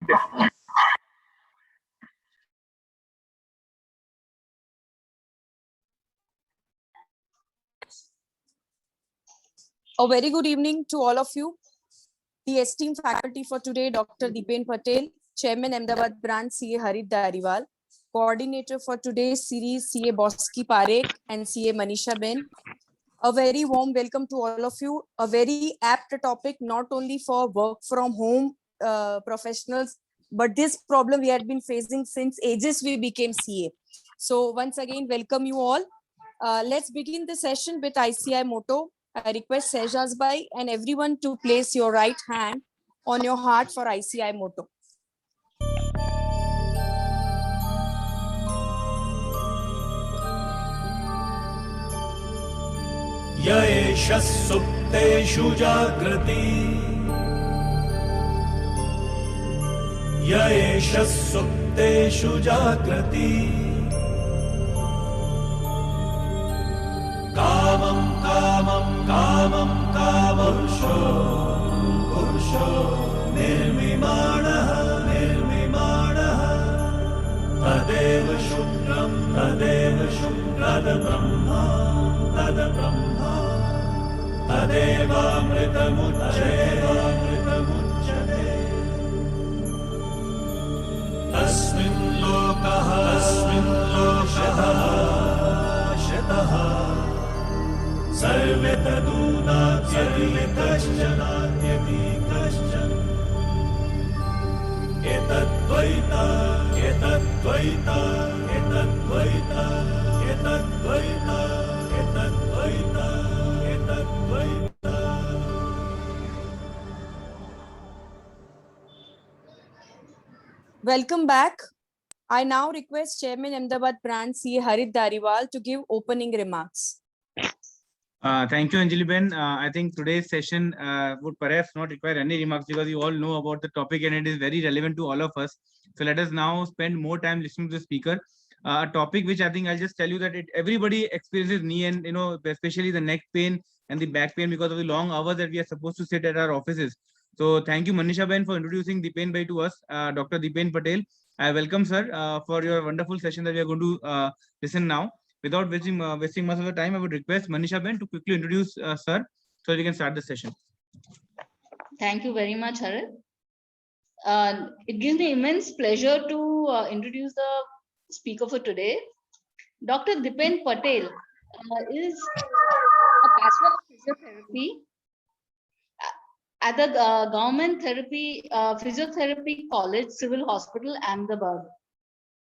A very good evening to all of you. The esteemed faculty for today, Dr. Dipen Patel, Chairman Ahmedabad Branch, CA Harit Dariwal, Coordinator for today's series, CA Boski Parekh and CA Manisha Ben. A very warm welcome to all of you. A very apt topic, not only for work from home professionals, but this problem we had been facing since ages we became CA. So once again, welcome you all. Let's begin the session with ICI motto. I request Sejaz Bhai and everyone to place your right hand on your heart for ICI motto. Yaesha supteshu jagrati Yaesha supteshu jagrati Kamam kamam kamam kamurusho Purusho Nirmimanaha Nirmimanaha Tadeva Shukram Tada Brahma Tada Brahma Tadevamritamuchyate Tasmin lokaha Shataha Sarve tadunatyati kaschanatyati kaschan Etadvaita Etadvaita Etadvaita Etadvaita Etadvaita Etadvaita. Welcome back. I now request Chairman Ahmedabad Branch, CA Harit Dariwal, to give opening remarks. Thank you, Anjali Ben. I think today's session would perhaps not require any remarks because you all know about the topic and it is very relevant to all of us. So let us now spend more time listening to the speaker. A topic which I think I'll just tell you that everybody experiences knee and especially the neck pain and the back pain because of the long hours that we are supposed to sit at our offices. So thank you, Manisha Ben, for introducing Dipen Bhai to us. Dr. Dipen Patel, I welcome sir for your wonderful session that we are going to listen now. Without wasting much of the time, I would request Manisha Ben to quickly introduce sir so we can start the session. Thank you very much, Harit. It gives me immense pleasure to introduce the speaker for today. Dr. Dipen Patel is a Bachelor of Physiotherapy at the Government Physiotherapy College, Civil Hospital, Ahmedabad.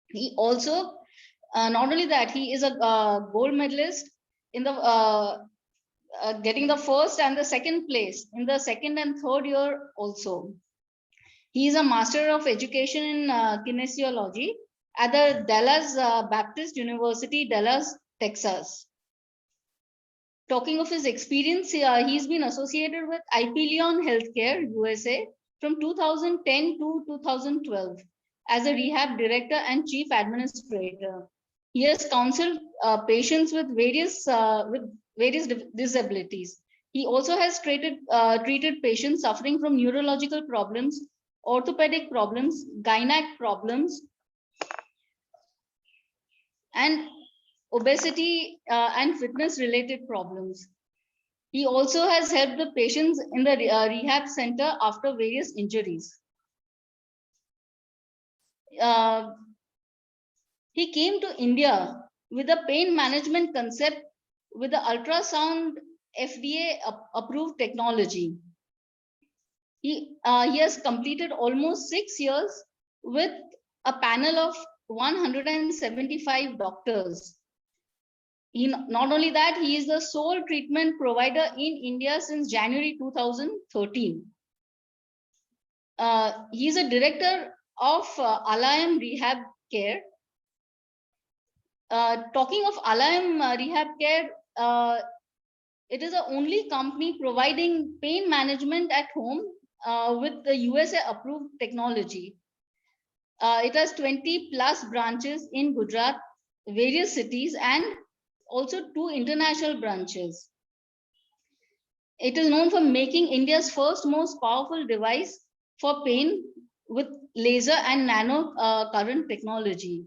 He also not only that, he is a gold medalist in the getting the first and the second place in the second and third year also. He is a Master of Education in Kinesiology at the Dallas Baptist University, Dallas, Texas. Talking of his experience, he's been associated with Ipilion Healthcare, USA from 2010 to 2012 as a rehab director and chief administrator. He has counseled patients with various disabilities. He also has treated patients suffering from neurological problems, orthopedic problems, gynec problems, and obesity and fitness related problems. He also has helped the patients in the rehab center after various injuries. He came to India with a pain management concept with the ultrasound FDA approved technology. He has completed almost 6 years with a panel of 175 doctors. Not only that, he is the sole treatment provider in India since January 2013. He is a director of Alayam Rehab Care. Talking of Alayam Rehab Care, it is the only company providing pain management at home with the USA approved technology. It has 20 plus branches in Gujarat, various cities, and also 2 international branches. It is known for making India's first most powerful device for pain with laser and nano current technology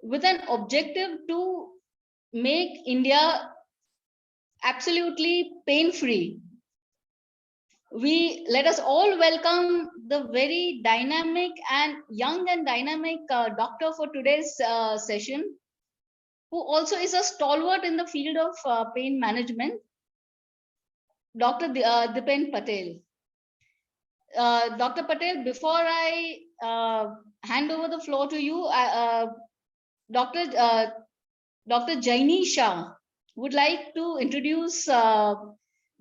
with an objective to make India absolutely pain-free. Let us all welcome the very dynamic and young and dynamic doctor for today's session, who also is a stalwart in the field of pain management, Dr. Dipen Patel. Dr. Patel, before I hand over the floor to you, Dr. Jaini Shah would like to introduce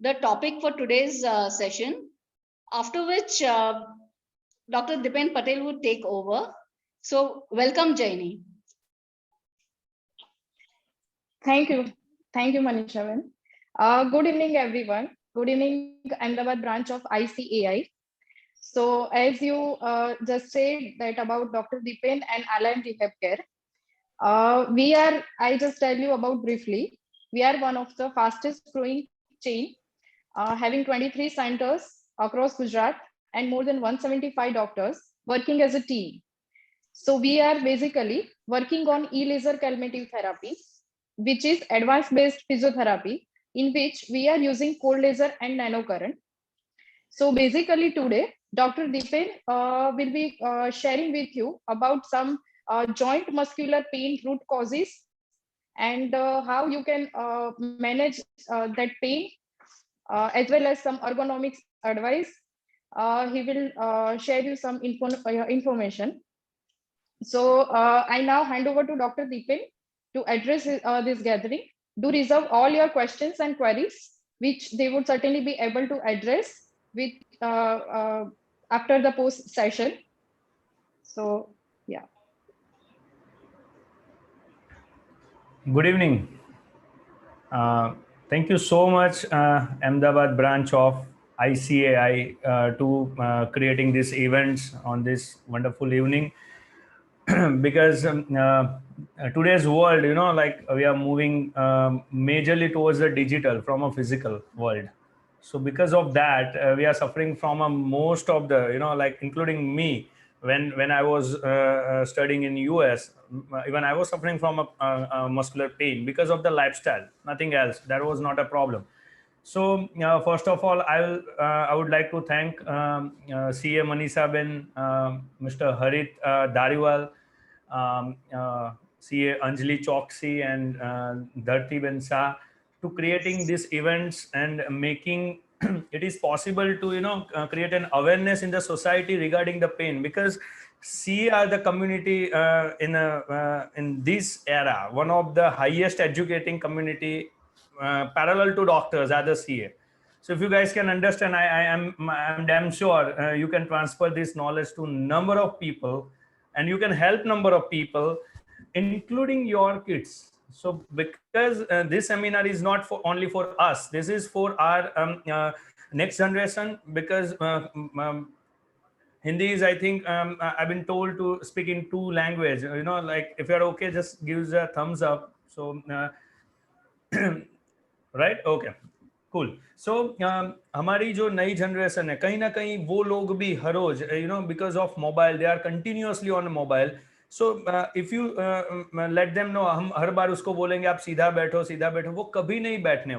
the topic for today's session, after which Dr. Dipen Patel would take over. So welcome, Jaini. Thank you. Thank you, Manisha. Good evening, everyone. Good evening, Ahmedabad branch of ICAI. So as you just said that about Dr. Dipen and Allied Rehab Care, I just tell you about briefly, we are one of the fastest growing chain, having 23 centers across Gujarat and more than 175 doctors working as a team. So we are basically working on e-laser calmative therapy, which is advanced based physiotherapy, in which we are using cold laser and nano current. So basically today, Dr. Dipen will be sharing with you about some joint muscular pain root causes and how you can manage that pain, as well as some ergonomics advice. He will share you some information. So I now hand over to Dr. Dipen to address this gathering. Do reserve all your questions and queries, which they would certainly be able to address with after the post session. So yeah. Good evening. Thank you so much, Ahmedabad branch of ICAI, to creating these events on this wonderful evening. Because today's world, like we are moving majorly towards the digital from a physical world. So because of that, we are suffering from a most of the, like including me, when I was studying in US, even I was suffering from a muscular pain because of the lifestyle, nothing else. That was not a problem. So first of all, I would like to thank CA Manisha Ben, Mr. Harit Dariwal, CA Anjali Choksi, and Dharti Ben Shah to creating these events and making it is possible to create an awareness in the society regarding the pain, because CA are the community in this era, one of the highest educating community parallel to doctors as the CA. So if you guys can understand, I'm damn sure you can transfer this knowledge to number of people, and you can help number of people, including your kids. So because this seminar is not for only for us, this is for our next generation, because Hindi is, I think, I've been told to speak in 2 languages. Like if you're okay, just give a thumbs up. So right, okay, cool. So हमारी जो नई generation है, कहीं ना कहीं वो लोग भी हर रोज because of mobile, they are continuously on mobile. So if you let them know, हम हर बार उसको बोलेंगे आप सीधा बैठो, वो कभी नहीं बैठने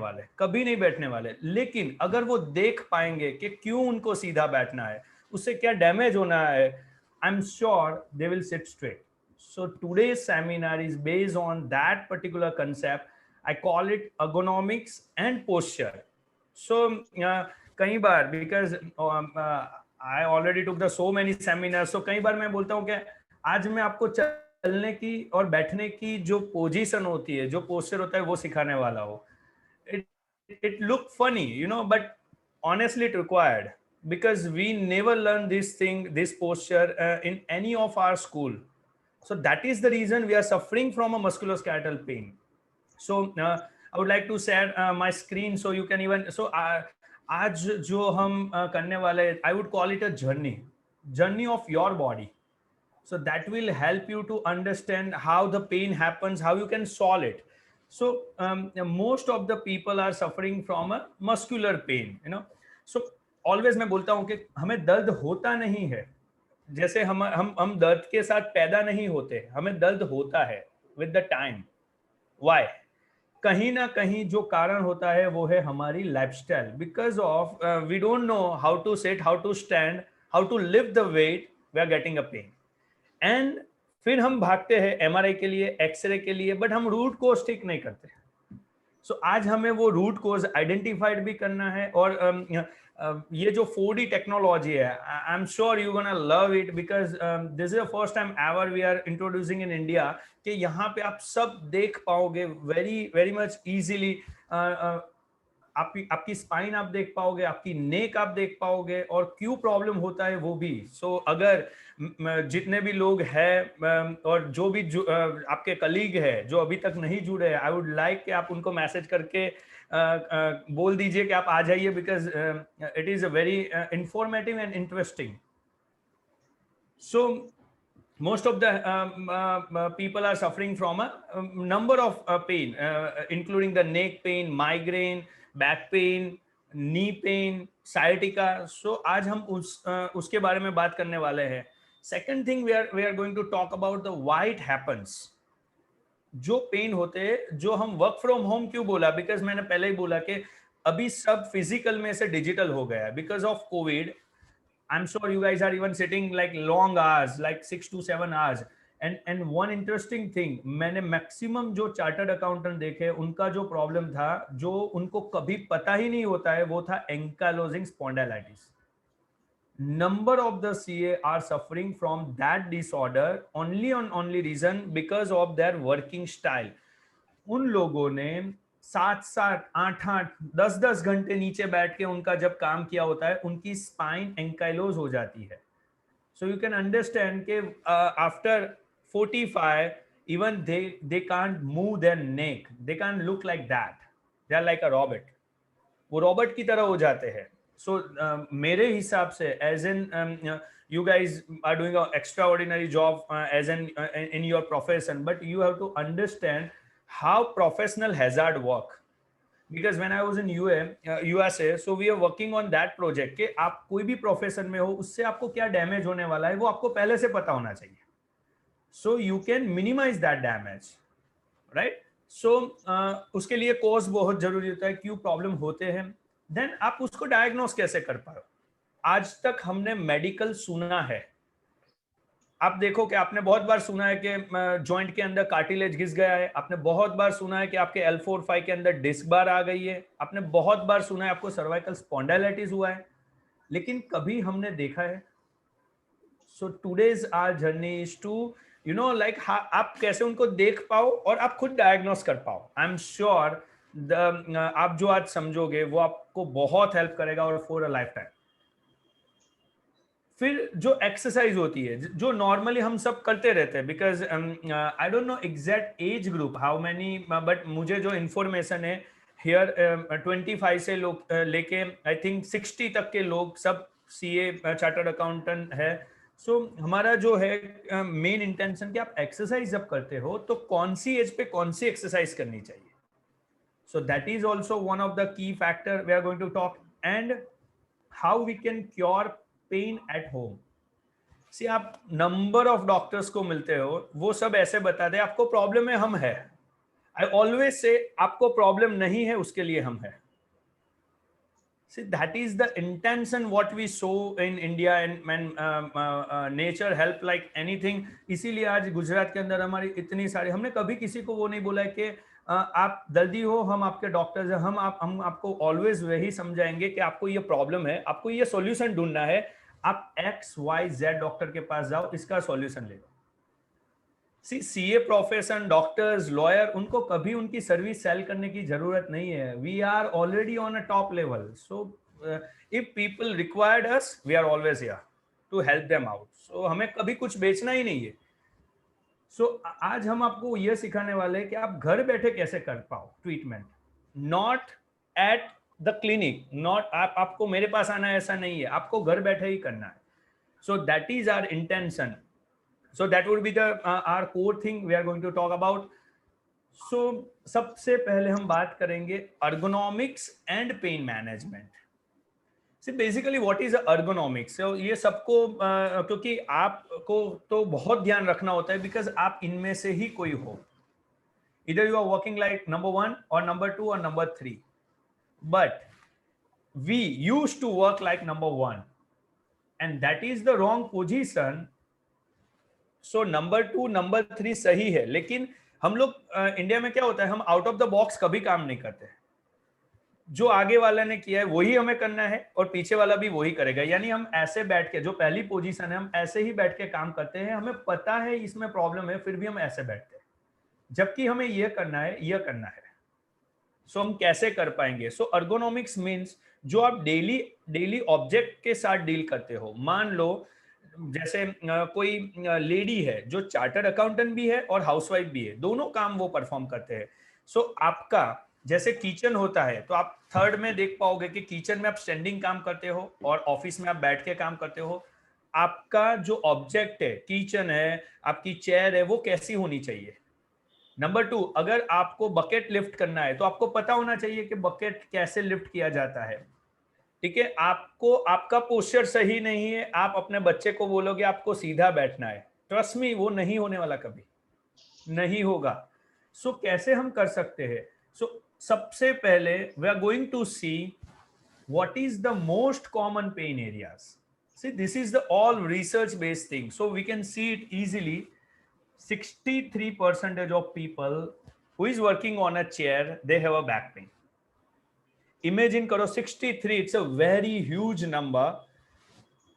वाले। लेकिन अगर वो देख पाएंगे कि क्यों उनको सीधा बैठना है, उससे क्या डैमेज होना है, I'm sure they will sit straight. So today's seminar is based on that particular concept. I call it ergonomics and posture. So कई बार, because I already took the so many seminars, so कई बार मैं बोलता हूँ कि आज मैं आपको चलने की और बैठने की जो पोजीशन होती है, जो पोस्चर होता है, वो सिखाने वाला हूँ. It look funny, but honestly it required, because we never learn this posture in any of our school. So that is the reason we are suffering from a musculoskeletal pain. So I would like to share my screen so you can even, so आज जो हम करने वाले, I would call it a journey of your body. So that will help you to understand how the pain happens, how you can solve it. So most of the people are suffering from a muscular pain, So always मैं बोलता हूँ कि हमें दर्द होता नहीं है, जैसे हम दर्द के साथ पैदा नहीं होते, हमें दर्द होता है विद द टाइम. व्हाई? कहीं ना कहीं जो कारण होता है वो है हमारी lifestyle. Because of we don't know how to sit, how to stand, how to lift the weight, we are getting a pain. And फिर हम भागते हैं एमआरआई के लिए, एक्सरे के लिए, बट हम रूट कोज ठीक नहीं करते. सो आज हमें वो रूट कोज आइडेंटिफाइड भी करना है. और ये जो 4D टेक्नोलॉजी है, I am sure you gonna love it, because this is the first time ever we are introducing in India कि यहाँ पे आप सब देख पाओगे वेरी वेरी मच इजीली. आपकी स्पाइन आप देख पाओगे, आपकी नेक आप देख पाओगे, और क्यों प्रॉब्लम होता है वो भी. सो अगर जितने भी लोग हैं और जो भी आपके कलीग है जो अभी तक नहीं जुड़े हैं, आई वुड लाइक कि आप उनको मैसेज करके बोल दीजिए कि आप आ जाइए, because it is a very informative and interesting. So most of the people are suffering from a number of pain, including the neck pain, migraine, back pain, knee pain, sciatica. So आज हम उसके बारे में बात करने वाले हैं. Second thing we are going to talk about the why it happens. जो पेन होते हैं, जो हम वर्क फ्रॉम होम क्यों बोला, बिकॉज मैंने पहले ही बोला कि अभी सब फिजिकल में से डिजिटल हो गया है because of Covid. I'm sure you guys are even sitting like long hours, like 6 to 7 hours. And one interesting thing, मैंने maximum जो चार्टर्ड अकाउंटेंट देखे, उनका जो प्रॉब्लम था, जो उनको कभी पता ही नहीं होता है, वो था ankylosing spondylitis. Number of the CA are suffering from that disorder only reason because of their working style. उन लोगों ने 7-7, 8-8, 10-10 घंटे नीचे बैठ के उनका जब काम किया होता है, उनकी स्पाइन एंकाइलोज हो जाती है. सो यू कैन अंडरस्टैंड के after 45 even they can't move their neck, they can't look like that, they are like a robot. वो रॉबोट की तरह हो जाते हैं. सो मेरे हिसाब से as an you guys are doing an extraordinary job as in your profession, but you have to understand how professional hazard work. Because when I was in USA, so we are working on that project कि आप कोई भी profession में हो, उससे आपको क्या damage होने वाला है वो आपको पहले से पता होना चाहिए. So you can minimize that damage, right? So उसके लिए कोर्स बहुत जरूरी होता है. क्यों प्रॉब्लम होते हैं, देन आप उसको डायग्नोस कैसे कर पाओ. आज तक हमने मेडिकल सुना है. आप देखो कि आपने बहुत बार सुना है कि जॉइंट के अंदर कार्टिलेज घिस गया है. आपने बहुत बार सुना है कि आपके L4-5 के अंदर डिस्क बार आ गई है. आपने बहुत बार सुना है आपको सर्वाइकल स्पॉन्डिलाइटिस हुआ है. लेकिन कभी हमने देखा है. So today's our journey is to like आप कैसे उनको देख पाओ और आप खुद डायग्नोस कर पाओ. आई एम श्योर आप जो आज समझोगे वो आपको बहुत हेल्प करेगा और फॉर अ लाइफ टाइम. फिर जो एक्सरसाइज होती है जो नॉर्मली हम सब करते रहते हैं, because I don't know exact age group how many, but मुझे जो इंफॉर्मेशन है हियर 25 से लोग लेके आई थिंक 60 तक के लोग सब CA चार्टर्ड अकाउंटेंट है. सो हमारा जो है मेन इंटेंशन कि आप एक्सरसाइज जब करते हो तो कौन सी एज पे कौन सी एक्सरसाइज करनी चाहिए. So that is also one of the key factor we are going to talk. And how we can cure pain at home. See आप नंबर ऑफ डॉक्टर्स को मिलते हो, वो सब ऐसे बताते हैं आपको प्रॉब्लम है, हम है. आई ऑलवेज से आपको प्रॉब्लम नहीं है, उसके लिए हम है. See that is the intention what we show in India and nature help like anything. इसीलिए आज गुजरात के अंदर हमारी इतनी सारी, हमने कभी किसी को वो नहीं बोला है कि आप दर्दी हो, हम आपके डॉक्टर्स हैं. हम आपको ऑलवेज वही समझाएंगे कि आपको ये प्रॉब्लम है, आपको ये सॉल्यूशन ढूंढना है, आप XYZ डॉक्टर के पास जाओ, इसका सॉल्यूशन ले लो. सी CA प्रोफेशन, डॉक्टर्स, लॉयर, उनको कभी उनकी सर्विस सेल करने की जरूरत नहीं है. We are already on a top level. So if people required us, we are always here to help them out. So हमें कभी कुछ बेचना ही नहीं है. सो आज हम आपको यह सिखाने वाले हैं कि आप घर बैठे कैसे कर पाओ treatment, not at the clinic, not आपको मेरे पास आना है ऐसा नहीं है, आपको घर बैठे ही करना है. So that is our intention. So that would be the our core thing we are going to talk about. So सबसे पहले हम बात करेंगे ergonomics and pain management. See, basically what is ergonomics? So ये सबको क्योंकि आपको तो बहुत ध्यान रखना होता है, बिकॉज आप इनमें से ही कोई हो. Either you are working like number 1 or number 2 or number 3. But we used to work like number 1, and that is the wrong position. So number 2, number 3 सही है, लेकिन हम लोग इंडिया में क्या होता है, हम आउट ऑफ द बॉक्स कभी काम नहीं करते. जो आगे वाला ने किया है वही हमें करना है और पीछे वाला भी वही करेगा. यानी हम ऐसे बैठ के, जो पहली पोजीशन है, हम ऐसे ही बैठ के काम करते हैं. हमें पता है इसमें प्रॉब्लम है, फिर भी हम ऐसे बैठते हैं, जबकि हमें ये करना है, ये करना है. सो हम कैसे कर पाएंगे? सो ergonomics मीन्स जो आप डेली ऑब्जेक्ट के साथ डील करते हो. मान लो जैसे कोई लेडी है जो चार्टर्ड अकाउंटेंट भी है और हाउसवाइफ भी है, दोनों काम वो परफॉर्म करते हैं. सो आपका जैसे किचन होता है, तो आप थर्ड में देख पाओगे कि किचन में आप स्टैंडिंग काम करते हो और ऑफिस में आप बैठ के काम करते हो. आपका जो ऑब्जेक्ट है, किचन है, आपकी चेयर है, वो कैसी होनी चाहिए. नंबर 2, अगर आपको बकेट लिफ्ट करना है तो आपको पता होना चाहिए कि बकेट कैसे लिफ्ट किया जाता है. ठीक है, आपको आपका पोस्चर सही नहीं है, आप अपने बच्चे को बोलोगे आपको सीधा बैठना है, ट्रस्ट मी वो नहीं होने वाला, कभी नहीं होगा. सो कैसे हम कर सकते हैं? सो सबसे पहले we are going to see what is the most common pain areas. See, this is the all research based thing, so we can see it easily. 63% of people who is working on a chair, they have a back pain. Imagine करो 63, it's a very huge number.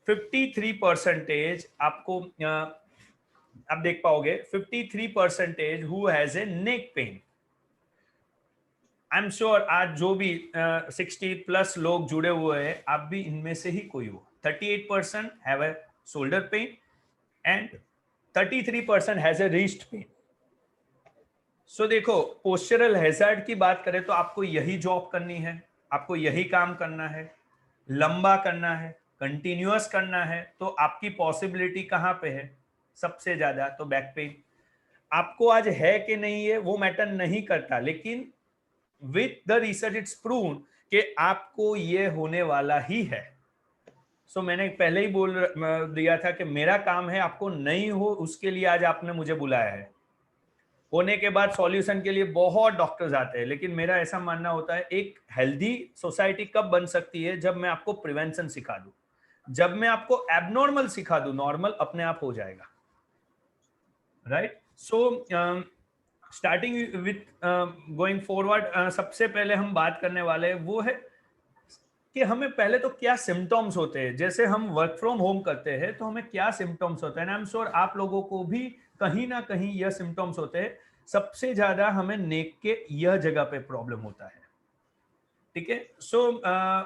53% आपको आप देख पाओगे 53% who has a neck pain. I'm sure आज जो भी 60 plus लोग जुड़े हुए हैं, आप भी इनमें से ही कोई हो. 38% have a shoulder pain and 33% has a wrist pain. So देखो, पोस्चरल हैजार्ड की बात करें तो आपको यही जॉब करनी है, आपको यही काम करना है, लंबा करना है, कंटिन्यूअस करना है, तो आपकी पॉसिबिलिटी कहाँ पे है सबसे ज्यादा? तो बैक पेन. आपको आज है कि नहीं है वो मैटर नहीं करता, लेकिन with the research it's proved कि आपको ये होने वाला ही है. सो मैंने पहले ही बोल दिया था कि मेरा काम है आपको नहीं हो, उसके लिए आज आपने मुझे बुलाया है. होने के बाद सॉल्यूशन के लिए बहुत डॉक्टर्स आते हैं, लेकिन मेरा ऐसा मानना होता है एक हेल्दी सोसाइटी कब बन सकती है? जब मैं आपको प्रिवेंशन सिखा दूं, जब मैं आपको एबनॉर्मल सिखा दूं, नॉर्मल अपने आप हो जाएगा. Right? So starting with going forward, सबसे पहले हम बात करने वाले हैं वो है कि हमें पहले तो क्या सिम्टम्स होते हैं. जैसे हम वर्क फ्रॉम होम करते हैं तो हमें क्या सिम्टम्स होते हैं. आई एम श्योर आप लोगों को भी कहीं ना कहीं यह सिम्टम्स होते हैं. सबसे ज्यादा हमें नेक के यह जगह पे प्रॉब्लम होता है. ठीक है, सो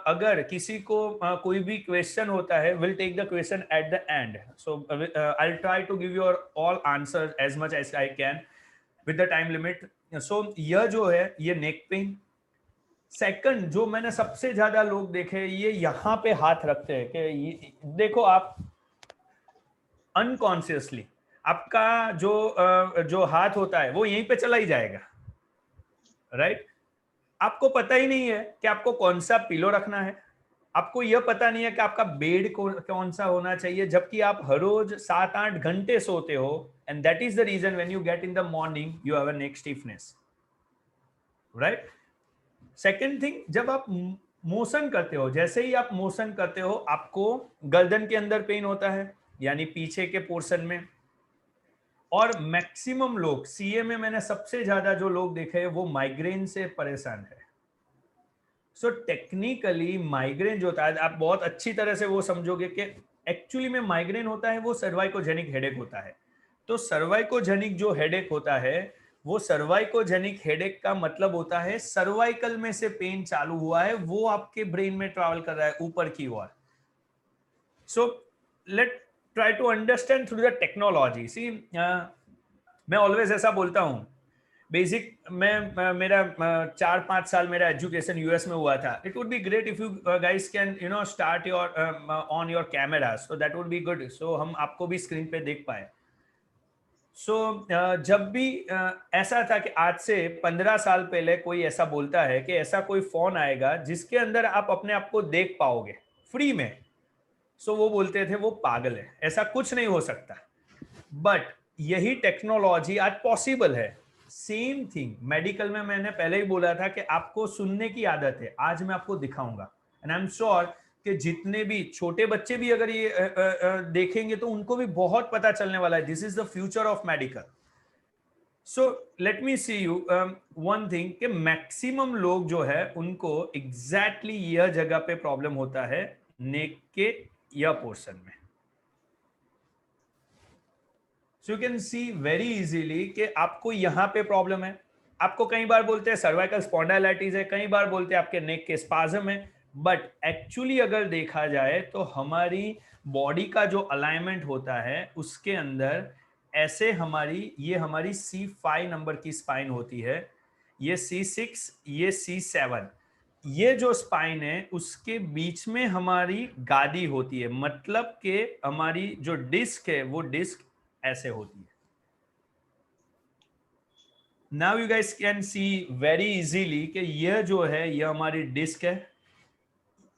अगर किसी को कोई भी क्वेश्चन होता है, will take the question at the end. So I will try to give you all answer as much as I can with the time limit. So यह जो है ये नेक पेन. सेकंड, जो मैंने सबसे ज्यादा लोग देखे, ये यहाँ पे हाथ रखते हैं कि देखो आप अनकॉन्शियसली आपका जो हाथ होता है वो यहीं पे चला ही जाएगा. राइट? आपको पता ही नहीं है कि आपको कौन सा पिलो रखना है, आपको यह पता नहीं है कि आपका बेड कौन सा होना चाहिए, जबकि आप हर रोज 7-8 घंटे सोते हो. And that is the reason when you get in the morning you have a neck stiffness. Right? Second thing, जब आप मोशन करते हो, जैसे ही आप मोशन करते हो आपको गर्दन के अंदर पेन होता है, यानी पीछे के पोर्शन में. और मैक्सिमम लोग सीए में मैंने सबसे ज्यादा जो लोग देखे हैं वो माइग्रेन से परेशान है. सो टेक्निकली माइग्रेन जो होता है, आप बहुत अच्छी तरह से वो समझोगे कि एक्चुअली में माइग्रेन होता है वो सर्वाइकोजेनिक हेडेक होता है. तो सर्वाइकोजेनिक जो हेडेक होता है, वो सर्वाइकोजेनिक हेडेक का मतलब होता है सर्वाइकल में से पेन चालू हुआ है, वो आपके ब्रेन में ट्रैवल कर रहा है ऊपर की ओर. So let try to understand through the technology. See, मैं ऑलवेज ऐसा बोलता हूं, बेसिक मैं मेरा 4-5 साल मेरा एजुकेशन यूएस में हुआ था. It would be great if you guys can start your on your cameras, so that would be good, so हम आपको भी स्क्रीन पे देख पाए. सो जब भी ऐसा था कि आज से 15 साल पहले कोई ऐसा बोलता है कि ऐसा कोई फोन आएगा जिसके अंदर आप अपने आप को देख पाओगे फ्री में। सो वो बोलते थे वो पागल है, ऐसा कुछ नहीं हो सकता। बट यही टेक्नोलॉजी आज पॉसिबल है। सेम थिंग मेडिकल में मैंने पहले ही बोला था कि आपको सुनने की आदत है, आज मैं आपको दिखाऊंगा। एंड आई एम श्योर कि जितने भी छोटे बच्चे भी अगर ये देखेंगे तो उनको भी बहुत पता चलने वाला है। This is the future of medical. So let me see you one thing कि मैक्सिमम लोग जो है उनको एग्जैक्टली यह जगह पे प्रॉब्लम होता है, नेक के यह पोर्शन में। सो you can C very easily कि आपको यहां पे प्रॉब्लम है। आपको कई बार बोलते हैं सर्वाइकल स्पॉन्डाइलाइटिस है, कई बार बोलते हैं आपके नेक के स्पाज्म है। बट एक्चुअली अगर देखा जाए तो हमारी बॉडी का जो अलाइनमेंट होता है उसके अंदर ऐसे ये हमारी C5 नंबर की स्पाइन होती है, ये C6, ये C7, ये जो स्पाइन है उसके बीच में हमारी गादी होती है। मतलब कि हमारी जो डिस्क है वो डिस्क ऐसे होती है। Now you guys can see very easily कि यह जो है यह हमारी डिस्क है।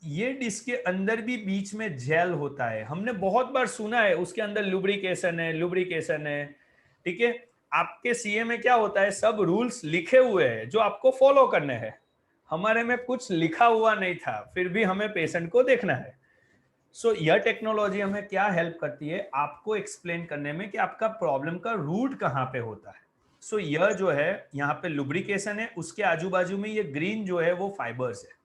ये डिस्क के अंदर भी बीच में जेल होता है। हमने बहुत बार सुना है उसके अंदर लुब्रिकेशन है, ठीक है। आपके सीए में क्या होता है, सब रूल्स लिखे हुए हैं जो आपको फॉलो करने हैं। हमारे में कुछ लिखा हुआ नहीं था, फिर भी हमें पेशेंट को देखना है। सो यह टेक्नोलॉजी हमें क्या हेल्प करती है, आपको एक्सप्लेन करने में कि आपका प्रॉब्लम का रूट कहाँ पे होता है। सो यह जो है यहाँ पे लुब्रिकेशन है, उसके आजू बाजू में ये ग्रीन जो है वो फाइबर्स है।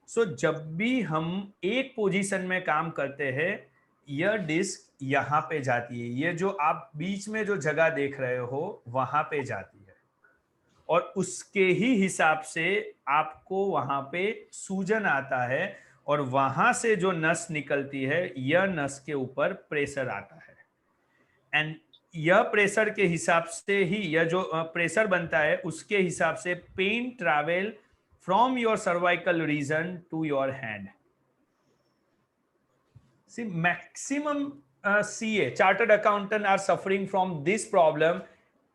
सो जब भी हम एक पोजीशन में काम करते हैं यह डिस्क यहाँ पे जाती है, ये जो आप बीच में जो जगह देख रहे हो वहां पे जाती है, और उसके ही हिसाब से आपको वहां पे सूजन आता है, और वहां से जो नस निकलती है यह नस के ऊपर प्रेशर आता है। एंड यह प्रेशर के हिसाब से ही यह जो प्रेशर बनता है उसके हिसाब से pain travel from your cervical region to your hand. See, maximum CA, chartered accountant, are suffering from this problem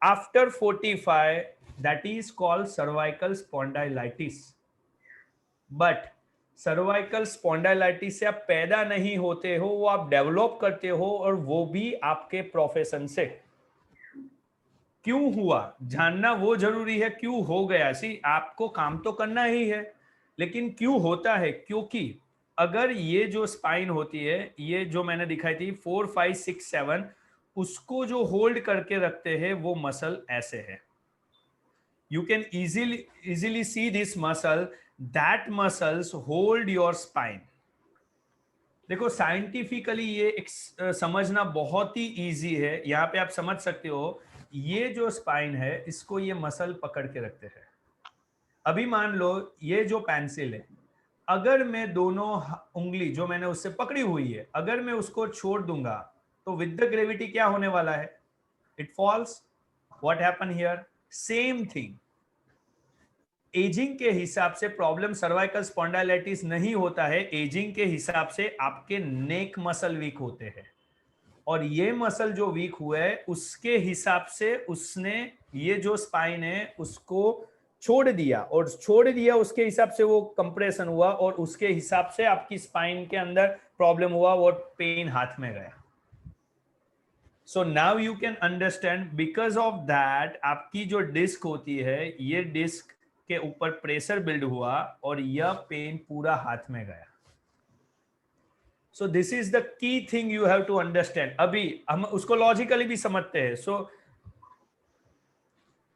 after 45. That is called cervical spondylitis. But cervical स्पॉन्डाइलाइटिस से आप पैदा नहीं होते हो, वो आप डेवलप करते हो, और वो भी आपके प्रोफेशन से। क्यों हुआ जानना वो जरूरी है, क्यों हो गया। सी आपको काम तो करना ही है, लेकिन क्यों होता है, क्योंकि अगर ये जो स्पाइन होती है, ये जो मैंने दिखाई थी 4, 5, 6, 7, उसको जो होल्ड करके रखते हैं वो मसल ऐसे है। You can easily see this muscle, that muscles hold your spine. देखो साइंटिफिकली ये समझना बहुत ही इजी है। यहाँ पे आप समझ सकते हो, ये जो स्पाइन है इसको ये मसल पकड़ के रखते हैं। अभी मान लो ये जो पेंसिल है, अगर मैं दोनों उंगली जो मैंने उससे पकड़ी हुई है अगर मैं उसको छोड़ दूंगा तो विद द ग्रेविटी क्या होने वाला है, it falls. What happen here, same thing. Ageing के हिसाब से प्रॉब्लम सर्वाइकल स्पॉन्डाइलाइटिस नहीं होता है, एजिंग के हिसाब से आपके नेक मसल वीक होते हैं, और ये मसल जो वीक हुआ है उसके हिसाब से उसने ये जो स्पाइन है उसको छोड़ दिया, और छोड़ दिया उसके हिसाब से वो कंप्रेशन हुआ, और उसके हिसाब से आपकी स्पाइन के अंदर प्रॉब्लम हुआ और पेन हाथ में गया। So now you can understand, because of that आपकी जो डिस्क होती है ये डिस्क के ऊपर प्रेशर बिल्ड हुआ और यह पेन पूरा हाथ में गया। So this is the key thing you have to understand. अभी हम उसको लॉजिकली भी समझते हैं। सो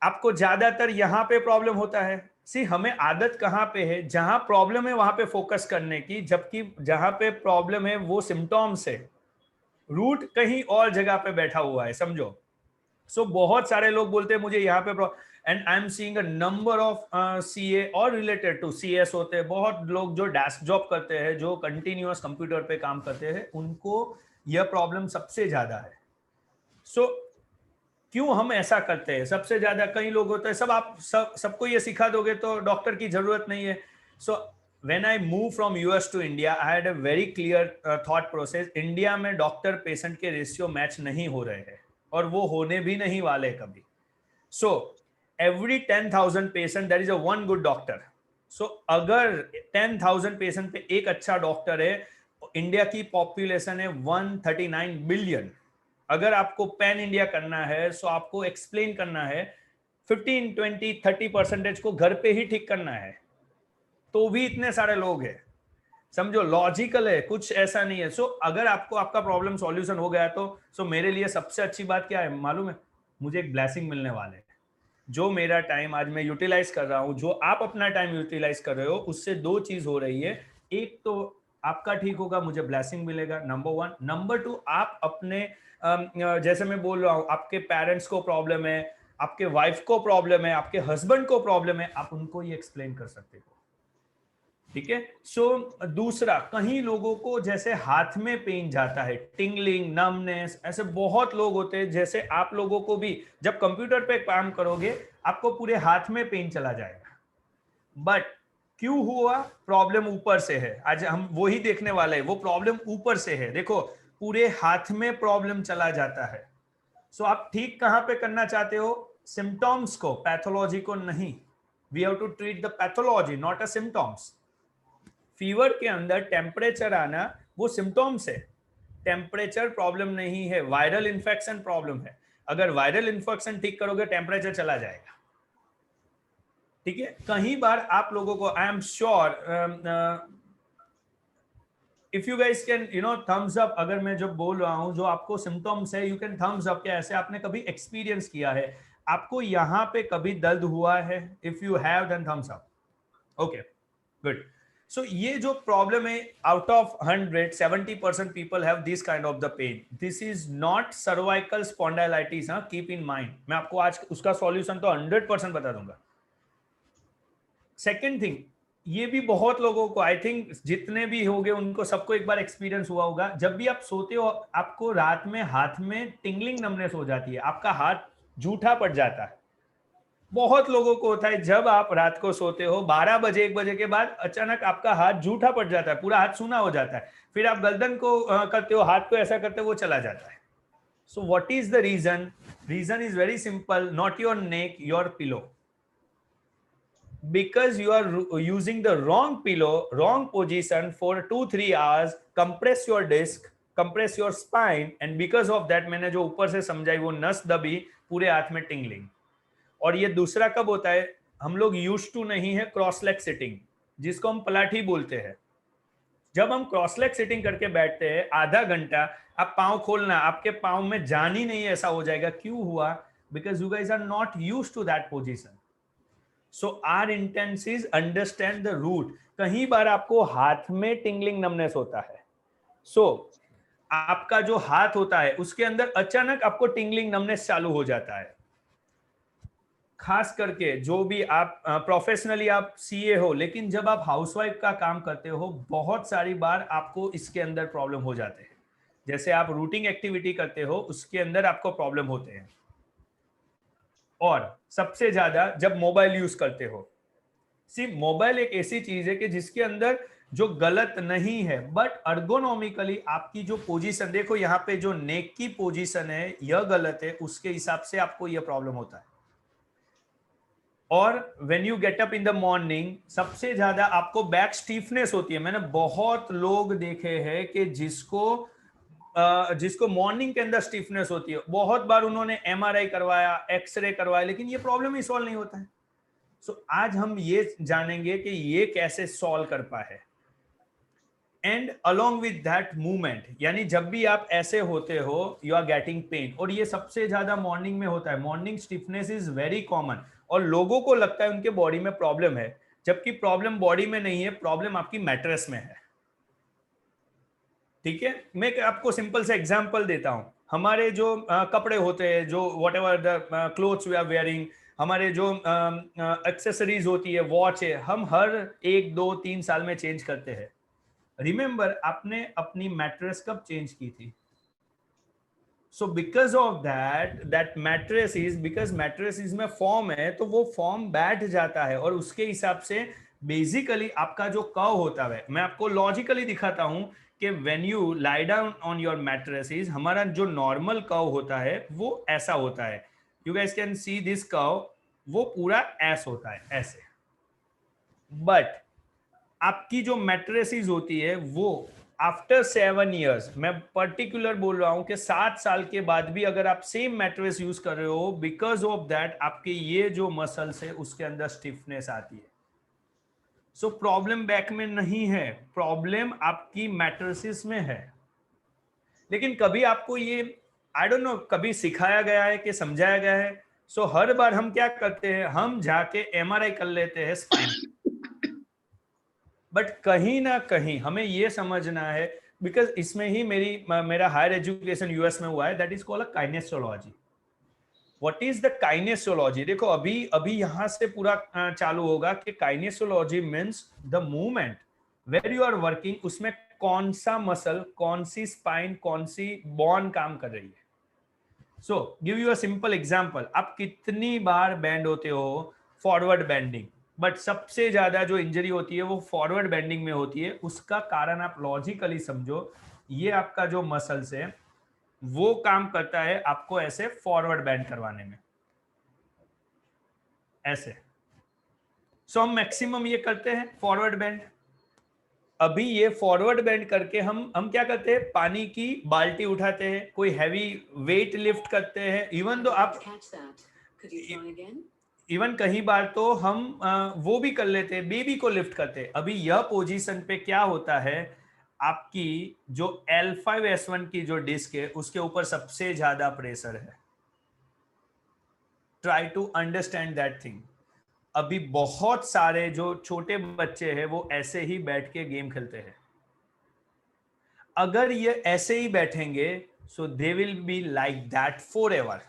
आपको ज्यादातर यहां पे प्रॉब्लम होता है। सी हमें आदत कहां पे है, जहां प्रॉब्लम है वहां पे फोकस करने की, जबकि जहां पे प्रॉब्लम है वो सिम्टॉम्स है, रूट कहीं और जगह पे बैठा हुआ है, समझो। सो बहुत सारे लोग बोलते हैं मुझे यहाँ पे, and I am seeing a number of CA और रिलेटेड टू सीएस होते हैं, बहुत लोग जो डेस्क जॉब करते हैं, जो कंटिन्यूअस कंप्यूटर पे काम करते हैं, उनको यह प्रॉब्लम सबसे ज्यादा है। सो क्यों हम ऐसा करते हैं सबसे ज्यादा? कई लोग होते हैं सबको ये सिखा दोगे तो डॉक्टर की जरूरत नहीं है। So when I move from US to India I had a very clear thought process. India में डॉक्टर पेशेंट के रेशियो मैच नहीं हो रहे हैं, और वो होने भी नहीं वाले कभी। सो every 10,000 patient there is a one good doctor. So अगर 10,000 पेशेंट पे एक अच्छा डॉक्टर है इंडिया की पॉपुलेशन है 139 बिलियन। अगर आपको पैन इंडिया करना है सो आपको एक्सप्लेन करना है 15, 20, 30% को घर पे ही ठीक करना है, तो भी इतने सारे लोग हैं। समझो, लॉजिकल है, कुछ ऐसा नहीं है। सो अगर आपको आपका प्रॉब्लम सॉल्यूशन हो गया तो सो मेरे लिए सबसे अच्छी बात क्या है मालूम है? मुझे एक ब्लेसिंग मिलने वाले है। जो मेरा टाइम आज मैं यूटिलाइज कर रहा हूं, जो आप अपना टाइम यूटिलाइज कर रहे हो, उससे दो चीज हो रही है। एक तो आपका ठीक होगा, मुझे ब्लेसिंग मिलेगा, नंबर 1। नंबर 2, आप अपने जैसे मैं बोल रहा हूं, आपके पेरेंट्स को प्रॉब्लम है, आपके वाइफ को प्रॉब्लम है, आपके हस्बैंड को प्रॉब्लम है, आप उनको ये एक्सप्लेन कर सकते हो। ठीक है। सो दूसरा, कहीं लोगों को जैसे हाथ में पेन जाता है, टिंगलिंग, नमनेस, ऐसे बहुत लोग होते हैं। जैसे आप लोगों को भी जब कंप्यूटर पे काम करोगे आपको पूरे हाथ में पेन चला जाएगा, बट क्यों हुआ? प्रॉब्लम ऊपर से है। आज हम वही देखने वाले हैं, वो प्रॉब्लम ऊपर से है। देखो, पूरे हाथ में प्रॉब्लम चला जाता है। सो आप ठीक कहां पे करना चाहते हो? सिम्टम्स को, पैथोलॉजी को नहीं। We have to treat the pathology, not a symptoms. Fever के अंदर टेम्परेचर आना वो सिम्टम्स है, टेम्परेचर प्रॉब्लम नहीं है, वायरल इन्फेक्शन प्रॉब्लम है। अगर वायरल इन्फेक्शन ठीक करोगे टेम्परेचर चला जाएगा। ठीक है। कहीं बार आप लोगों को, I am sure, if you guys can thumbs up, अगर मैं जब बोल रहा हूं जो आपको सिम्टम्स है, यू कैन थम्स अप। क्या ऐसे आपने कभी एक्सपीरियंस किया है? आपको यहां पे कभी दर्द हुआ है? If you have then thumbs up. Okay, good. So ये जो प्रॉब्लम है, out of 100, 70% people have this kind of the pain. This is not cervical spondylitis, हाँ, keep in mind. मैं आपको आज उसका सॉल्यूशन तो 100% बता दूंगा। सेकेंड थिंग, ये भी बहुत लोगों को, आई थिंक जितने भी होंगे उनको सबको एक बार एक्सपीरियंस हुआ होगा। जब भी आप सोते हो आपको रात में हाथ में टिंगलिंग नमनेस हो जाती है, आपका हाथ जूठा पड़ जाता है। बहुत लोगों को होता है जब आप रात को सोते हो 12 बजे 1 बजे के बाद अचानक आपका हाथ जूठा पड़ जाता है, पूरा हाथ सूना हो जाता है। फिर आप गर्दन को करते हो, हाथ को ऐसा करते हो, वो चला जाता है। So what is the reason? Reason is very simple, not your neck, your pillow. Because you are using the wrong pillow, wrong position for 2-3 hours, compress your disc, compress your spine, and because of that मैंने जो ऊपर से समझाई वो नस दबी, पूरे हाथ में टिंगलिंग। और ये दूसरा कब होता है? हम लोग यूज्ड टू नहीं है क्रॉस लेग सिटिंग, जिसको हम पलाठी बोलते हैं। जब हम क्रॉस लेग सिटिंग करके बैठते हैं आधा घंटा, आप पांव खोलना, आपके पांव में जान ही नहीं ऐसा हो जाएगा। क्यों हुआ? Because you guys are not used to that position. So our intent is understand the root. कहीं बार आपको हाथ में टिंगलिंग नमनेस होता है, सो आपका जो हाथ होता है उसके अंदर अचानक आपको टिंगलिंग नमनेस चालू हो जाता है। खास करके जो भी आप प्रोफेशनली आप सीए हो, लेकिन जब आप हाउसवाइफ का काम करते हो बहुत सारी बार आपको इसके अंदर प्रॉब्लम हो जाते हैं। जैसे आप रूटिंग एक्टिविटी करते हो उसके अंदर आपको प्रॉब्लम होते हैं। और सबसे ज्यादा जब मोबाइल यूज करते हो। सी, मोबाइल एक ऐसी चीज है कि जिसके अंदर जो गलत नहीं है, बट अर्गोनॉमिकली आपकी जो पोजीशन, देखो यहाँ पे जो नेक की पोजीशन है यह गलत है, उसके हिसाब से आपको यह प्रॉब्लम होता है। और when you get up in the morning सबसे ज्यादा आपको बैक स्टीफनेस होती है। मैंने बहुत लोग देखे हैं कि जिसको मॉर्निंग के अंदर स्टीफनेस होती है, बहुत बार उन्होंने एमआरआई करवाया, एक्सरे करवाया, लेकिन ये प्रॉब्लम ही सॉल्व नहीं होता है। सो आज हम ये जानेंगे कि ये कैसे सॉल्व कर पाए। And along with that movement, यानी जब भी आप ऐसे होते हो यू आर गेटिंग पेन, और ये सबसे ज्यादा मॉर्निंग में होता है। Morning stiffness is very common, और लोगों को लगता है उनके बॉडी में प्रॉब्लम है, जबकि प्रॉब्लम बॉडी में नहीं है, प्रॉब्लम आपकी मैट्रेस में है। ठीक है, मैं आपको सिंपल से एग्जांपल देता हूं। हमारे जो कपड़े होते हैं, जो whatever the clothes we are wearing, हमारे जो एक्सेसरीज होती है, वॉच है, हम हर 1, 2, 3 साल में चेंज करते हैं। रिमेंबर, आपने अपनी मैट्रेस कब चेंज की थी? So because of that mattress में फॉर्म है, तो वो फॉर्म बैठ जाता है, और उसके हिसाब से बेसिकली आपका जो कर्व होता है, मैं आपको लॉजिकली दिखाता हूं कि when you lie down on your mattresses, हमारा जो नॉर्मल कर्व होता है वो ऐसा होता है। You guys can see this curve, वो पूरा ऐसा होता है, ऐसे। बट आपकी जो मैट्रेसेस होती है वो आफ्टर 7 years, मैं पर्टिकुलर बोल रहा हूं कि 7 साल के बाद भी अगर आप सेम मैट्रेस यूज कर रहे हो, बिकॉज ऑफ दैट आपके ये जो मसल्स है उसके अंदर स्टिफनेस आती है. सो प्रॉब्लम बैक में नहीं है, प्रॉब्लम आपकी मैट्रेसेस में है. लेकिन कभी आपको ये आई डोंट नो कभी सिखाया गया है कि समझाया गया है. सो हर बार हम क्या करते हैं, हम जाके एमआरआई कर लेते हैं स्पाइन. बट कहीं ना कहीं हमें ये समझना है, बिकॉज इसमें ही मेरा हायर एजुकेशन यूएस में हुआ है, that is called a kinesiology. What is the kinesiology? देखो अभी यहां से पूरा चालू होगा कि kinesiology means the movement where you are working, उसमें कौन सा मसल, कौन सी स्पाइन, कौन सी बॉन काम कर रही है. So give you a simple example. आप कितनी बार बेंड होते हो? Forward bending. बट सबसे ज्यादा जो इंजरी होती है वो फॉरवर्ड बेंडिंग में होती है. उसका कारण आप लॉजिकली समझो, ये आपका जो मसल्स है वो काम करता है आपको ऐसे फॉरवर्ड बेंड करवाने में, ऐसे. सो हम मैक्सिमम ये करते हैं फॉरवर्ड बेंड. अभी ये फॉरवर्ड बेंड करके हम क्या करते हैं, पानी की बाल्टी उठाते हैं, कोई हैवी वेट लिफ्ट करते हैं. इवन दो आप इवन कई बार तो हम वो भी कर लेते हैं, बेबी को लिफ्ट करते हैं. अभी यह पोजीशन पे क्या होता है, आपकी जो L5S1 की जो डिस्क है उसके ऊपर सबसे ज्यादा प्रेशर है. Try to understand that thing. अभी बहुत सारे जो छोटे बच्चे हैं वो ऐसे ही बैठ के गेम खेलते हैं. अगर ये ऐसे ही बैठेंगे so they will be like that forever.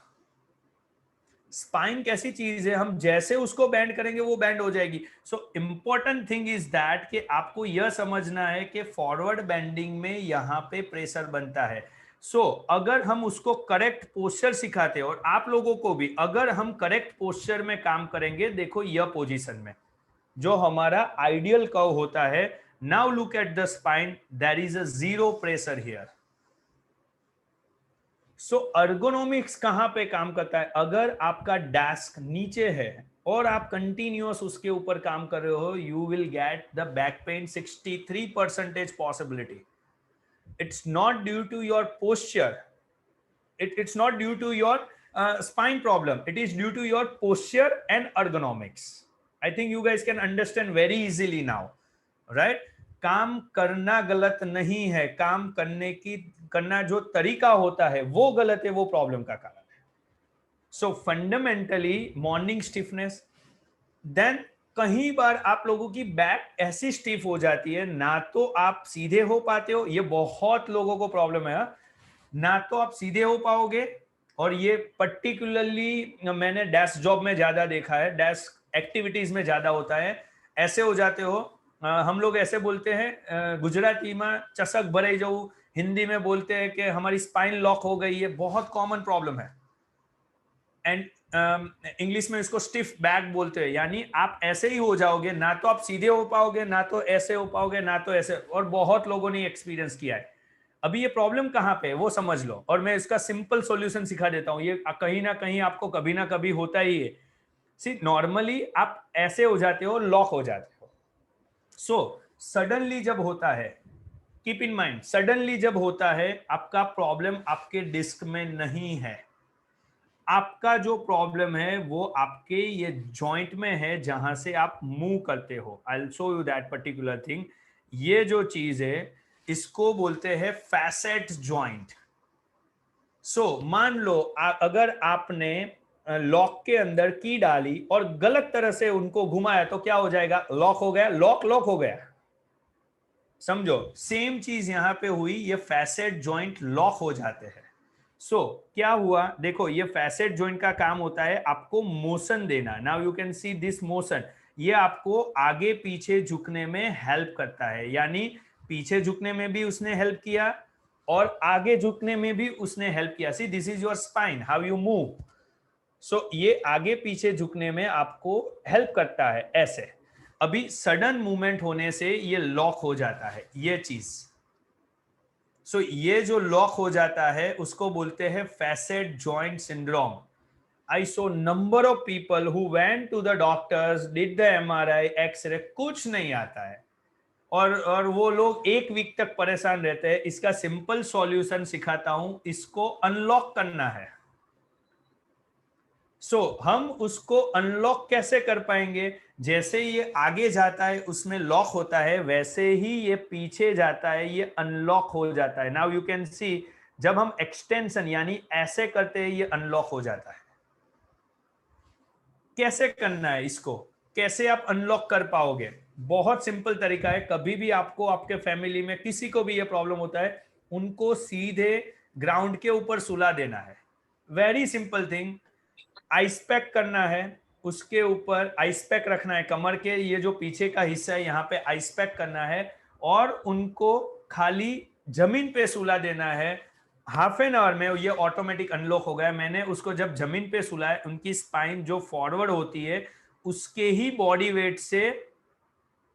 Spine कैसी चीज है, हम जैसे उसको बैंड करेंगे वो बैंड हो जाएगी. So important thing is that कि आपको यह समझना है कि फॉरवर्ड बेंडिंग में यहां पे प्रेशर बनता है. सो अगर हम उसको करेक्ट पोस्चर सिखाते हैं, और आप लोगों को भी अगर हम करेक्ट पोस्चर में काम करेंगे, देखो यह पोजीशन में जो हमारा आइडियल कर्व होता है, now look at the spine, there is a zero pressure here. So ergonomics कहां पे काम करता है? अगर आपका डेस्क नीचे है और आप कंटिन्यूअस उसके ऊपर काम कर रहे हो, you will get the back pain 63% possibility. It's not due to your posture. It's not due to your spine problem. It is due to your posture and ergonomics. I think you guys can understand very easily now, right? काम करना गलत नहीं है, काम करना जो तरीका होता है वो गलत है, वो प्रॉब्लम का कारण है. So fundamentally morning stiffness. Then कहीं बार आप लोगों की बैक ऐसी स्टिफ हो जाती है, ना तो आप सीधे हो पाते हो, ये बहुत लोगों को प्रॉब्लम है, ना तो आप सीधे हो पाओगे. और ये पर्टिकुलरली मैंने डेस्क जॉब में ज्यादा देखा है, डेस्क एक्टिविटीज में ज्यादा होता है. ऐसे हो जाते हो, हम लोग ऐसे बोलते हैं गुजराती में चसक भराई जाऊं, हिंदी में बोलते हैं कि हमारी स्पाइन लॉक हो गई है, बहुत कॉमन प्रॉब्लम है. एंड इंग्लिश में इसको स्टिफ बैक बोलते हैं, यानी आप ऐसे ही हो जाओगे, ना तो आप सीधे हो पाओगे, ना तो ऐसे हो पाओगे, ना तो ऐसे. और बहुत लोगों ने एक्सपीरियंस किया है. अभी ये प्रॉब्लम कहां पे है वो समझ लो, और मैं इसका सिंपल सॉल्यूशन सिखा देता हूं. ये कहीं ना कहीं आपको कभी ना कभी होता ही है. सी नॉर्मली आप ऐसे हो जाते हो, लॉक हो जाते हो. सो सडनली जब होता है, कीप इन माइंड, सडनली जब होता है, आपका प्रॉब्लम आपके डिस्क में नहीं है. आपका जो प्रॉब्लम है वो आपके ये जॉइंट में है जहां से आप मूव करते हो. आई will show you that particular thing. ये जो चीज है इसको बोलते हैं फैसेट जॉइंट. सो मान लो अगर आपने लॉक के अंदर की डाली और गलत तरह से उनको घुमाया तो क्या हो जाएगा? लॉक हो गया, लॉक हो गया. समझो सेम चीज यहां पे हुई, ये फैसेट जॉइंट लॉक हो जाते हैं. सो क्या हुआ, देखो ये फैसेट जॉइंट का काम होता है आपको मोशन देना. Now you can see this motion, ये आपको आगे पीछे झुकने में हेल्प करता है. यानी पीछे झुकने में भी उसने हेल्प किया और आगे झुकने में भी उसने हेल्प किया. See this is your spine, how you move. So ये आगे पीछे झुकने में आपको हेल्प करता है ऐसे. अभी सडन मूवमेंट होने से ये लॉक हो जाता है ये चीज. सो ये जो लॉक हो जाता है उसको बोलते हैं facet joint syndrome. I saw number of people who went to the doctors, did the MRI, X-ray, कुछ नहीं आता है. और वो लोग 1 वीक तक परेशान रहते हैं। इसका सिंपल सॉल्यूशन सिखाता हूं, इसको अनलॉक करना है। हम उसको अनलॉक कैसे कर पाएंगे? जैसे ये आगे जाता है उसमें लॉक होता है, वैसे ही ये पीछे जाता है, ये अनलॉक हो जाता है। नाउ यू कैन सी, जब हम एक्सटेंशन यानी ऐसे करते हैं, ये अनलॉक हो जाता है। कैसे करना है इसको, कैसे आप अनलॉक कर पाओगे? बहुत सिंपल तरीका है। कभी भी आपको आपके फैमिली में किसी को भी ये प्रॉब्लम होता है, उनको सीधे ग्राउंड के ऊपर सुला देना है। Very simple thing. Ice pack करना है, उसके ऊपर आइस पैक रखना है, कमर के ये जो पीछे का हिस्सा है यहाँ पे आइस पैक करना है, और उनको खाली जमीन पे सुला देना है। हाफ एन आवर में ये ऑटोमेटिक अनलॉक हो गया। मैंने उसको जब जमीन पे सुलाया, उनकी स्पाइन जो फॉरवर्ड होती है उसके ही बॉडी वेट से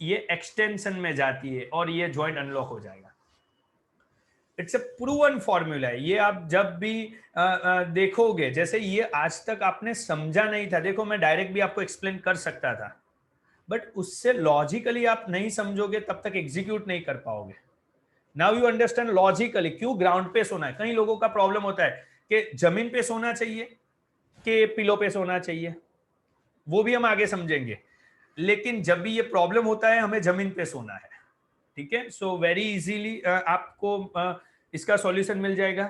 ये एक्सटेंशन में जाती है और ये जॉइंट अनलॉक हो जाएगा। इट्स ए प्रूवन फॉर्मूला है। ये आप जब भी देखोगे, जैसे ये आज तक आपने समझा नहीं था, देखो मैं डायरेक्ट भी आपको एक्सप्लेन कर सकता था, बट उससे लॉजिकली आप नहीं समझोगे तब तक एग्जीक्यूट नहीं कर पाओगे। नाउ यू अंडरस्टैंड लॉजिकली क्यों ग्राउंड पे सोना है। कई लोगों का प्रॉब्लम होता है कि जमीन पे सोना चाहिए कि पिलो पे सोना चाहिए, वो भी हम आगे समझेंगे, लेकिन जब भी ये प्रॉब्लम होता है हमें जमीन पे सोना है। ठीक है, सो वेरी इजीली आपको इसका सॉल्यूशन मिल जाएगा।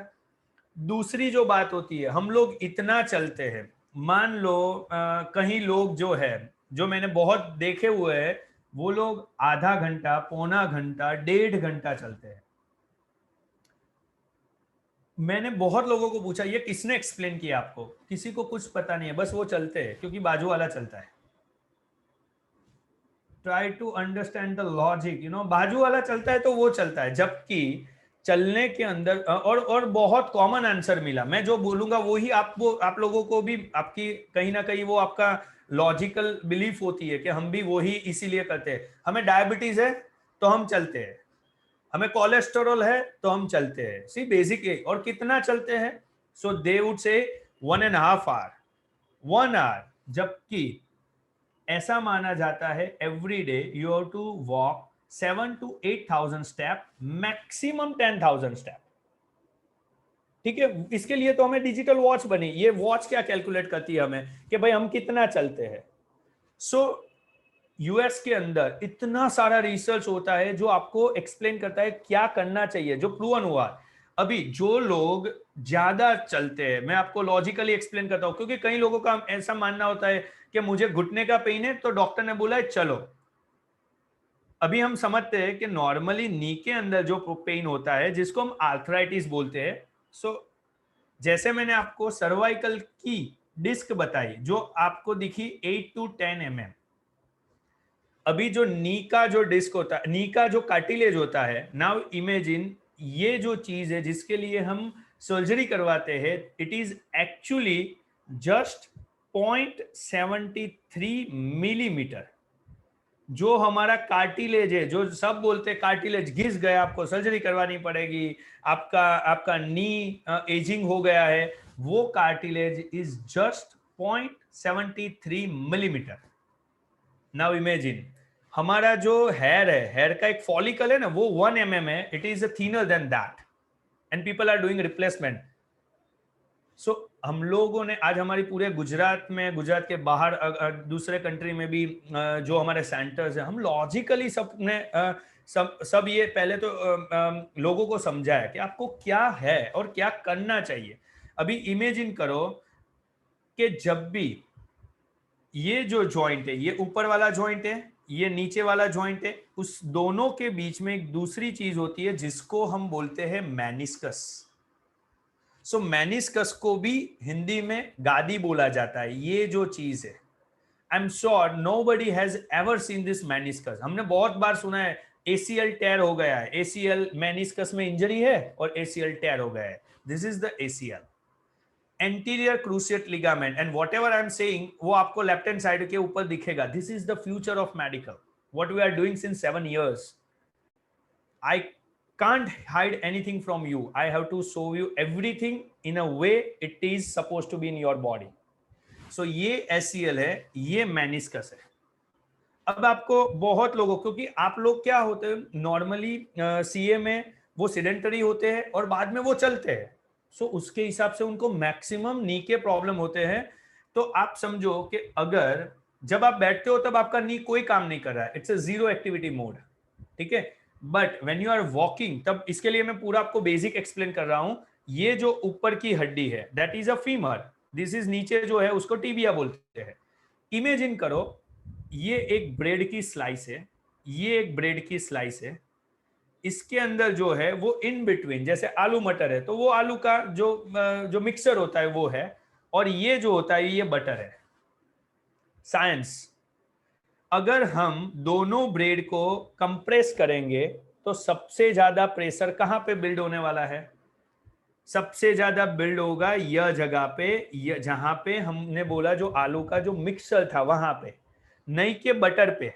दूसरी जो बात होती है, हम लोग इतना चलते हैं, मान लो कहीं लोग जो है, जो मैंने बहुत देखे हुए हैं, वो लोग आधा घंटा, पौना घंटा, 1.5 घंटा चलते हैं। मैंने बहुत लोगों को पूछा, ये किसने एक्सप्लेन किया आपको? किसी को कुछ पता नहीं है, बस वो चलते हैं क्योंकि बाजू वाला चलता है। Try to understand the logic, बाजू वाला चलता है तो वो चलता है, जबकि चलने के अंदर और बहुत कॉमन आंसर मिला। मैं जो बोलूंगा वही आप लोगों को भी आपकी कहीं ना कहीं वो आपका लॉजिकल बिलीफ होती है कि हम भी वही इसीलिए करते हैं। हमें डायबिटीज है तो हम चलते हैं, हमें कोलेस्टेरॉल है तो हम चलते हैं। सी बेसिक। और कितना चलते हैं? सो they would say 1.5 our, 1 our, जबकि ऐसा माना जाता है every day you have to walk 7 to 8,000 step, maximum 10,000 step. ठीक है, इसके लिए तो हमें डिजिटल वॉच बनी। ये वॉच क्या कैलकुलेट करती है हमें कि भाई हम कितना चलते हैं। सो यूएस के अंदर इतना सारा रिसर्च होता है जो आपको एक्सप्लेन करता है क्या करना चाहिए, जो प्रूवन हुआ। अभी जो लोग ज्यादा चलते हैं, मैं आपको लॉजिकली एक्सप्लेन करता हूं, क्योंकि कई लोगों का ऐसा मानना होता है कि मुझे घुटने का पेन है तो डॉक्टर ने बोला है चलो। अभी हम समझते हैं कि नॉर्मली नी के अंदर जो पेन होता है जिसको हम आर्थराइटिस बोलते हैं, सो जैसे मैंने आपको सर्वाइकल की डिस्क बताई जो आपको दिखी 8 to 10 mm, अभी जो नी का जो डिस्क होता है, नी का जो कार्टिलेज होता है, नाउ इमेजिन ये जो चीज है जिसके लिए हम सर्जरी करवाते हैं, it is actually just 0.73 millimetre. जो हमारा कार्टिलेज है, जो सब बोलते हैं कार्टिलेज घिस गया, आपको सर्जरी करवानी पड़ेगी, आपका नी एजिंग हो गया है, वो cartilage is just 0.73 millimetre. Now imagine हमारा जो हेयर है, हेयर का एक फॉलिकल है ना, वो 1 mm है, it is thinner than that and people are doing replacement. So हम लोगों ने आज हमारी पूरे गुजरात में, गुजरात के बाहर दूसरे कंट्री में भी जो हमारे सेंटर्स है, हम लॉजिकली सब ये पहले तो लोगों को समझाया कि आपको क्या है और क्या करना चाहिए। अभी इमेजिन करो कि जब भी ये जो जॉइंट है, ये ऊपर वाला जॉइंट है, ये नीचे वाला जॉइंट है, उस दोनों के बीच में एक दूसरी चीज होती है जिसको हम बोलते हैं मेनिस्कस। सो मेनिस्कस को भी हिंदी में गादी बोला जाता है। ये जो चीज है, I am sure nobody has ever seen this meniscus. हमने बहुत बार सुना है ACL टेयर हो गया है, ACL मेनिस्कस में इंजरी है और ACL टेयर हो गया है। This is the ACL, anterior cruciate ligament, and whatever I am saying वो आपको लेफ्ट हैंड साइड के ऊपर दिखेगा। This is the future of medical, what we are doing since 7 years. I can't hide anything from you. I have to show you everything in a way it is supposed to be in your body. So ये ACL है, ये meniscus है। अब आपको बहुत लोगों, क्योंकि आप लोग क्या होते हैं नॉर्मली सीए में वो सिडेंटरी होते हैं और बाद में वो चलते हैं, सो उसके हिसाब से उनको मैक्सिमम नी के प्रॉब्लम होते हैं। तो आप समझो कि अगर जब आप बैठते हो तब आपका नी कोई काम नहीं कर रहा है, it's a zero activity mode, ठीक है। But when you are walking, तब इसके लिए मैं पूरा आपको बेसिक एक्सप्लेन कर रहा हूं। ये जो ऊपर की हड्डी है that is a femur, this is नीचे जो है उसको टिबिया बोलते हैं। इमेजिन करो ये एक ब्रेड की स्लाइस है, ये एक ब्रेड की स्लाइस है, इसके अंदर जो है वो इन बिटवीन, जैसे आलू मटर है तो वो आलू का जो मिक्सर होता है वो है, और ये जो होता है ये बटर है। साइंस, अगर हम दोनों ब्रेड को कंप्रेस करेंगे तो सबसे ज्यादा प्रेशर कहां पे बिल्ड होने वाला है? सबसे ज्यादा बिल्ड होगा यह जगह पे, जहां पे हमने बोला जो आलू का जो मिक्सर था वहां पे, नहीं के बटर पे।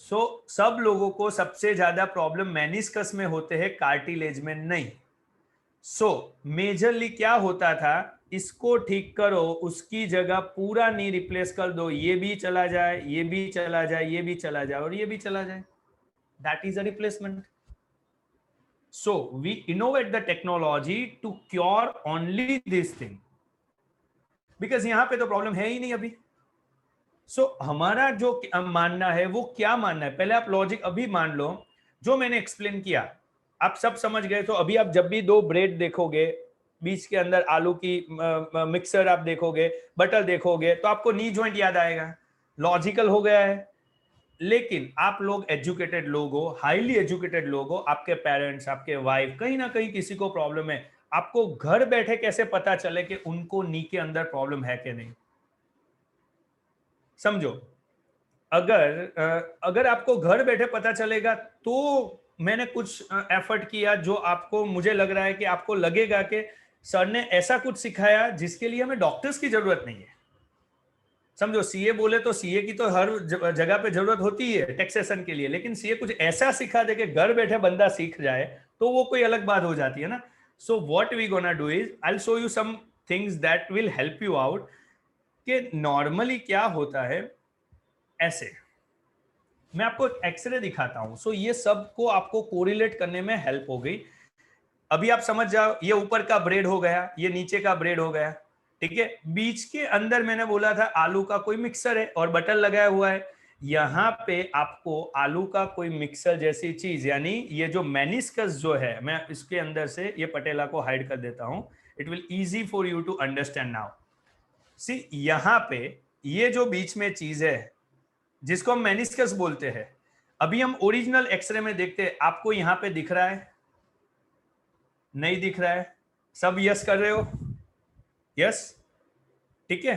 सो सब लोगों को सबसे ज्यादा प्रॉब्लम मेनिस्कस में होते हैं, कार्टिलेज में नहीं। सो मेजरली क्या होता था, इसको ठीक करो, उसकी जगह पूरा नी रिप्लेस कर दो, ये भी चला जाए, ये भी चला जाए, ये भी चला जाए और ये भी चला जाए, that is a replacement. So we innovate the technology to cure only this thing, because यहाँ पे तो प्रॉब्लम है ही नहीं अभी। So हमारा जो मानना है वो क्या मानना है, पहले आप लॉजिक अभी मान लो, जो मैंने एक्सप्लेन किया आप सब समझ गए। तो अभी आप जब भी दो ब्रेड देखोगे, बीच के अंदर आलू की मिक्सर आप देखोगे, बटर देखोगे, तो आपको नी जॉइंट याद आएगा, लॉजिकल हो गया है। लेकिन आप लोग एजुकेटेड लोग हो, हाईली एजुकेटेड लोग हो, आपके पेरेंट्स, आपके वाइफ, कहीं ना कहीं किसी को प्रॉब्लम है, आपको घर बैठे कैसे पता चले कि उनको नी के अंदर प्रॉब्लम है कि नहीं? समझो, अगर आपको घर बैठे पता चलेगा तो मैंने कुछ एफर्ट किया, जो आपको, मुझे लग रहा है कि आपको लगेगा कि सर ने ऐसा कुछ सिखाया जिसके लिए हमें डॉक्टर्स की जरूरत नहीं है। समझो, सीए बोले तो सीए की तो हर जगह पे जरूरत होती है टैक्सेशन के लिए, लेकिन सीए कुछ ऐसा सिखा दे कि घर बैठे बंदा सीख जाए तो वो कोई अलग बात हो जाती है ना। So what we gonna do is I will show you some things that will help you out, कि नॉर्मली क्या होता है। ऐसे मैं आपको एक्सरे दिखाता हूं, सो ये सबको आपको कोरिलेट करने में हेल्प हो गई। अभी आप समझ जाओ, ये ऊपर का ब्रेड हो गया, ये नीचे का ब्रेड हो गया, ठीक है। बीच के अंदर मैंने बोला था आलू का कोई मिक्सर है और बटर लगाया हुआ है, यहां पे आपको आलू का कोई मिक्सर जैसी चीज, यानी ये जो मेनिस्कस जो है, मैं इसके अंदर से ये पटेला को हाइड कर देता हूं, it will easy for you to understand now. See, यहां पे ये जो बीच में चीज है जिसको हम मेनिस्कस बोलते हैं, अभी हम ओरिजिनल एक्सरे में देखते हैं, आपको यहां पे दिख रहा है? नहीं दिख रहा है? सब यस कर रहे हो? यस, ठीक है।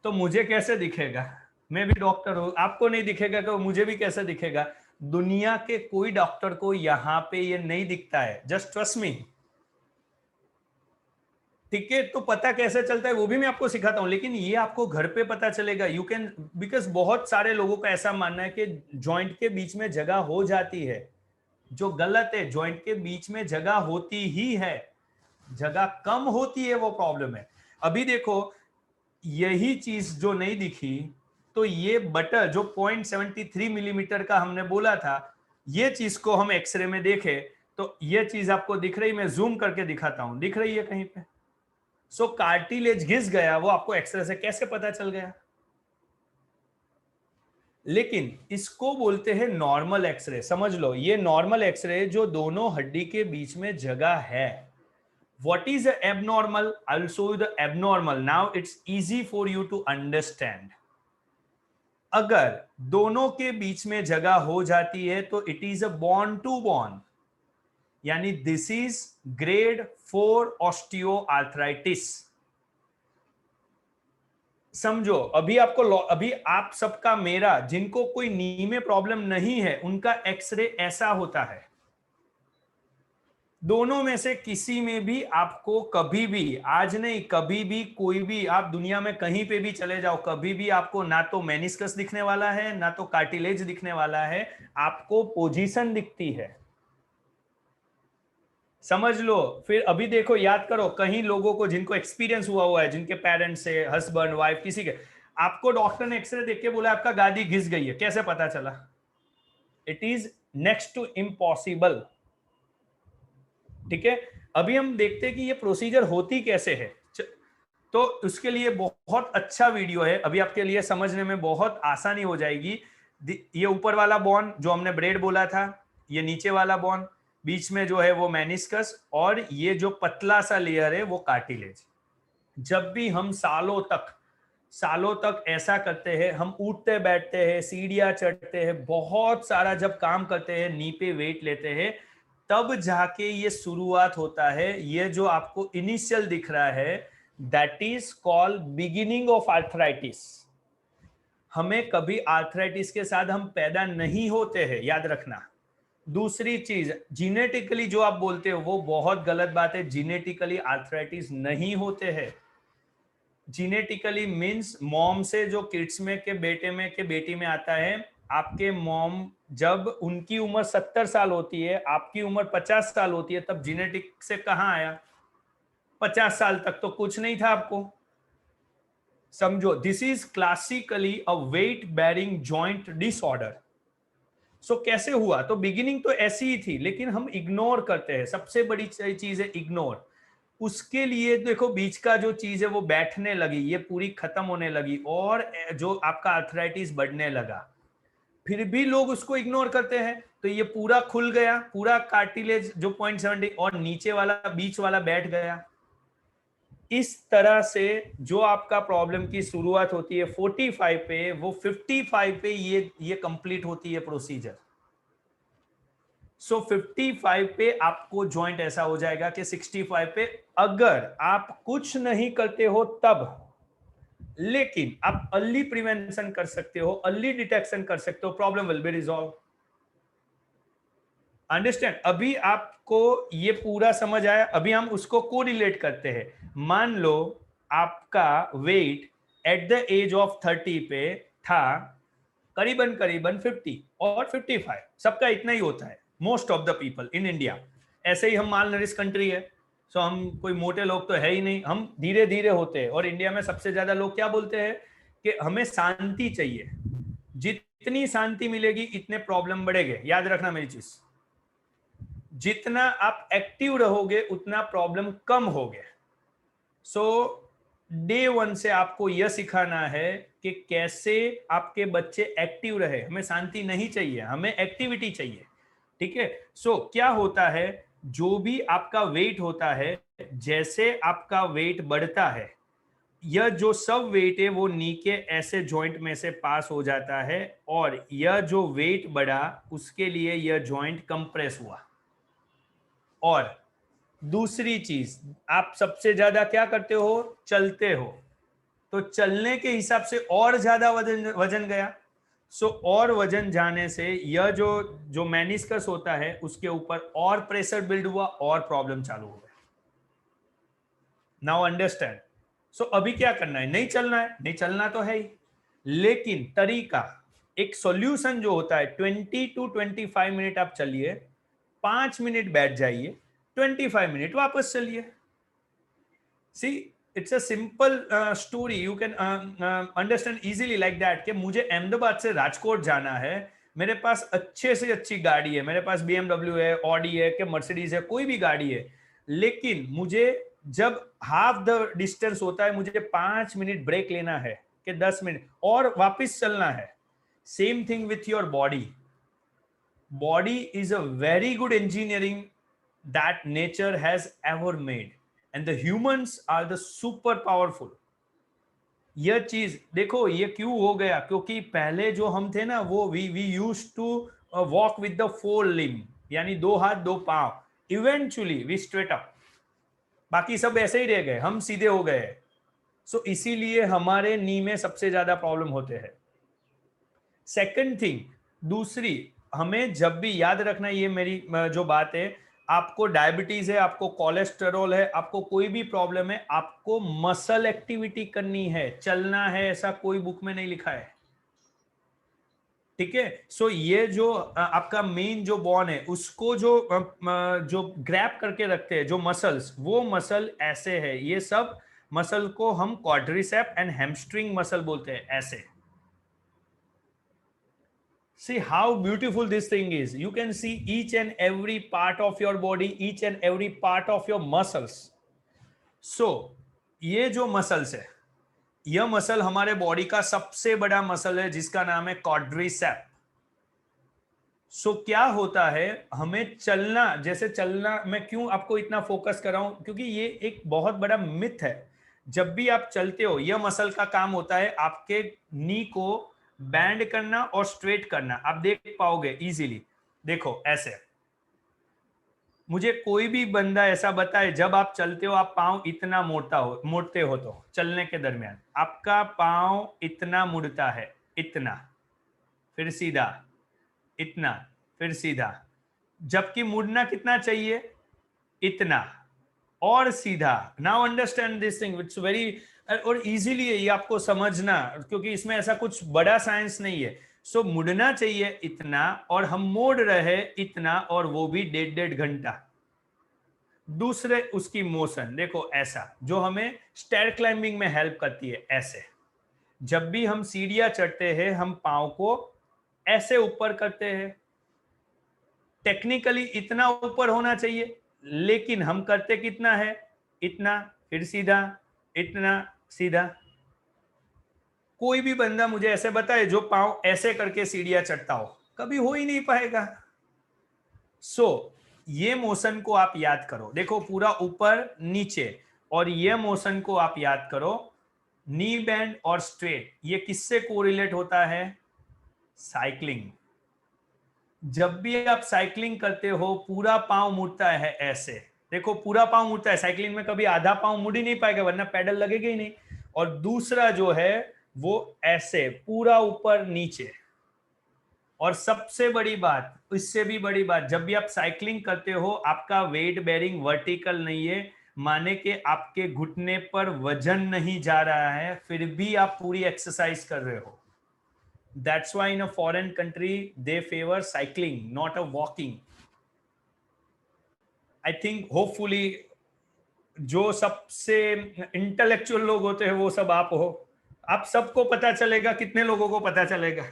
तो मुझे कैसे दिखेगा? मैं भी डॉक्टर हूं, आपको नहीं दिखेगा तो मुझे भी कैसे दिखेगा? दुनिया के कोई डॉक्टर को यहां पे ये नहीं दिखता है, जस्ट ट्रस्ट मी, ठीक है। तो पता कैसे चलता है वो भी मैं आपको सिखाता हूं, लेकिन ये आपको घर पे पता चलेगा। यू कैन, बिकॉज बहुत सारे लोगों का ऐसा मानना है कि जॉइंट के बीच में जगह हो जाती है, जो गलत है। जॉइंट के बीच में जगह होती ही है, जगह कम होती है, वो प्रॉब्लम है। अभी देखो, यही चीज जो नहीं दिखी, तो ये बटर जो 0.73 मिलीमीटर का हमने बोला था, ये चीज को हम एक्सरे में देखे तो ये चीज आपको दिख रही, मैं जूम करके दिखाता हूं, दिख रही है कहीं पे? सो कार्टिलेज घिस गया, वो आपको एक्सरे से कैसे पता चल गया? लेकिन इसको बोलते हैं नॉर्मल एक्सरे। समझ लो, ये नॉर्मल एक्सरे जो दोनों हड्डी के बीच में जगह है। What is the abnormal? I'll show you the abnormal. Now it's easy for you to understand. अगर दोनों के बीच में जगह हो जाती है तो it is a bone to bone, यानी this is grade 4 osteoarthritis. समझो, अभी आप सबका, मेरा, जिनको कोई नी में प्रॉब्लम नहीं है, उनका एक्सरे ऐसा होता है। दोनों में से किसी में भी आपको कभी भी, आज नहीं कभी भी, कोई भी, आप दुनिया में कहीं पे भी चले जाओ, कभी भी आपको ना तो मेनिस्कस दिखने वाला है ना तो कार्टिलेज दिखने वाला है, आपको पोजीशन दिखती है। समझ लो। फिर अभी देखो, याद करो, कहीं लोगों को जिनको एक्सपीरियंस हुआ है, जिनके पेरेंट्स से, हस्बैंड वाइफ, किसी के, आपको डॉक्टर ने एक्सरे देख के बोला आपका गादी घिस गई है, कैसे पता चला? It is next to impossible. ठीक है, अभी हम देखते हैं कि ये प्रोसीजर होती कैसे है। तो उसके लिए बहुत अच्छा वीडियो है, अभी आपके लिए समझने में बहुत आसानी हो जाएगी। ये ऊपर वाला बोन जो हमने ब्रेड बोला था, ये नीचे वाला बोन, बीच में जो है वो मेनिस्कस, और ये जो पतला सा लेयर है वो कार्टिलेज। जब भी हम सालों तक ऐसा करते हैं, हम उठते बैठते हैं, सीढ़ियां चढ़ते हैं, बहुत सारा जब काम करते हैं, नी पे वेट लेते हैं, तब जाके ये शुरुआत होता है। ये जो आपको इनिशियल दिख रहा है, that is called beginning of arthritis. हमें कभी आर्थराइटिस के साथ हम पैदा नहीं होते हैं, याद रखना। दूसरी चीज, जीनेटिकली जो आप बोलते हो वो बहुत गलत बात है। जीनेटिकली आर्थराइटिस नहीं होते हैं। जीनेटिकली मीन्स मॉम से जो किड्स में के बेटे में के बेटी में आता है। आपके मॉम जब उनकी उम्र 70 साल होती है, आपकी उम्र 50 साल होती है, तब जीनेटिक से कहां आया? 50 साल तक तो कुछ नहीं था आपको। समझो, this is classically a weight bearing joint disorder. So कैसे हुआ? तो बिगिनिंग तो ऐसी ही थी, लेकिन हम इग्नोर करते हैं। सबसे बड़ी चीज है इग्नोर। उसके लिए देखो, बीच का जो चीज है वो बैठने लगी, ये पूरी खत्म होने लगी, और जो आपका आर्थराइटिस बढ़ने लगा। फिर भी लोग उसको इग्नोर करते हैं, तो ये पूरा खुल गया, पूरा कार्टिलेज जो 0.70 और नीचे वाला बीच वाला बैठ गया। इस तरह से जो आपका प्रॉब्लम की शुरुआत होती है 45 पे, वो 55 पे ये कंप्लीट होती है प्रोसीजर। सो 55 पे आपको जॉइंट ऐसा हो जाएगा कि 65 पे अगर आप कुछ नहीं करते हो तब, लेकिन आप अर्ली प्रिवेंशन कर सकते हो, अर्ली डिटेक्शन कर सकते हो, problem will be resolve. Understand? अभी आपको ये पूरा समझ आया? अभी हम उसको कोरिलेट करते हैं। मान लो आपका weight at the age of 30 पे था करीबन 50 और 55, सबका इतना ही होता है, most of the people in India. ऐसे ही हम माल नरिश कंट्री है, सो हम कोई मोटे लोग तो है ही नहीं, हम धीरे धीरे होते हैं। और इंडिया में सबसे ज्यादा लोग क्या बोलते हैं कि हमें शांति चाहिए, जितनी शांति मिलेगी इतने प्रॉब्लम बढ़ेंगे। याद रखना मेरी चीज, जितना आप एक्टिव रहोगे उतना प्रॉब्लम कम होगे। सो डे 1 से आपको यह सिखाना है कि कैसे आपके बच्चे एक्टिव रहे। हमें शांति नहीं चाहिए, हमें एक्टिविटी चाहिए। ठीक है? सो क्या होता है, जो भी आपका वेट होता है, जैसे आपका वेट बढ़ता है, यह जो सब वेट है वो नी के ऐसे जॉइंट में से पास हो जाता है, और यह जो वेट बढ़ा उसके लिए यह जॉइंट कंप्रेस हुआ। और दूसरी चीज, आप सबसे ज्यादा क्या करते हो? चलते हो, तो चलने के हिसाब से और ज्यादा वजन गया। सो और वजन जाने से यह जो मेनिस्कस होता है उसके ऊपर और प्रेशर बिल्ड हुआ और प्रॉब्लम चालू हो गया। Now understand? सो अभी क्या करना है? नहीं चलना है, नहीं चलना तो है ही, लेकिन तरीका, एक सॉल्यूशन जो होता है, 20 to 25 मिनट आप चलिए, 5 मिनट बैठ जाइए, 25 मिनट वापस चलिए। See, it's a simple story, you can understand easily like that कि मुझे अहमदाबाद से राजकोट जाना है, मेरे पास अच्छे से अच्छी गाड़ी है, मेरे पास BMW है, ऑडी है, कि मर्सिडीज है, कोई भी गाड़ी है, लेकिन मुझे जब हाफ द डिस्टेंस होता है, मुझे 5 मिनट ब्रेक लेना है कि 10 मिनट और वापस चलना है। Same thing with your body. Body is a very good engineering that nature has ever made, and the humans are the super powerful. यह चीज देखो, ये क्यों हो गया? क्योंकि पहले जो हम थे ना, वो we used to walk with the 4 limb, यानी 2 हाथ 2 पांव। Eventually we straight up, बाकी सब ऐसे ही रह गए, हम सीधे हो गए। सो इसीलिए हमारे नी में सबसे ज्यादा प्रॉब्लम होते हैं। सेकंड थिंग, दूसरी, हमें जब भी याद रखना, ये मेरी जो बात है, आपको डायबिटीज है, आपको कोलेस्टेरॉल है, आपको कोई भी प्रॉब्लम है, आपको मसल एक्टिविटी करनी है, चलना है, ऐसा कोई बुक में नहीं लिखा है। ठीक है? सो ये जो आपका मेन जो बोन है, उसको जो ग्रैप करके रखते हैं जो मसल्स, वो मसल ऐसे है, ये सब मसल को हम क्वाड्रिसेप एंड हैमस्ट्रिंग मसल बोलते हैं, ऐसे। See how beautiful this thing is. You can see each and every part of your body, each and every part of your muscles. So ये जो मसल्स है, यह मसल हमारे बॉडी का सबसे बड़ा मसल है जिसका नाम है क्वाड्रिसेप। सो क्या होता है, हमें चलना, जैसे चलना, मैं क्यों आपको इतना फोकस कर रहा हूं, क्योंकि ये एक बहुत बड़ा मिथ है। जब भी आप चलते हो, यह मसल का काम होता है आपके नी को बैंड करना और स्ट्रेट करना। आप देख पाओगे इजीली, देखो ऐसे। मुझे कोई भी बंदा ऐसा बताए जब आप चलते हो आप पांव इतना मोड़ते हो तो चलने के दरमियान आपका पांव इतना मुड़ता है, इतना, फिर सीधा, इतना, फिर सीधा, जबकि मुड़ना कितना चाहिए, इतना और सीधा। Now understand this thing, it's very, और इजीली है ये आपको समझना, क्योंकि इसमें ऐसा कुछ बड़ा साइंस नहीं है। सो मुड़ना चाहिए इतना और हम मोड़ रहे इतना, और वो भी 1.5 घंटा। दूसरे उसकी मोशन देखो ऐसा, जो हमें स्टेयर क्लाइंबिंग में हेल्प करती है, ऐसे। जब भी हम सीढ़ियां चढ़ते हैं हम पांव को ऐसे ऊपर करते हैं। टेक्निकली इतना ऊपर होना चाहिए, लेकिन हम करते कितना है, इतना, फिर सीधा, इतना, सीधा। कोई भी बंदा मुझे ऐसे बताए जो पांव ऐसे करके सीढ़ियां चढ़ता हो, कभी हो ही नहीं पाएगा। सो ये मोशन को आप याद करो, देखो पूरा ऊपर नीचे, और ये मोशन को आप याद करो, नी बैंड और स्ट्रेट। ये किससे कोरिलेट होता है, साइकिलिंग। जब भी आप साइकिलिंग करते हो पूरा पांव मुड़ता है ऐसे, देखो पूरा पांव मुड़ता है। साइकिलिंग में कभी आधा पांव मुड़ ही नहीं पाएगा, वरना पैडल लगेगा ही नहीं। और दूसरा जो है वो ऐसे पूरा ऊपर नीचे। और सबसे बड़ी बात, इससे भी बड़ी बात, जब भी आप साइकिलिंग करते हो आपका वेट बेरिंग वर्टिकल नहीं है, माने कि आपके घुटने पर वजन नहीं जा रहा है, फिर भी आप पूरी एक्सरसाइज कर रहे हो। That's why in a foreign country they favor cycling, not a walking. I think hopefully जो सबसे इंटेलेक्चुअल लोग होते हैं वो सब आप हो, आप सबको पता चलेगा, कितने लोगों को पता चलेगा।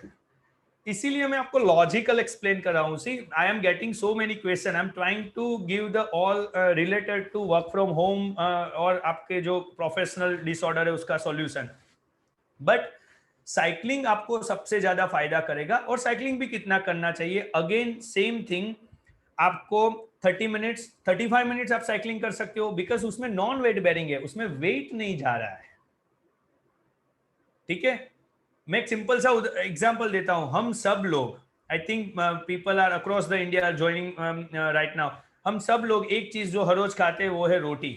इसीलिए मैं आपको लॉजिकल एक्सप्लेन कर रहा हूँ। See I am getting so many question, I am trying to give the all related to work from home और आपके जो प्रोफेशनल डिसऑर्डर है उसका सॉल्यूशन। बट साइकिलिंग आपको सबसे ज्यादा फायदा करेगा। और साइकिलिंग भी कितना करना चाहिए, अगेन सेम थिंग, आपको 30 मिनट्स 35 मिनट्स आप साइकिलिंग कर सकते हो, बिकॉज उसमें नॉन वेट बेरिंग है, उसमें वेट नहीं जा रहा है। ठीक है, मैं एक सिंपल सा एग्जांपल देता हूं। हम सब लोग, I think people are across the India joining right now, हम सब लोग एक चीज जो हर रोज खाते हैं वो है रोटी।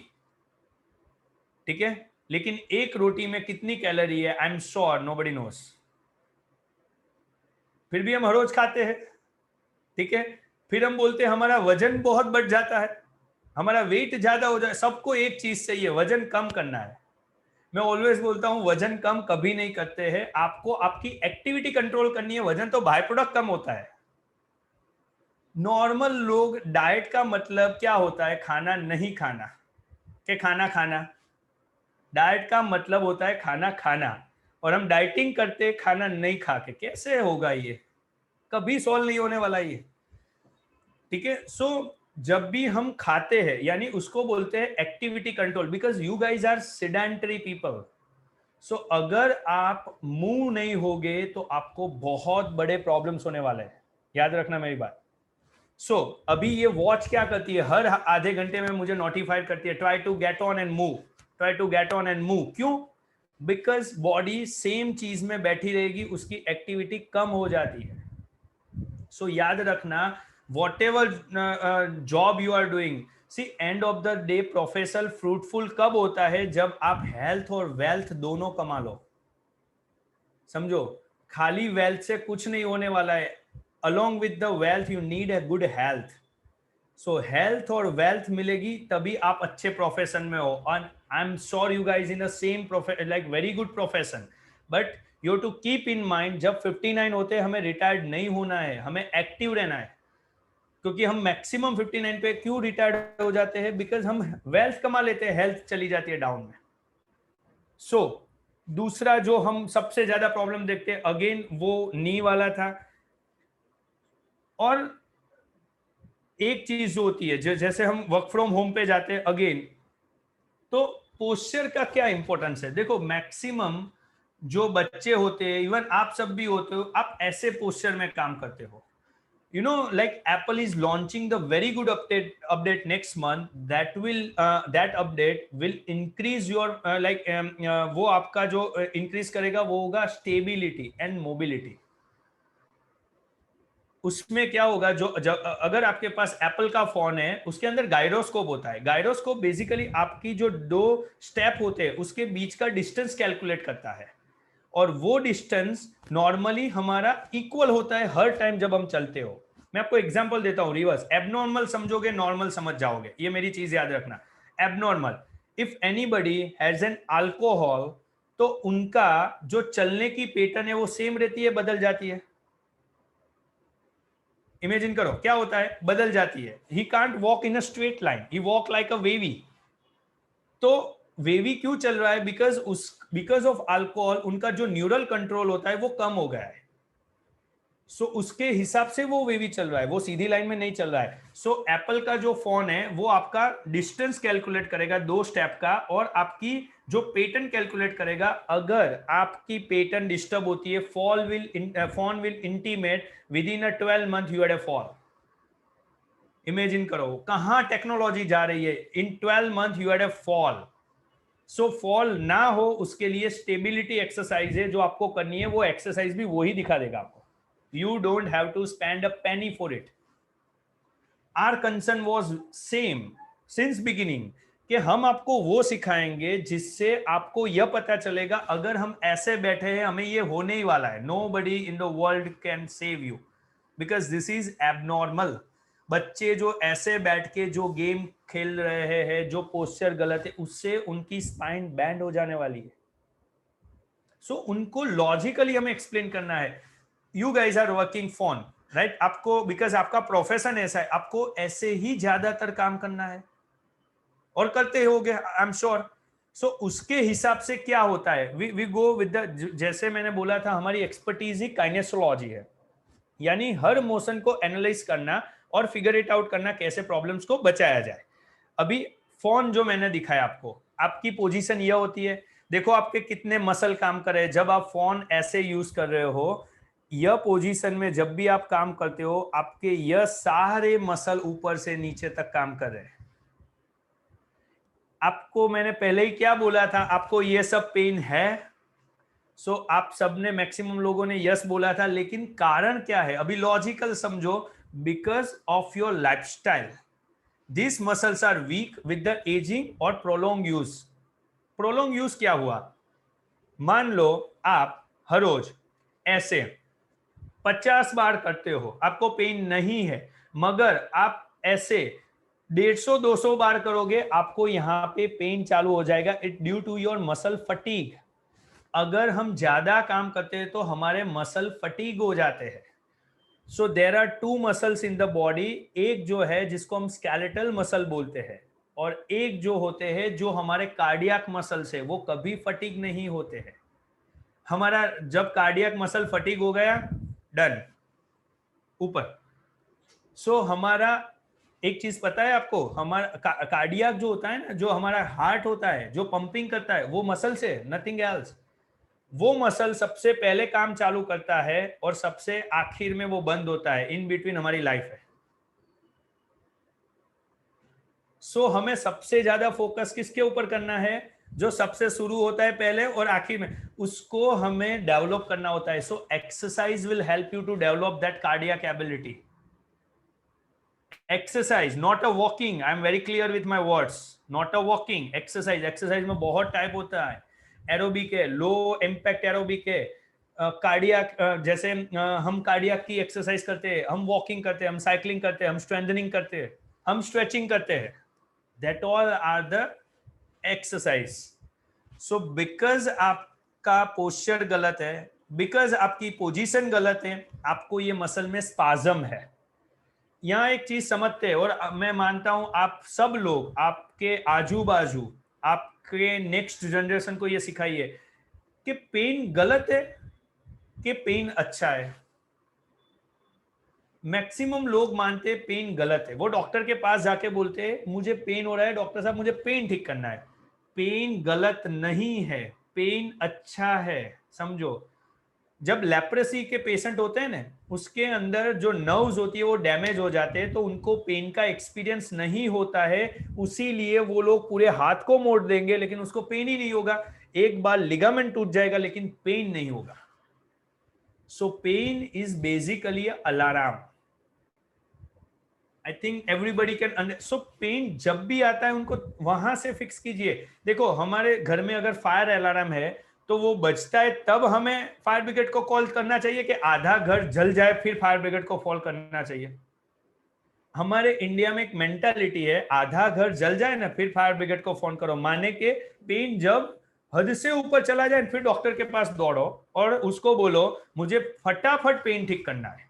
ठीक है, लेकिन एक रोटी में कितनी कैलोरी है, I am sure nobody nose. फिर भी हम हर रोज खाते हैं। ठीक है, फिर हम बोलते हैं हमारा वजन बहुत बढ़ जाता है, हमारा वेट ज्यादा हो जाए। सबको एक चीज चाहिए, वजन कम करना है। मैं ऑलवेज बोलता हूं वजन कम कभी नहीं करते हैं, आपको आपकी एक्टिविटी कंट्रोल करनी है। वजन तो बाय प्रोडक्ट कम होता है। नॉर्मल लोग, डाइट का मतलब क्या होता है, खाना नहीं खाना के खाना खाना। डाइट का मतलब होता है खाना खाना, और हम डाइटिंग करते खाना नहीं खा के। कैसे होगा ये, कभी सॉल्व नहीं होने वाला ये। ठीक है, सो जब भी हम खाते हैं, यानी उसको बोलते हैं activity control, because you guys are sedentary people. So अगर आप मूव नहीं होगे तो आपको बहुत बड़े प्रॉब्लम्स होने वाले हैं, याद रखना मेरी बात। सो अभी ये वॉच क्या करती है, हर आधे घंटे में मुझे नोटिफाइड करती है, try to get on and move, try to get on and move. क्यों, बिकॉज बॉडी सेम चीज में बैठी रहेगी, उसकी एक्टिविटी कम हो जाती है। सो याद रखना, whatever job you are doing, see end of the day professional fruitful कब होता है, जब आप हेल्थ और वेल्थ दोनों कमा लो। समझो, खाली वेल्थ से कुछ नहीं होने वाला है। along with the wealth you need a good health. so health और wealth मिलेगी तभी आप अच्छे प्रोफेशन में हो। and I'm sure you guys in the same like very good profession, but you have to keep in mind, जब 59 होते हैं हमें रिटायर्ड नहीं होना है, हमें एक्टिव रहना है। क्योंकि हम मैक्सिमम 59 पे क्यों रिटायर्ड हो जाते हैं, बिकॉज हम वेल्थ कमा लेते हैं, हेल्थ चली जाती है डाउन में। सो दूसरा जो हम सबसे ज्यादा प्रॉब्लम देखते हैं अगेन वो नी वाला था। और एक चीज जो होती है जैसे हम वर्क फ्रॉम होम पे जाते हैं अगेन, तो पोस्चर का क्या इंपॉर्टेंस है। देखो मैक्सिमम जो बच्चे होते हैं, इवन आप सब भी होते हो, आप ऐसे पोस्चर में काम करते हो। You know, like Apple is launching the very good update next month that update will increase your वो आपका जो increase करेगा वो होगा stability and mobility। उसमें क्या होगा, अगर आपके पास एप्पल का फोन है उसके अंदर गायरोस्कोप होता है। गायरोस्कोप बेसिकली आपकी जो 2 स्टेप होते हैं उसके बीच का डिस्टेंस कैलकुलेट करता है, और वो डिस्टेंस नॉर्मली हमारा इक्वल होता है हर टाइम जब हम चलते हो। मैं आपको एग्जांपल देता हूं, रिवर्स। एबनॉर्मल समझोगे, नॉर्मल समझ जाओगे, ये मेरी चीज याद रखना। Abnormal, if anybody has an alcohol, तो उनका जो चलने की पैटर्न है वो सेम रहती है, बदल जाती है। इमेजिन करो क्या होता है, बदल जाती है। He can't walk in a straight line, he walk like a wavy. तो वेवी क्यों चल रहा है, बिकॉज ऑफ अल्कोहल उनका जो न्यूरल कंट्रोल होता है वो कम हो गया है। सो उसके हिसाब से वो वेवी चल रहा है, वो सीधी लाइन में नहीं चल रहा है। सो एप्पल का जो फोन है वो आपका डिस्टेंस कैलकुलेट करेगा 2 स्टेप का, और आपकी जो पैटर्न कैलकुलेट करेगा। अगर आपकी पैटर्न डिस्टर्ब होती है, phone will intimate with in a 12 month you had a fall. Imagine करो कहां टेक्नोलॉजी जा रही है। इन 12 month you had a fall. So fall ना हो उसके लिए स्टेबिलिटी एक्सरसाइज है जो आपको करनी है, वो एक्सरसाइज भी वही दिखा देगा आपको। You don't have to spend a penny for it. Our concern was same since beginning कि हम आपको वो सिखाएंगे जिससे आपको यह पता चलेगा अगर हम ऐसे बैठे हैं हमें ये होने ही वाला है। Nobody in the world can save you because this is abnormal। बच्चे जो ऐसे बैठ के जो गेम खेल रहे हैं, जो पोस्चर गलत है, उससे उनकी स्पाइन बैंड हो जाने वाली है। सो उनको लॉजिकली हमें एक्सप्लेन करना है। You guys are working phone, right? आपको बिकॉज आपका प्रोफेशन ऐसा है, आपको ऐसे ही ज्यादातर काम करना है और करते होगे आई एम श्योर। सो उसके हिसाब से क्या होता है, वी गो विद द, जैसे मैंने बोला था हमारी एक्सपर्टीज ही काइनेसोलॉजी है, यानी हर मोशन को एनालाइज करना और फिगर इट आउट करना कैसे प्रॉब्लम्स को बचाया जाए। अभी फोन जो मैंने दिखाया आपको, आपकी पोजीशन यह होती है, देखो आपके कितने मसल काम कर रहे हैं। जब आप फोन ऐसे यूज कर रहे हो, यह पोजीशन में जब भी आप काम करते हो, आपके यह सारे मसल ऊपर से नीचे तक काम कर रहे हैं। आपको मैंने पहले ही क्या बोला था, आपको यह सब पेन है। सो आप सबने, मैक्सिमम लोगों ने यस बोला था, लेकिन कारण क्या है अभी लॉजिकल समझो। Because of your lifestyle this muscles are weak with the aging और प्रोलॉन्ग यूज। प्रोलॉन्ग यूज क्या हुआ, मान लो आप हर रोज ऐसे 50 बार करते हो, आपको पेन नहीं है, मगर आप ऐसे 150-200 बार करोगे, आपको यहां पे पेन चालू हो जाएगा। It due to your muscle fatigue. अगर हम ज्यादा काम करते हैं तो हमारे मसल फटीग हो जाते हैं। So there are 2 muscles in the body, एक जो है जिसको हम स्केलेटल मसल बोलते हैं, और एक जो होते हैं जो हमारे कार्डियक मसल्स है, वो कभी फटीग नहीं होते हैं। हमारा जब कार्डियक मसल फटीग हो गया, डन, ऊपर। सो हमारा एक चीज पता है आपको, हमारा कार्डियक जो होता है ना, जो हमारा हार्ट होता है, जो पंपिंग करता है, वो मसल से, नथिंग एल्स। वो मसल सबसे पहले काम चालू करता है और सबसे आखिर में वो बंद होता है। इन बिटवीन हमारी लाइफ है। सो हमें सबसे ज्यादा फोकस किसके ऊपर करना है, जो सबसे शुरू होता है पहले और आखिर में, उसको हमें डेवलप करना होता है। So exercise will help you to develop that cardiac ability. Exercise, not a walking, I am very clear with my words, not a walking, exercise. Exercise में बहुत टाइप होता है, एरोबिक है, लो इम्पैक्ट एरोबिक है, cardiac, जैसे हम cardiac की exercise करते हैं, हम वॉकिंग करते हैं, हम साइकिलिंग करते हैं, हम स्ट्रेंथनिंग करते हैं, हम स्ट्रेचिंग करते हैं। That all are the exercise. So because आपका पोस्चर गलत है, बिकॉज आपकी पोजीशन गलत है, आपको ये मसल में स्पाज्म है। यहाँ एक चीज समझते हैं, और मैं मानता हूं आप सब लोग, आपके आजू बाजू, आप के नेक्स्ट जनरेशन को ये सिखाइए कि पेन गलत है कि पेन अच्छा है। मैक्सिमम लोग मानते हैं पेन गलत है। वो डॉक्टर के पास जाके बोलते हैं मुझे पेन हो रहा है, डॉक्टर साहब मुझे पेन ठीक करना है। पेन गलत नहीं है, पेन अच्छा है। समझो, जब लेप्रेसी के पेशेंट होते हैं ना, उसके अंदर जो नर्व्स होती है वो डैमेज हो जाते हैं, तो उनको पेन का एक्सपीरियंस नहीं होता है। उसीलिए वो लोग पूरे हाथ को मोड़ देंगे लेकिन उसको पेन ही नहीं होगा। एक बार लिगामेंट टूट जाएगा लेकिन पेन नहीं होगा। So pain is basically alarm. I think everybody can. So pain जब भी आता है उनको वहां से फिक्स कीजिए। देखो, हमारे घर में अगर फायर अलार्म है तो वो बजता है, तब हमें फायर ब्रिगेड को कॉल करना चाहिए कि आधा घर जल जाए फिर फायर ब्रिगेड को कॉल करना चाहिए? हमारे इंडिया में एक मेंटालिटी है, आधा घर जल जाए ना फिर फायर ब्रिगेड को फोन करो। माने के पेन जब हद से ऊपर चला जाए फिर डॉक्टर के पास दौड़ो और उसको बोलो मुझे फटाफट पेन ठीक करना है।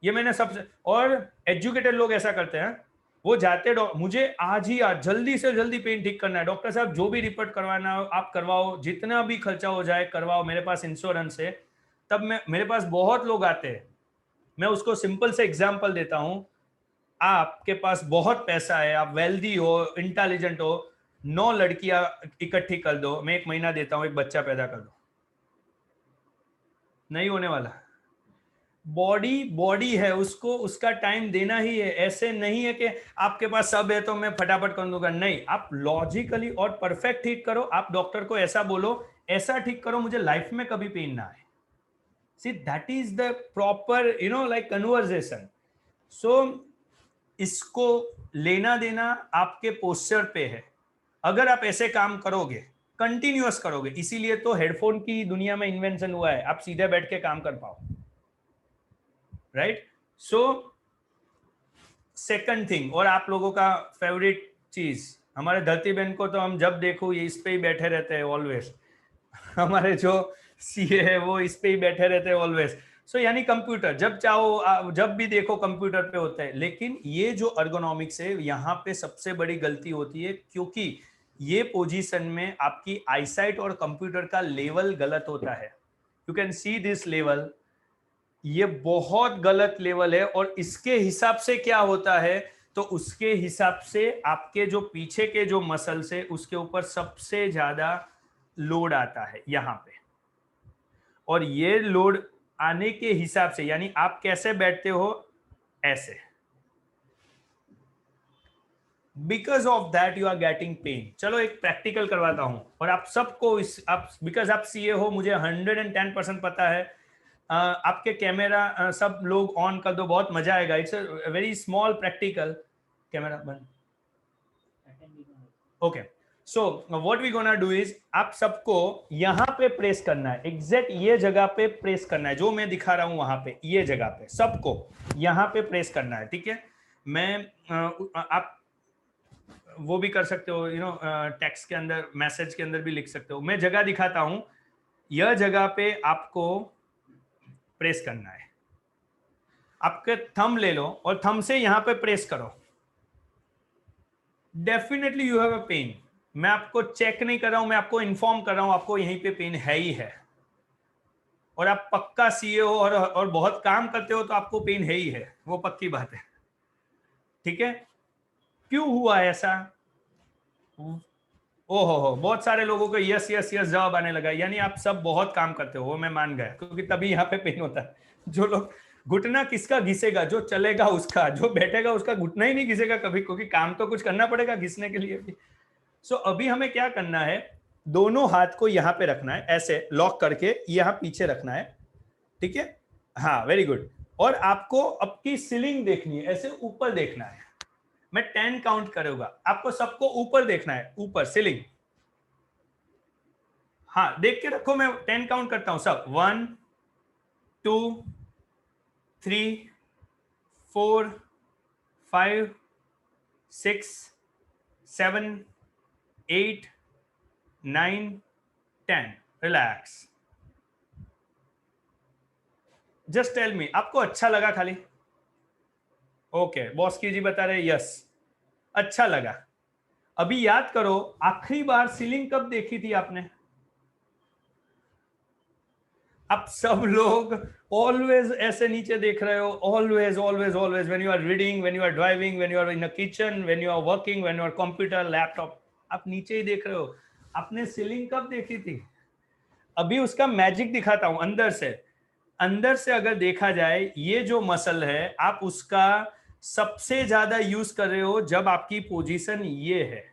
ये मैंने सबसे, और एजुकेटेड लोग ऐसा करते हैं, वो जाते मुझे आज ही आज जल्दी से जल्दी पेन ठीक करना है, डॉक्टर साहब जो भी रिपोर्ट करवाना हो आप करवाओ, जितना भी खर्चा हो जाए करवाओ, मेरे पास इंश्योरेंस है। तब मेरे पास बहुत लोग आते हैं, मैं उसको सिंपल से एग्जांपल देता हूं। आपके पास बहुत पैसा है, आप वेल्दी हो, इंटेलिजेंट हो, 9 लड़कियां इकट्ठी कर दो, मैं 1 महीना देता हूं, एक बच्चा पैदा कर दो, नहीं होने वाला। बॉडी है, उसको उसका टाइम देना ही है। ऐसे नहीं है कि आपके पास सब है तो मैं फटाफट कर दूंगा, नहीं। आप लॉजिकली और परफेक्ट ठीक करो। आप डॉक्टर को ऐसा बोलो, ऐसा ठीक करो मुझे लाइफ में कभी पेन ना आए। See that is the proper like conversation. So इसको लेना देना आपके पोस्चर पे है। अगर आप ऐसे काम करोगे, कंटिन्यूअस करोगे, इसीलिए तो हेडफोन की दुनिया में इन्वेंशन हुआ है, आप सीधे बैठ के काम कर पाओ, राइट? सो सेकंड थिंग, और आप लोगों का फेवरेट चीज, हमारे धरती बहन को तो हम जब देखो ये इस पे ही बैठे रहते हैं ऑलवेज। हमारे जो सीए है वो इस पे ही बैठे रहते हैं ऑलवेज। सो यानी कंप्यूटर जब चाहो जब भी देखो कंप्यूटर पे होता है। लेकिन ये जो अर्गोनॉमिक्स है यहाँ पे सबसे बड़ी गलती होती है, क्योंकि ये पोजीशन में आपकी आईसाइट और कंप्यूटर का लेवल गलत होता है। You can see this level, ये बहुत गलत लेवल है। और इसके हिसाब से क्या होता है, तो उसके हिसाब से आपके जो पीछे के जो मसल्स है उसके ऊपर सबसे ज्यादा लोड आता है यहाँ पे। और ये लोड आने के हिसाब से, यानी आप कैसे बैठते हो, ऐसे, because of that you are getting pain. चलो एक प्रैक्टिकल करवाता हूं, और आप सबको आप बिकॉज आप सीए हो, मुझे 110% पता है। आपके कैमरा सब लोग ऑन कर दो, बहुत मजा आएगा। It's a very small practical. Camera बंद, okay. So what we gonna do is, आप सबको यहां पे प्रेस करना है, एग्जैक्ट ये जगह पे प्रेस करना है जो मैं दिखा रहा हूं, वहां पे ये जगह पे सबको यहां पे प्रेस करना है, ठीक है? मैं आप वो भी कर सकते हो, टेक्स्ट के अंदर, मैसेज के अंदर भी लिख सकते हो। मैं जगह दिखाता हूं, यह जगह पे आपको प्रेस करना है। आपके थंब ले लो और थंब से यहां पे प्रेस करो। Definitely you have a pain. मैं आपको चेक नहीं कर रहा हूं, मैं आपको इन्फॉर्म कर रहा हूं, आपको यहीं पे पेन है ही है। और आप पक्का सीए हो और बहुत काम करते हो तो आपको पेन है ही है, वो पक्की बात है, ठीक है? क्यों हुआ ऐसा? ओहो हो, बहुत सारे लोगों को यस यस यस जवाब आने लगा, यानी आप सब बहुत काम करते हो, वो मैं मान गया, क्योंकि तभी यहाँ पे पेन होता है। जो लोग, घुटना किसका घिसेगा? जो चलेगा उसका, जो बैठेगा उसका घुटना ही नहीं घिसेगा कभी, क्योंकि काम तो कुछ करना पड़ेगा घिसने के लिए भी। सो अभी हमें क्या करना है, दोनों हाथ को यहाँ पे रखना है, ऐसे लॉक करके यहाँ पीछे रखना है, ठीक है? हाँ, वेरी गुड। और आपको आपकी सीलिंग देखनी है, ऐसे ऊपर देखना है। मैं 10 काउंट करूंगा, आपको सबको ऊपर देखना है, ऊपर सीलिंग। हाँ, देख के रखो, मैं 10 काउंट करता हूं सब। 1 2 3 4 5 6 7 8 9 10। रिलैक्स। जस्ट टेल मी, आपको अच्छा लगा खाली? ओके, बॉस की जी बता रहे यस, अच्छा लगा। अभी याद करो, आखिरी बार सीलिंग कब देखी थी आपने? आप सब लोग ऑलवेज ऐसे नीचे देख रहे हो, always always always, when you are reading, when you are driving, when you are in a kitchen, when you are working, when you are computer, laptop, आप नीचे ही देख रहे हो। आपने सीलिंग कब देखी थी? अभी उसका मैजिक दिखाता हूं। अंदर से अगर देखा जाए, ये जो मसल है आप उसका सबसे ज्यादा यूज कर रहे हो जब आपकी पोजीशन ये है,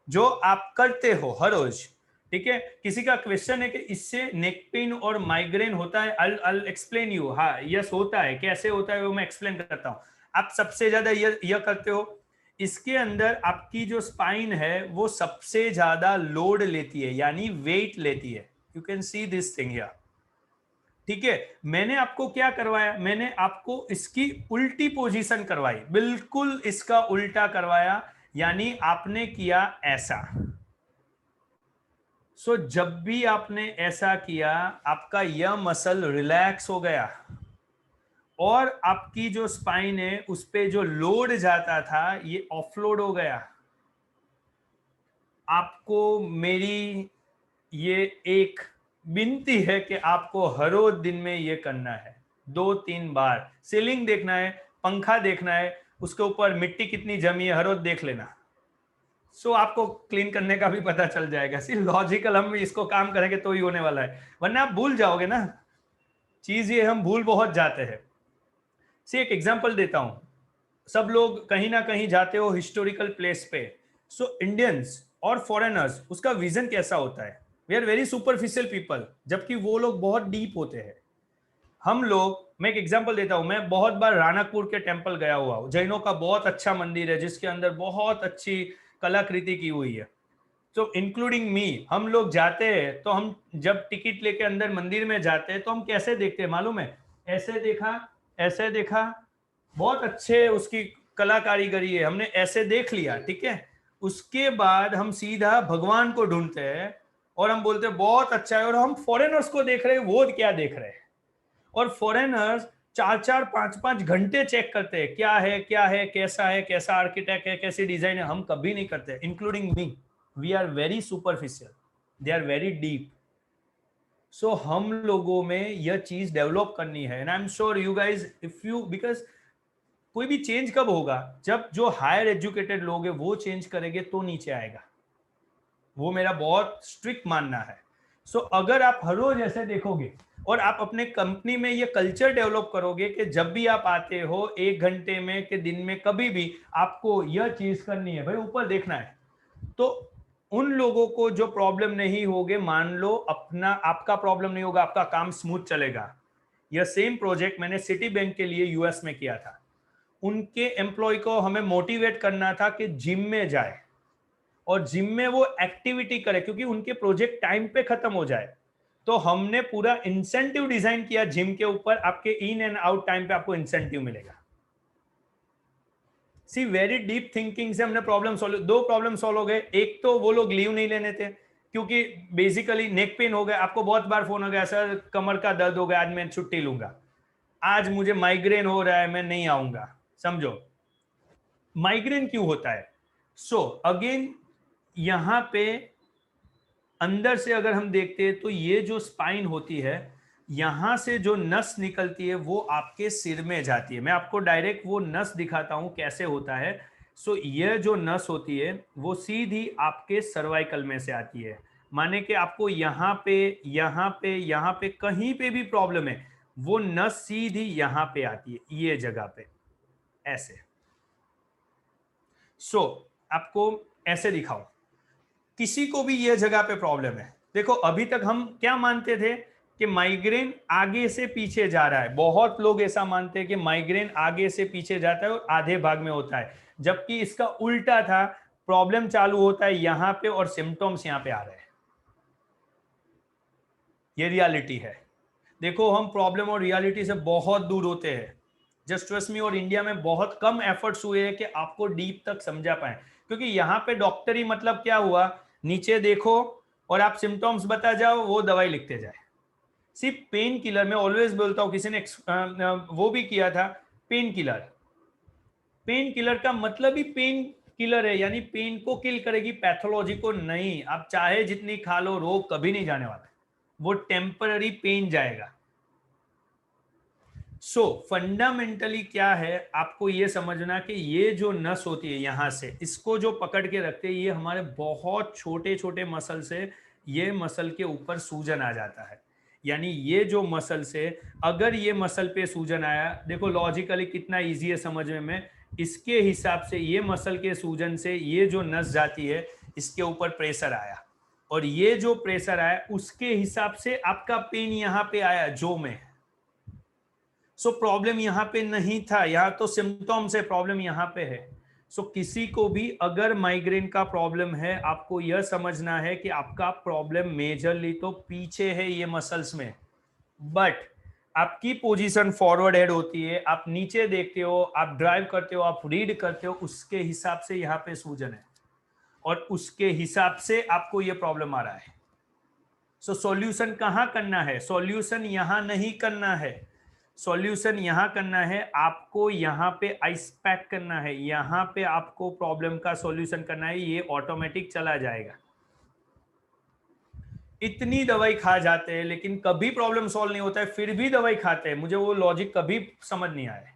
जो आप करते हो हर रोज। ठीक है, किसी का क्वेश्चन है कि इससे नेक पेन और माइग्रेन होता है? I'll explain you। हाँ, यस होता है। कैसे होता है वो मैं एक्सप्लेन करता हूँ। आप सबसे ज्यादा यह करते हो। इसके अंदर आपकी जो स्पाइन है वो सबसे ज्यादा लोड लेती है, यानी वेट लेती है। You can see this thing here. ठीक है, मैंने आपको क्या करवाया? मैंने आपको इसकी उल्टी पोजीशन करवाई, बिल्कुल इसका उल्टा करवाया, यानी आपने किया ऐसा। सो जब भी आपने ऐसा किया, आपका यह मसल रिलैक्स हो गया और आपकी जो स्पाइन है उस पे जो लोड जाता था ये ऑफलोड हो गया। आपको मेरी ये एक विनती है कि आपको हर रोज दिन में ये करना है, 2-3 बार। सीलिंग देखना है, पंखा देखना है, उसके ऊपर मिट्टी कितनी जमी है हर रोज देख लेना। सो आपको क्लीन करने का भी पता चल जाएगा। सिर्फ लॉजिकल हम इसको काम करेंगे तो ही होने वाला है, वरना आप भूल जाओगे ना चीज। ये हम भूल बहुत जाते हैं। से एक एग्जांपल देता हूं। सब लोग कहीं ना कहीं जाते हो हिस्टोरिकल प्लेस पे। सो इंडियंस और फॉरेनर्स, उसका विजन कैसा होता है? We are very superficial people, जबकि वो लोग बहुत डीप होते हैं। हम लोग, मैं एक एग्जांपल देता हूं। मैं बहुत बार राणकपुर के टेंपल गया हुआ हूं। जैनों का बहुत अच्छा मंदिर है जिसके अंदर बहुत अच्छी कलाकृति की हुई है। तो इंक्लूडिंग मी, हम लोग जाते हैं तो हम जब टिकट लेके अंदर मंदिर में जाते हैं तो हम कैसे देखते हैं मालूम है? ऐसे देखा, ऐसे देखा, बहुत अच्छे उसकी कला कारीगरी है, हमने ऐसे देख लिया। ठीक है, उसके बाद हम सीधा भगवान को ढूंढते हैं और हम बोलते हैं बहुत अच्छा है। और हम फॉरेनर्स को देख रहे हैं, वो क्या देख रहे हैं। और फॉरेनर्स 4-4, 5-5 घंटे चेक करते हैं क्या है, कैसा है, कैसा आर्किटेक्ट है, कैसी डिजाइन है। हम कभी नहीं करते, including me. We are very superficial, they are very deep. So हम लोगों में यह चीज डेवलप करनी है। And I am sure you guys, if you, because कोई भी चेंज कब होगा? जब जो हायर एजुकेटेड लोग हैं वो चेंज करेंगे तो नीचे आएगा। वो मेरा बहुत स्ट्रिक्ट मानना है। सो अगर आप हर रोज ऐसे देखोगे और आप अपने कंपनी में ये कल्चर डेवलप करोगे कि जब भी आप आते हो 1 घंटे में कि दिन में कभी भी आपको यह चीज करनी है, भाई ऊपर देखना है, तो उन लोगों को जो प्रॉब्लम नहीं होगे, मान लो आपका प्रॉब्लम नहीं होगा, आपका काम स्मूथ चलेगा। यह सेम प्रोजेक्ट मैंने सिटी बैंक के लिए यूएस में किया था। उनके एम्प्लॉय को हमें मोटिवेट करना था कि जिम में जाए और जिम में वो एक्टिविटी करे, क्योंकि उनके प्रोजेक्ट टाइम पे खत्म हो जाए। तो हमने पूरा इंसेंटिव डिजाइन किया जिम के ऊपर, आपके इन एंड आउट टाइम पे आपको इंसेंटिव मिलेगा। सी वेरी डीप थिंकिंग से हमने प्रॉब्लम सॉल्व, 2 प्रॉब्लम सॉल्व हो गए। एक तो वो लोग लीव नहीं लेने थे क्योंकि बेसिकली नेक पेन हो गया। आपको बहुत बार फोन हो गया, सर कमर का दर्द हो गया, आज मैं छुट्टी लूंगा, आज मुझे माइग्रेन हो रहा है, मैं नहीं आऊंगा। समझो माइग्रेन क्यों होता है? सो अगेन यहां पे अंदर से अगर हम देखते हैं तो ये जो स्पाइन होती है, यहां से जो नस निकलती है वो आपके सिर में जाती है। मैं आपको डायरेक्ट वो नस दिखाता हूं कैसे होता है। सो ये जो नस होती है वो सीधी आपके सर्वाइकल में से आती है। माने कि आपको यहाँ पे यहाँ पे यहाँ पे कहीं पे भी प्रॉब्लम है, वो नस सीधी यहाँ पे आती है, ये जगह पे ऐसे। सो आपको ऐसे दिखाऊं, किसी को भी ये जगह पे प्रॉब्लम है। देखो अभी तक हम क्या मानते थे कि माइग्रेन आगे से पीछे जा रहा है। बहुत लोग ऐसा मानते हैं कि माइग्रेन आगे से पीछे जाता है और आधे भाग में होता है, जबकि इसका उल्टा था। प्रॉब्लम चालू होता है यहां पे और सिम्टम्स यहां पे आ रहे हैं। ये रियलिटी है। देखो हम प्रॉब्लम और रियलिटी से बहुत दूर होते हैं। जस्ट ट्रस्ट मी, और इंडिया में बहुत कम एफर्ट्स हुए हैं कि आपको डीप तक समझा पाए, क्योंकि यहाँ पे डॉक्टरी मतलब क्या हुआ, नीचे देखो और आप सिम्टम्स बता जाओ, वो दवाई लिखते जाए। सिर्फ पेन किलर, मैं ऑलवेज बोलता हूँ, किसी ने वो भी किया था पेन किलर। पेन किलर का मतलब ही पेन किलर है, यानी पेन को किल करेगी, पैथोलॉजी को नहीं। आप चाहे जितनी खा लो, रोग कभी नहीं जाने वाला, वो टेम्पररी पेन जाएगा। सो फंडामेंटली क्या है, आपको ये समझना कि ये जो नस होती है यहां से, इसको जो पकड़ के रखते हैं, ये हमारे बहुत छोटे छोटे मसल से ये मसल के ऊपर सूजन आ जाता है। यानी ये जो मसल से, अगर ये मसल पे सूजन आया, देखो लॉजिकली कितना इजी है समझने में, इसके हिसाब से ये मसल के सूजन से ये जो नस जाती है, इसके ऊपर प्रेशर आया, और ये जो प्रेशर आया उसके हिसाब से आपका पेन यहां पे आया जो में। सो प्रॉब्लम यहां पे नहीं था, यहां तो सिम्टम्स है, प्रॉब्लम यहां पे है। सो किसी को भी अगर माइग्रेन का प्रॉब्लम है, आपको यह समझना है कि आपका प्रॉब्लम मेजरली तो पीछे है ये मसल्स में, बट आपकी पोजीशन फॉरवर्ड हेड होती है, आप नीचे देखते हो, आप ड्राइव करते हो, आप रीड करते हो, उसके हिसाब से यहाँ पे सूजन है, और उसके हिसाब से आपको ये प्रॉब्लम आ रहा है। सो सॉल्यूशन कहाँ करना है? सॉल्यूशन यहाँ नहीं करना है, सॉल्यूशन यहाँ करना है, आपको यहाँ पे आइस पैक करना है, यहाँ पे आपको प्रॉब्लम का सॉल्यूशन करना है, ये ऑटोमेटिक चला जाएगा। इतनी दवाई खा जाते हैं लेकिन कभी प्रॉब्लम सॉल्व नहीं होता है, फिर भी दवाई खाते हैं, मुझे वो लॉजिक कभी समझ नहीं आया।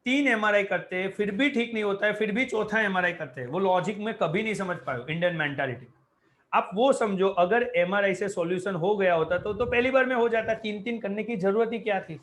3 एमआरआई करते हैं फिर भी ठीक नहीं होता है, फिर भी चौथा एमआरआई करते हैं, वो लॉजिक में कभी नहीं समझ पाए इंडियन मेंटालिटी। आप वो समझो, अगर एमआरआई से सॉल्यूशन हो गया होता तो पहली बार में हो जाता, 3 करने की जरूरत ही क्या थी?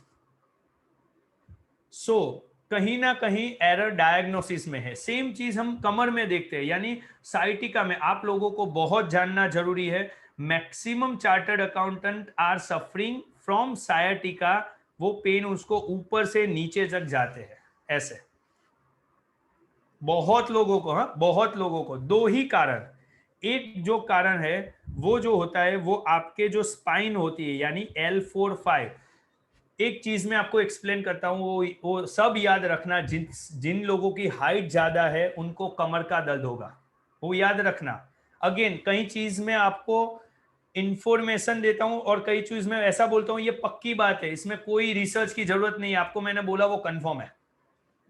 सो कहीं ना कहीं एरर डायग्नोसिस में है। सेम चीज हम कमर में देखते हैं, यानी साइटिका में आप लोगों को बहुत जानना जरूरी है, maximum chartered accountant are suffering from sciatica. वो पेन उसको ऊपर से नीचे तक जाते हैं ऐसे, बहुत लोगों को, हाँ बहुत लोगों को। 2 ही कारण, एक जो कारण है वो जो होता है वो आपके जो स्पाइन होती है, यानी L4-5। एक चीज मैं आपको एक्सप्लेन करता हूं, वो सब याद रखना, जिन लोगों की हाइट ज्यादा है उनको कमर का दर्द होगा, वो याद रखना। अगेन कई चीज में आपको इंफॉर्मेशन देता हूं और कई चीज में ऐसा बोलता हूं ये पक्की बात है, इसमें कोई रिसर्च की जरूरत नहीं है, आपको मैंने बोला वो कंफर्म है।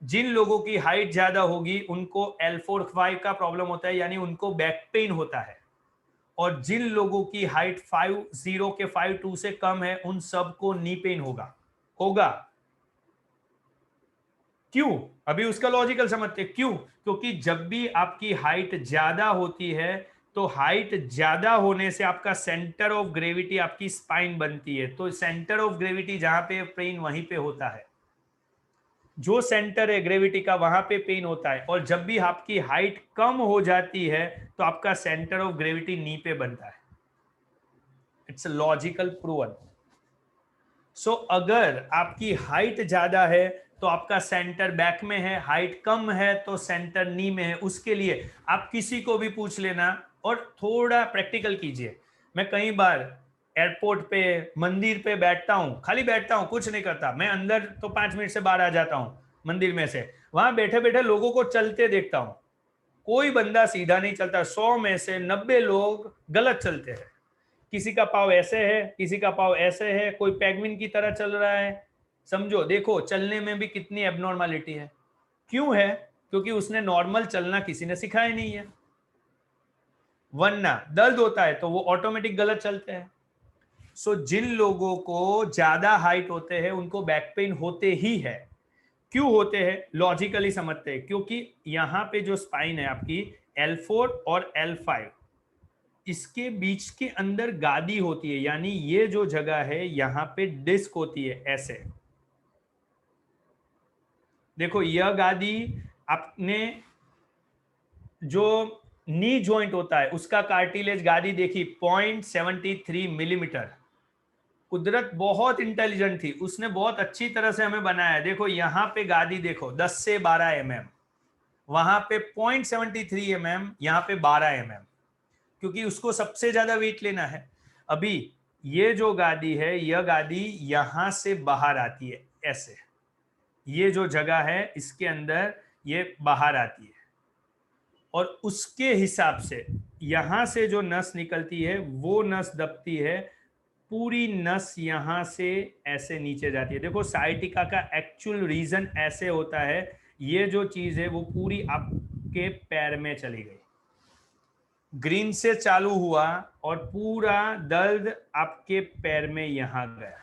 जिन लोगों की हाइट ज्यादा होगी उनको L4-5 का प्रॉब्लम होता है, यानी उनको बैक पेन होता है, और जिन लोगों की हाइट 5'0" के 5'2" से कम है उन सबको नी पेन होगा। क्यों? अभी उसका लॉजिकल समझते हैं क्यों। क्योंकि जब भी आपकी हाइट ज्यादा होती है तो हाइट ज्यादा होने से आपका सेंटर ऑफ ग्रेविटी आपकी स्पाइन बनती है, तो सेंटर ऑफ ग्रेविटी जहां पे पेन वहीं पे होता है, जो सेंटर है ग्रेविटी का वहां पे पेन होता है। और जब भी आपकी हाइट कम हो जाती है तो आपका सेंटर ऑफ ग्रेविटी नी पे बनता है। It's logical proven. सो अगर आपकी हाइट ज्यादा है तो आपका सेंटर बैक में है, हाइट कम है तो सेंटर नी में है। उसके लिए आप किसी को भी पूछ लेना और थोड़ा प्रैक्टिकल कीजिए। मैं कई बार एयरपोर्ट पे, मंदिर पे बैठता हूं, खाली बैठता हूं, कुछ नहीं करता, मैं अंदर तो 5 मिनट से बाहर आ जाता हूं मंदिर में से, वहां बैठे बैठे लोगों को चलते देखता हूं, कोई बंदा सीधा नहीं चलता, 100 में से 90 लोग गलत चलते हैं। किसी का पाँव ऐसे है, किसी का पाँव ऐसे है, कोई पेंगुइन की तरह चल रहा है। समझो, देखो चलने में भी कितनी एबनॉर्मलिटी है। क्यों है? क्योंकि उसने नॉर्मल चलना किसी ने सिखाया नहीं है, वरना दर्द होता है तो वो ऑटोमेटिक गलत चलते हैं। सो जिन लोगों को ज्यादा हाइट होते हैं उनको बैक पेन होते ही है। क्यों होते हैं? लॉजिकली समझते हैं, क्योंकि यहाँ पे जो स्पाइन है आपकी L4 और L5, इसके बीच के अंदर गादी होती है, यानी ये जो जगह है यहाँ पे डिस्क होती है ऐसे। देखो यह गादी, आपने जो नी जॉइंट होता है उसका कार्टिलेज गादी देखी 0.73 मिलीमीटर। कुदरत बहुत इंटेलिजेंट थी, उसने बहुत अच्छी तरह से हमें बनाया। देखो यहाँ पे गादी देखो 10 से 12 mm, वहां पे 0.73 mm, यहाँ पे 12 mm, क्योंकि उसको सबसे ज्यादा वेट लेना है। अभी ये जो गादी है, यह गादी यहां से बाहर आती है ऐसे, ये जो जगह है इसके अंदर ये बाहर आती है, और उसके हिसाब से यहां से जो नस निकलती है वो नस दबती है, पूरी नस यहां से ऐसे नीचे जाती है। देखो साइटिका का एक्चुअल रीजन ऐसे होता है, ये जो चीज है वो पूरी आप आपके पैर में चली गई। ग्रीन से चालू हुआ और पूरा दर्द आपके पैर में यहां गया।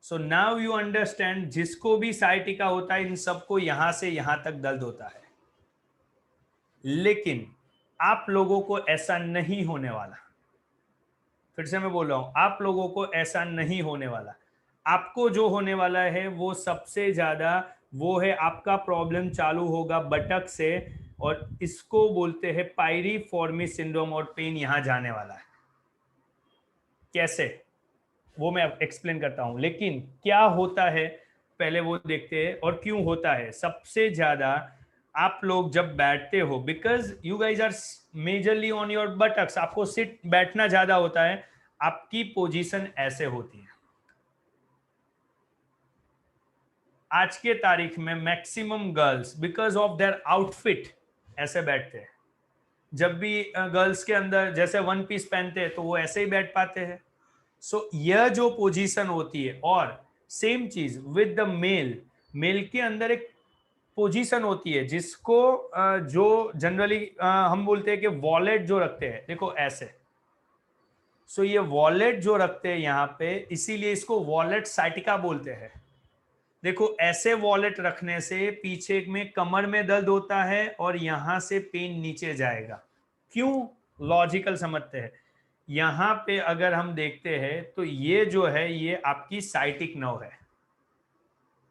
सो नाउ यू अंडरस्टैंड, जिसको भी साइटिका होता है इन सबको यहां से यहां तक दर्द होता है, लेकिन आप लोगों को ऐसा नहीं होने वाला। फिर से मैं बोल रहा हूं, आप लोगों को ऐसा नहीं होने वाला। आपको जो होने वाला है वो सबसे ज्यादा वो है, आपका प्रॉब्लम चालू होगा बटक से, और इसको बोलते हैं पायरीफॉर्मिस सिंड्रोम, और पेन यहां जाने वाला है। कैसे, वो मैं एक्सप्लेन करता हूं, लेकिन क्या होता है पहले वो देखते हैं, और क्यों होता है। सबसे ज्यादा आप लोग जब बैठते हो, because you guys are majorly on your buttocks, आपको सिट बैठना ज्यादा होता है, आपकी पोजीशन ऐसे होती है। आज के तारीख में maximum girls because of their outfit ऐसे बैठते हैं। जब भी गर्ल्स के अंदर जैसे वन पीस पहनते हैं तो वो ऐसे ही बैठ पाते हैं। सो यह जो पोजीशन होती है, और सेम चीज विद द मेल के अंदर एक पोजीशन होती है जिसको जो जनरली हम बोलते हैं कि वॉलेट जो रखते हैं, देखो ऐसे। सो ये वॉलेट जो रखते हैं यहाँ पे, इसीलिए इसको वॉलेट साइटिका बोलते हैं। देखो ऐसे वॉलेट रखने से पीछे में कमर में दर्द होता है और यहां से पेन नीचे जाएगा। क्यों, लॉजिकल समझते हैं। यहां पे अगर हम देखते हैं तो ये जो है ये आपकी साइटिक नर्व है।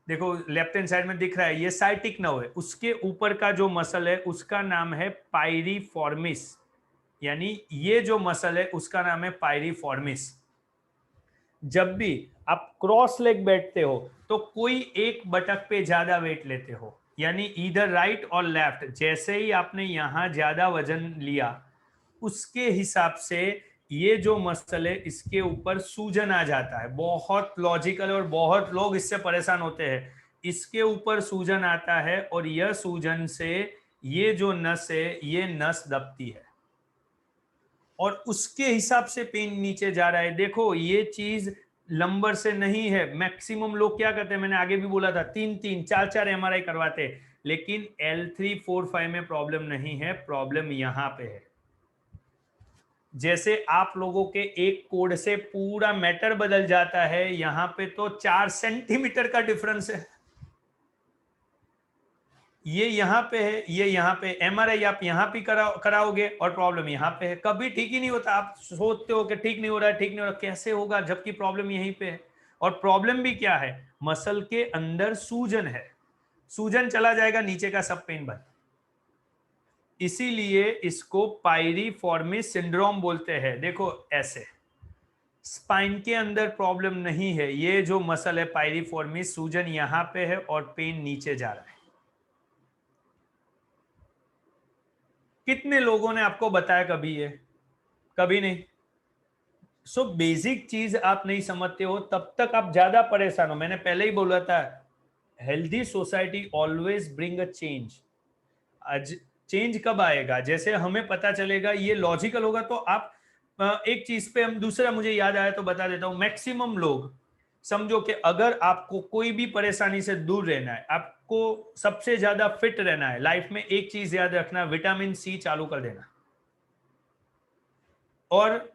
देखो लेफ्ट हैंड साइड में दिख रहा है, ये साइटिक नर्व है। उसके ऊपर का जो मसल है उसका नाम है पायरीफॉर्मिस, यानी ये जो मसल है उसका नाम है पायरीफॉर्मिस। जब भी आप क्रॉस लेग बैठते हो तो कोई एक बटक पे ज्यादा वेट लेते हो, यानी इधर राइट और लेफ्ट। जैसे ही आपने यहां ज्यादा वजन लिया उसके हिसाब से ये जो मसल है इसके ऊपर सूजन आ जाता है। बहुत लॉजिकल, और बहुत लोग इससे परेशान होते हैं। इसके ऊपर सूजन आता है और यह सूजन से ये जो नस है ये नस दबती है और उसके हिसाब से पेन नीचे जा रहा है। देखो ये चीज लंबर से नहीं है। मैक्सिमम लोग क्या करते हैं, मैंने आगे भी बोला था, 3-3 4-4 एमआरआई करवाते हैं, लेकिन L3, 4, 5 में प्रॉब्लम नहीं है, प्रॉब्लम यहां पे है। जैसे आप लोगों के एक कोड से पूरा मैटर बदल जाता है, यहां पे तो 4 सेंटीमीटर का डिफरेंस है। ये यहाँ पे है, ये यहाँ पे। एमआरआई आप यहाँ पे कराओगे और प्रॉब्लम यहाँ पे है, कभी ठीक ही नहीं होता। आप सोचते हो कि ठीक नहीं हो रहा है, ठीक नहीं हो रहा, कैसे होगा जबकि प्रॉब्लम यहीं पे है। और प्रॉब्लम भी क्या है, मसल के अंदर सूजन है। सूजन चला जाएगा, नीचे का सब पेन बंद। इसीलिए इसको पायरीफॉर्मिस सिंड्रोम बोलते हैं। देखो ऐसे स्पाइन के अंदर प्रॉब्लम नहीं है, ये जो मसल है पायरीफॉर्मिस, सूजन यहाँ पे है और पेन नीचे जा रहा है। कितने लोगों ने आपको बताया कभी ये? कभी नहीं। सो बेसिक चीज आप नहीं समझते हो तब तक आप ज्यादा परेशान हो। मैंने पहले ही बोला था, healthy society always bring a change. आज चेंज कब आएगा, जैसे हमें पता चलेगा, ये लॉजिकल होगा तो आप एक चीज पे हम दूसरा मुझे याद आया तो बता देता हूं। मैक्सिमम लोग समझो कि अगर आपको कोई भी परेशानी से दूर रहना है, आपको सबसे ज्यादा फिट रहना है लाइफ में, एक चीज याद रखना, विटामिन सी चालू कर देना। और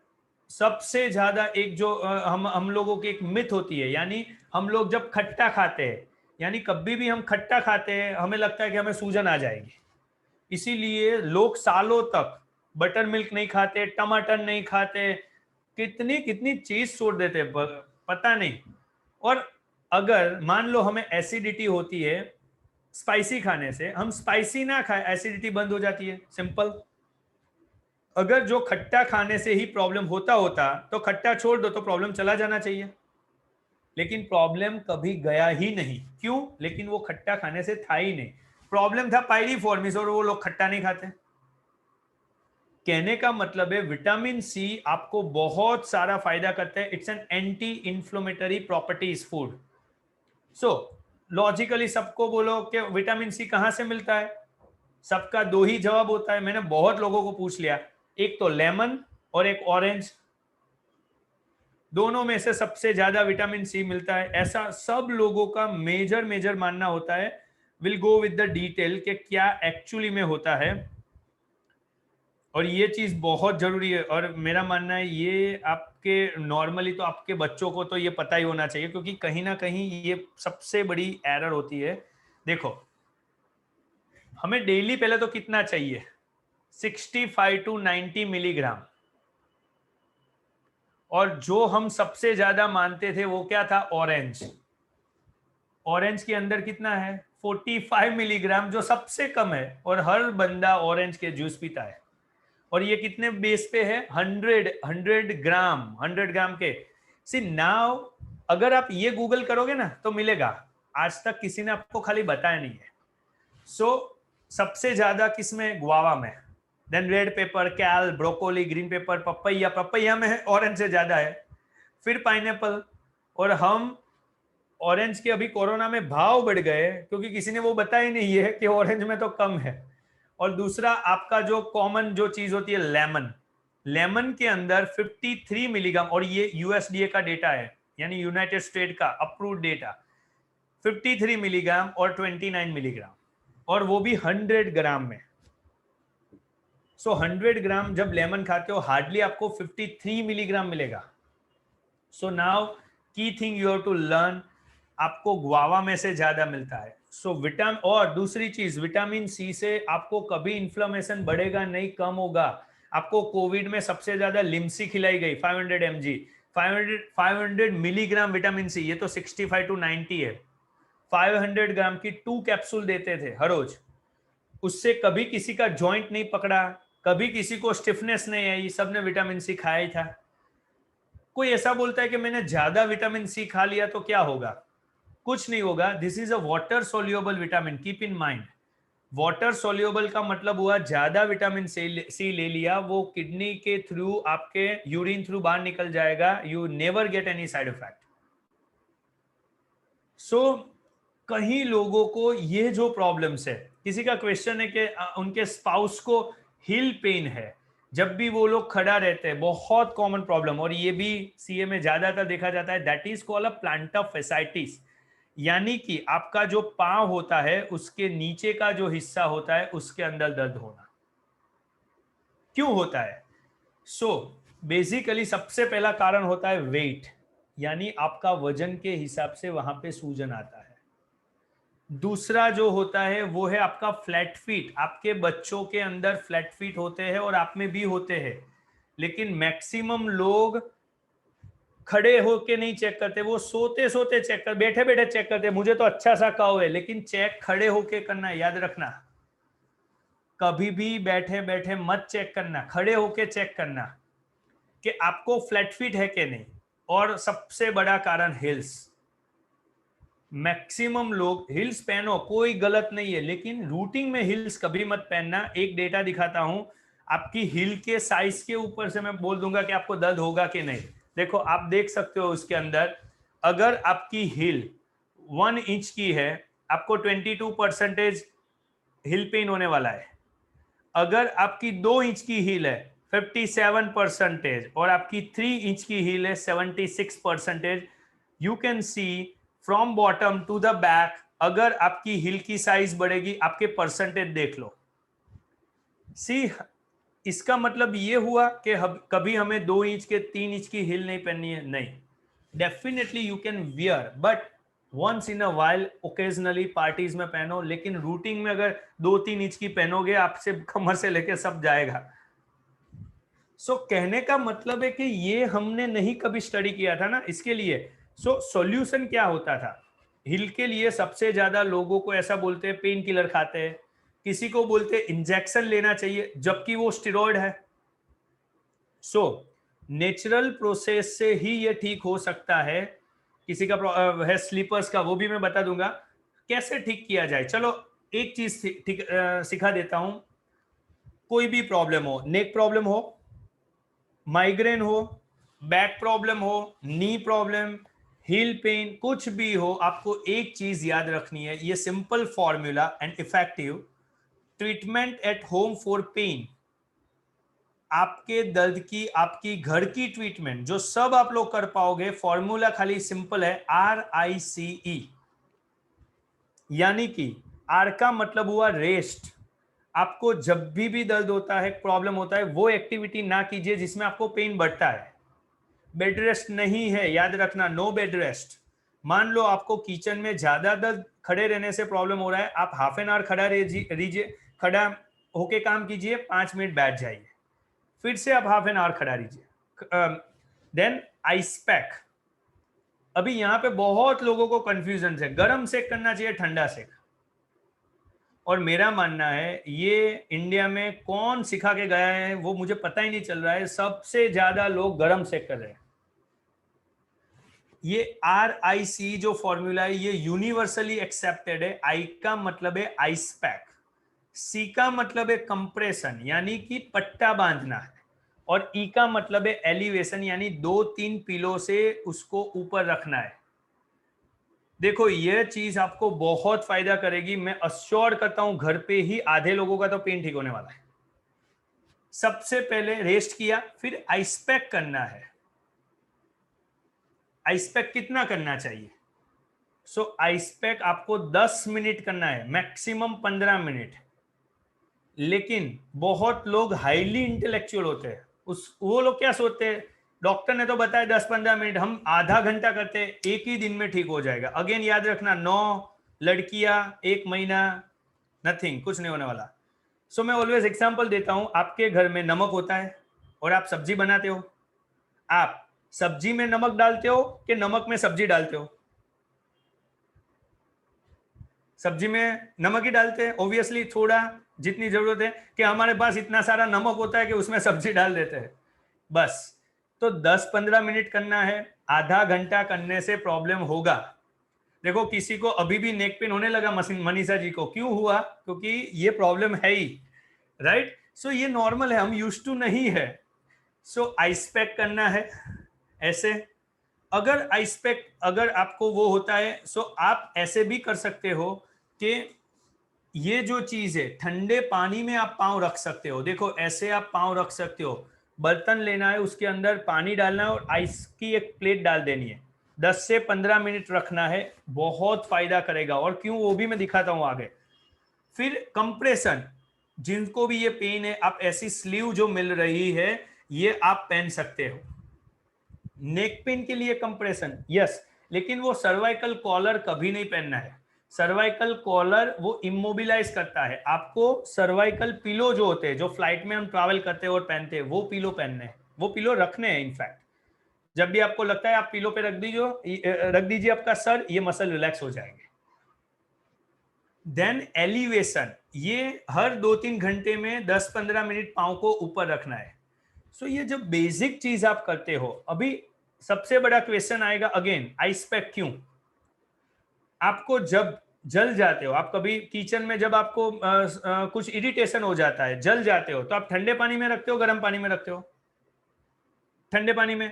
सबसे ज्यादा एक जो हम लोगों की एक मिथ होती है, यानी हम लोग जब खट्टा खाते हैं, यानी कभी भी हम खट्टा खाते हैं हमें लगता है कि हमें सूजन आ जाएगी। इसीलिए लोग सालों तक बटर मिल्क नहीं खाते, टमाटर नहीं खाते, कितनी कितनी चीज छोड़ देते, पता नहीं। और अगर मान लो हमें एसिडिटी होती है स्पाइसी खाने से, हम स्पाइसी ना खाए, एसिडिटी बंद हो जाती है, सिंपल। अगर जो खट्टा खाने से ही प्रॉब्लम होता तो खट्टा छोड़ दो तो प्रॉब्लम चला जाना चाहिए, लेकिन प्रॉब्लम कभी गया ही नहीं। क्यों? लेकिन वो खट्टा खाने से था ही नहीं, प्रॉब्लम था पायरीफॉर्मिस और वो लोग खट्टा नहीं खाते। कहने का मतलब है विटामिन सी आपको बहुत सारा फायदा करता है। It's an anti inflammatory properties food. So logically सबको बोलो कि विटामिन सी कहां से मिलता है, सबका दो ही जवाब होता है। मैंने बहुत लोगों को पूछ लिया, एक तो लेमन और एक ऑरेंज, दोनों में से सबसे ज्यादा विटामिन सी मिलता है, ऐसा सब लोगों का मेजर मानना होता है। Will go with the detail कि क्या एक्चुअली में होता है, और ये चीज बहुत जरूरी है। और मेरा मानना है ये आपके नॉर्मली तो आपके बच्चों को तो ये पता ही होना चाहिए, क्योंकि कहीं ना कहीं ये सबसे बड़ी एरर होती है। देखो, हमें डेली पहले तो कितना चाहिए, 65 to 90 मिलीग्राम, और जो हम सबसे ज्यादा मानते थे वो क्या था, ऑरेंज। ऑरेंज के अंदर कितना है, 45 मिलीग्राम, जो सबसे कम है, और हर बंदा ऑरेंज के जूस पीता है। और ये कितने बेस पे है, 100 ग्राम के। सी नाउ अगर आप ये गूगल करोगे ना तो मिलेगा, आज तक किसी ने आपको खाली बताया नहीं है। सो सबसे ज्यादा किसमें, गुआवा में, देन रेड पेपर, कैल, ब्रोकोली, ग्रीन पेपर, पपैया में ऑरेंज से ज्यादा है, फिर पाइनएप्पल। और हम ऑरेंज के अभी कोरोना में भाव बढ़ गए क्योंकि किसी ने वो बताया ही नहीं है कि ऑरेंज में तो कम है। और दूसरा आपका जो कॉमन जो चीज होती है, लेमन के अंदर 53 मिलीग्राम, और ये यूएसडीए का डेटा है, यानी यूनाइटेड स्टेट का अप्रूव्ड डेटा, 53 मिलीग्राम और 29 मिलीग्राम, और वो भी 100 ग्राम में। सो 100 ग्राम जब लेमन खाते हो हार्डली आपको 53 मिलीग्राम मिलेगा। So now key thing you have to learn, आपको गुआवा में से ज्यादा मिलता है। सो विटामिन, और दूसरी चीज विटामिन सी से आपको कभी इन्फ्लेमेशन बढ़ेगा नहीं, कम होगा। आपको कोविड में सबसे ज्यादा लिम्सी खिलाई गई, 500 mg, 500 मिलीग्राम विटामिन सी, ये तो 65 to 90 है। 500 ग्राम की 2 कैप्सूल देते थे हर रोज, उससे कभी किसी का जॉइंट नहीं पकड़ा, कभी किसी को स्टिफनेस नहीं आई, सबने विटामिन सी खाया ही था। कोई ऐसा बोलता है कि मैंने ज्यादा विटामिन सी खा लिया तो क्या होगा, कुछ नहीं होगा। This is a water soluble vitamin, keep in mind. Water soluble का मतलब हुआ ज्यादा विटामिन सी ले लिया, वो किडनी के थ्रू, आपके यूरिन थ्रू बाहर निकल जाएगा, you never get any side effect. So कहीं लोगों को ये जो प्रॉब्लम्स है, किसी का क्वेश्चन है कि उनके स्पाउस को हिल पेन है जब भी वो लोग खड़ा रहते हैं, बहुत कॉमन प्रॉब्लम, और ये भी सीए में ज्यादातर देखा जाता है, that is called a planter fasciitis, यानी कि आपका जो पांव होता है उसके नीचे का जो हिस्सा होता है उसके अंदर दर्द होना। क्यों होता है? सो बेसिकली सबसे पहला कारण होता है वेट, यानी आपका वजन के हिसाब से वहां पे सूजन आता है। दूसरा जो होता है वो है आपका फ्लैट फीट। आपके बच्चों के अंदर फ्लैट फीट होते हैं और आप में भी होते हैं, लेकिन मैक्सिमम लोग खड़े होके नहीं चेक करते, वो सोते सोते चेक कर, बैठे बैठे चेक करते। मुझे तो अच्छा सा काव है, लेकिन चेक खड़े होके करना, याद रखना। कभी भी बैठे बैठे मत चेक करना, खड़े होके चेक करना कि आपको फ्लैट फीट है कि नहीं। और सबसे बड़ा कारण हिल्स। मैक्सिमम लोग हिल्स पहनो, कोई गलत नहीं है, लेकिन रूटिंग में हिल्स कभी मत पहनना। एक डेटा दिखाता हूं, आपकी हिल के साइज के ऊपर से मैं बोल दूंगा कि आपको दर्द होगा कि नहीं। देखो, आप देख सकते हो उसके अंदर, अगर आपकी हिल 1 इंच की है, आपको 22% हिल पेन होने वाला है। अगर आपकी 2 इंच की हील है 57%, और आपकी 3 इंच की हील है 76%। You can see from bottom to the back, अगर आपकी हील की साइज बढ़ेगी, आपके परसेंटेज देख लो। सी, इसका मतलब ये हुआ कि कभी हमें 2 इंच के 3 इंच की हील नहीं पहननी है, नहीं। Definitely you can wear, but once in a while, occasionally parties में पहनो, लेकिन रूटिंग में अगर 2-3 इंच की पहनोगे, आपसे कमर से लेके सब जाएगा। सो कहने का मतलब है कि ये हमने नहीं कभी स्टडी किया था ना, इसके लिए। सो सॉल्यूशन क्या होता था हिल के लिए? सबसे ज्यादा लोगों को ऐसा बोलते हैं पेन किलर खाते हैं, किसी को बोलते हैं इंजेक्शन लेना चाहिए, जबकि वो स्टेरॉइड है। सो नेचुरल प्रोसेस से ही ये ठीक हो सकता है। किसी का है स्लीपर्स का, वो भी मैं बता दूंगा कैसे ठीक किया जाए। चलो एक चीज ठीक सिखा देता हूं। कोई भी प्रॉब्लम हो, नेक प्रॉब्लम हो, माइग्रेन हो, बैक प्रॉब्लम हो, नी प्रॉब्लम, हील पेन, कुछ भी हो, आपको एक चीज याद रखनी है, ये simple formula and effective treatment at home for pain. आपके दर्द की, आपकी घर की ट्रीटमेंट जो सब आप लोग कर पाओगे, फॉर्मूला खाली सिंपल है, RICE, यानी कि आर का मतलब हुआ रेस्ट। आपको जब भी दर्द होता है, प्रॉब्लम होता है, वो एक्टिविटी ना कीजिए जिसमें आपको पेन बढ़ता है। बेड रेस्ट नहीं है, याद रखना, नो बेड रेस्ट। मान लो आपको किचन में ज्यादा दर्द, खड़े रहने से प्रॉब्लम हो रहा है, आप हाफ एन आवर खड़ा रहिए, खड़ा होके काम कीजिए, 5 मिनट बैठ जाइए, फिर से आप हाफ एन आवर खड़ा रहिए। Then ice pack. अभी यहाँ पे बहुत लोगों को कंफ्यूजन है, गर्म सेक करना चाहिए, ठंडा सेक। और मेरा मानना है ये इंडिया में कौन सिखा के गया है वो मुझे पता ही नहीं चल रहा है, सबसे ज्यादा लोग गर्म सेक कर रहे हैं। ये RIC जो फॉर्मूला है ये यूनिवर्सली एक्सेप्टेड है। आई का मतलब है आइस पैक, सी का मतलब है कंप्रेशन यानी कि पट्टा बांधना है, और ई का मतलब है एलिवेशन यानी 2-3 पिलो से उसको ऊपर रखना है। देखो ये चीज आपको बहुत फायदा करेगी, मैं अश्योर करता हूं घर पे ही आधे लोगों का तो पेन ठीक होने वाला है। सबसे पहले रेस्ट किया, फिर आइस पैक करना है। आइस पैक कितना करना चाहिए? आइस पैक आपको 10 मिनट करना है, मैक्सिमम 15 मिनट। लेकिन बहुत लोग हाईली इंटेलेक्चुअल होते हैं, वो लोग क्या सोचते हैं, डॉक्टर ने तो बताया 10-15 मिनट, हम आधा घंटा करते हैं, एक ही दिन में ठीक हो जाएगा। अगेन याद रखना, 9 लड़कियां 1 महीना, नथिंग, कुछ नहीं होने वाला। मैं ऑलवेज एग्जांपल देता हूं, आपके घर में नमक होता है और आप सब्जी बनाते हो, आप सब्जी में नमक डालते हो कि नमक में सब्जी डालते हो? सब्जी में नमक ही डालते हैं, ऑब्वियसली थोड़ा जितनी जरूरत है, कि हमारे पास इतना सारा नमक होता है कि उसमें सब्जी डाल देते हैं बस। तो 10-15 मिनट करना है, आधा घंटा करने से प्रॉब्लम होगा। देखो किसी को अभी भी नेक पेन होने लगा, मनीषा जी को क्यों हुआ? क्योंकि ये प्रॉब्लम है ही, राइट? ये नॉर्मल है, हम यूज्ड टू नहीं है। आइस पैक करना है ऐसे। अगर आइस पैक अगर आपको वो होता है, आप ऐसे भी कर सकते हो कि ये जो चीज है, ठंडे पानी में आप पांव रख सकते हो। देखो ऐसे आप पांव रख सकते हो, बर्तन लेना है, उसके अंदर पानी डालना है और आइस की एक प्लेट डाल देनी है, 10 से 15 मिनट रखना है, बहुत फायदा करेगा। और क्यों वो भी मैं दिखाता हूं आगे। फिर कंप्रेशन, जिनको भी ये पेन है, आप ऐसी स्लीव जो मिल रही है ये आप पहन सकते हो। नेक पेन के लिए कंप्रेशन यस, लेकिन वो सर्वाइकल कॉलर कभी नहीं पहनना है। सर्वाइकल कॉलर वो इमोबिलाइज करता है। आपको सर्वाइकल पिलो जो होते हैं, जो फ्लाइट में हम ट्रैवल करते हैं और पहनते हैं, वो पिलो पहनने हैं, वो पिलो रखने हैं। इनफैक्ट जब भी आपको लगता है आप पिलो पे रख दीजिए आपका सर, ये मसल रिलैक्स हो जाएंगे। देन एलिवेशन, ये हर 2-3 घंटे में 10-15 मिनट पांव को ऊपर रखना है। ये जब बेसिक चीज आप करते हो, अभी सबसे बड़ा क्वेश्चन आएगा अगेन, आइस पैक क्यों? आपको जब जल जाते हो, आप कभी किचन में जब आपको कुछ इरिटेशन हो जाता है, जल जाते हो, तो आप ठंडे पानी में रखते हो, गर्म पानी में रखते हो? ठंडे पानी में।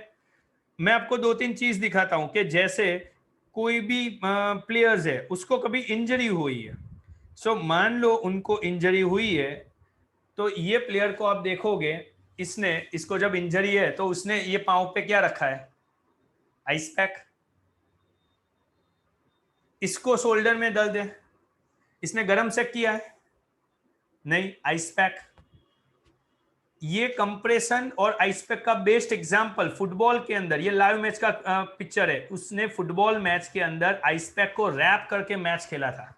मैं आपको 2-3 चीज दिखाता हूं कि जैसे कोई भी प्लेयर्स है, उसको कभी इंजरी हुई है, मान लो उनको इंजरी हुई है, तो ये प्लेयर को आप देखोगे, इसको जब इंजरी है तो उसने ये पांव पे क्या रखा है? Ice pack. इसको शोल्डर में दर्द है, इसने गरम सेक किया है? नहीं, आइस पैक। ये कंप्रेशन और आइस पैक का बेस्ट एग्जांपल फुटबॉल के अंदर, ये लाइव मैच का पिक्चर है, उसने फुटबॉल मैच के अंदर आइस पैक को रैप करके मैच खेला था।